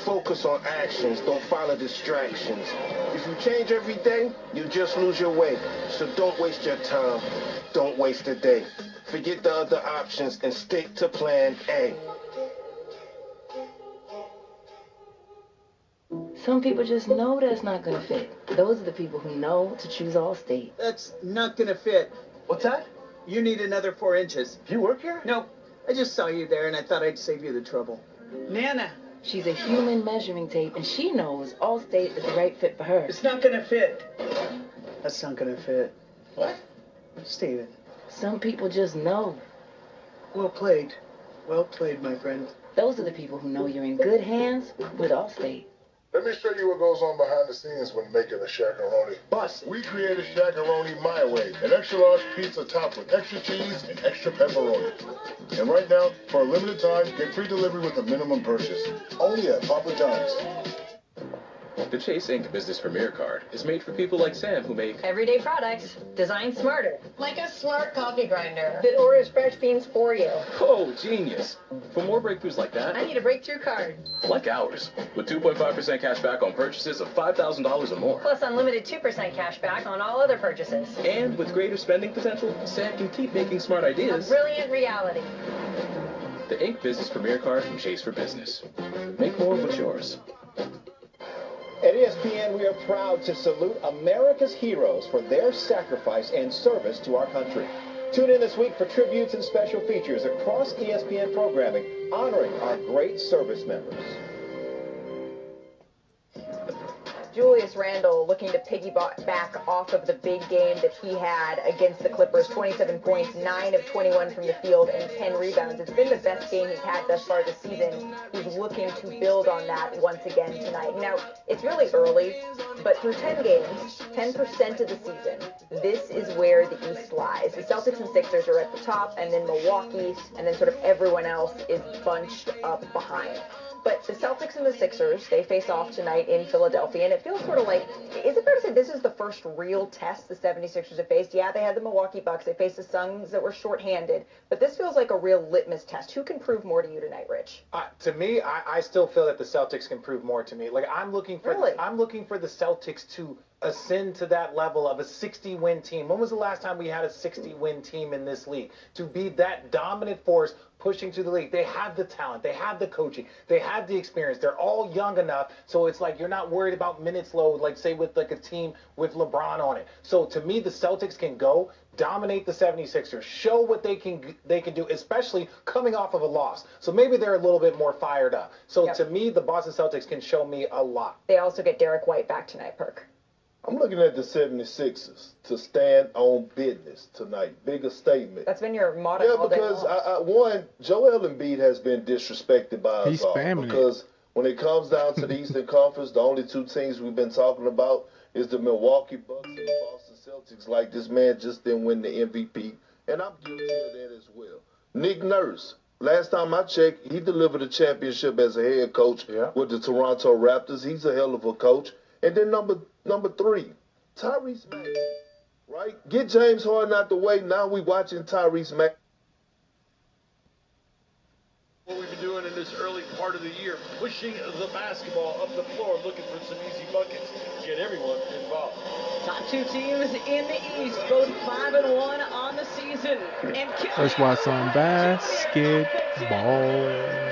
Focus on actions, don't follow distractions. If you change every day, you just lose your way. So don't waste your time, don't waste a day. Forget the other options and stick to plan A. Some people just know that's not gonna fit. Those are the people who know to choose Allstate. That's not gonna fit. What's that? You need another 4 inches. You work here? No, I just saw you there and I thought I'd save you the trouble. Nana. She's a human measuring tape, and she knows Allstate is the right fit for her. It's not gonna fit. That's not gonna fit. What? Steven. Some people just know. Well played. Well played, my friend. Those are the people who know you're in good hands with Allstate. Let me show you what goes on behind the scenes when making a shakaroni. Boss. We created shakaroni my way, an extra large pizza topped with extra cheese and extra pepperoni. And right now, for a limited time, get free delivery with a minimum purchase. Only at Papa John's. The Chase Inc. Business Premier Card is made for people like Sam who make Everyday products designed smarter. Like a smart coffee grinder. That orders fresh beans for you. Oh, genius. For more breakthroughs like that, I need a breakthrough card. like ours, with 2.5% cash back on purchases of $5,000 or more. Plus unlimited 2% cash back on all other purchases. And with greater spending potential, Sam can keep making smart A ideas. brilliant reality. The Inc. Business Premier Card from Chase for Business. Make more of what's yours. At ESPN, we are proud to salute America's heroes for their sacrifice and service to our country. Tune in this week for tributes and special features across ESPN programming honoring our great service members. Julius Randle looking to piggyback off of the big game that he had against the Clippers. 27 points, 9 of 21 from the field, and 10 rebounds. It's been the best game he's had thus far this season. He's looking to build on that once again tonight. Now, it's really early, but through 10 games, 10% of the season, this is where the East lies. The Celtics and Sixers are at the top, and then Milwaukee, and then sort of everyone else is bunched up behind. But the Celtics and the Sixers, they face off tonight in Philadelphia, and it feels sort of like, is it fair to say this is the first real test the 76ers have faced? Yeah, they had the Milwaukee Bucks, they faced the Suns that were shorthanded, but this feels like a real litmus test. Who can prove more to you tonight, Rich? To me, I still feel that the Celtics can prove more to me. Like, I'm looking for the Celtics to ascend to that level of a 60-win team. When was the last time we had a 60-win team in this league? To be that dominant force pushing through the league. They have the talent. They have the coaching. They have the experience. They're all young enough, so it's like you're not worried about minutes load, like, say, with like a team with LeBron on it. So to me, the Celtics can go dominate the 76ers, show what they can do, especially coming off of a loss. So maybe they're a little bit more fired up. So to me, the Boston Celtics can show me a lot. They also get Derek White back tonight, Perk. I'm looking at the 76ers to stand on business tonight. Bigger statement. That's been your motto all day because long. one, Joel Embiid has been disrespected by He's us all. spamming it. Because when it comes down to the Eastern Conference, the only two teams we've been talking about is the Milwaukee Bucks and the Boston Celtics. Like, this man just didn't win the MVP, and I'm guilty of that as well. Nick Nurse, last time I checked, he delivered a championship as a head coach with the Toronto Raptors. He's a hell of a coach. And then number three, Tyrese Maxey, right? Get James Harden out the way. Now we watching Tyrese Maxey. What we've been doing in this early part of the year, pushing the basketball up the floor, looking for some easy buckets. Get everyone involved. Top two teams in the East, both 5-1 on the season. And Let's watch some basketball.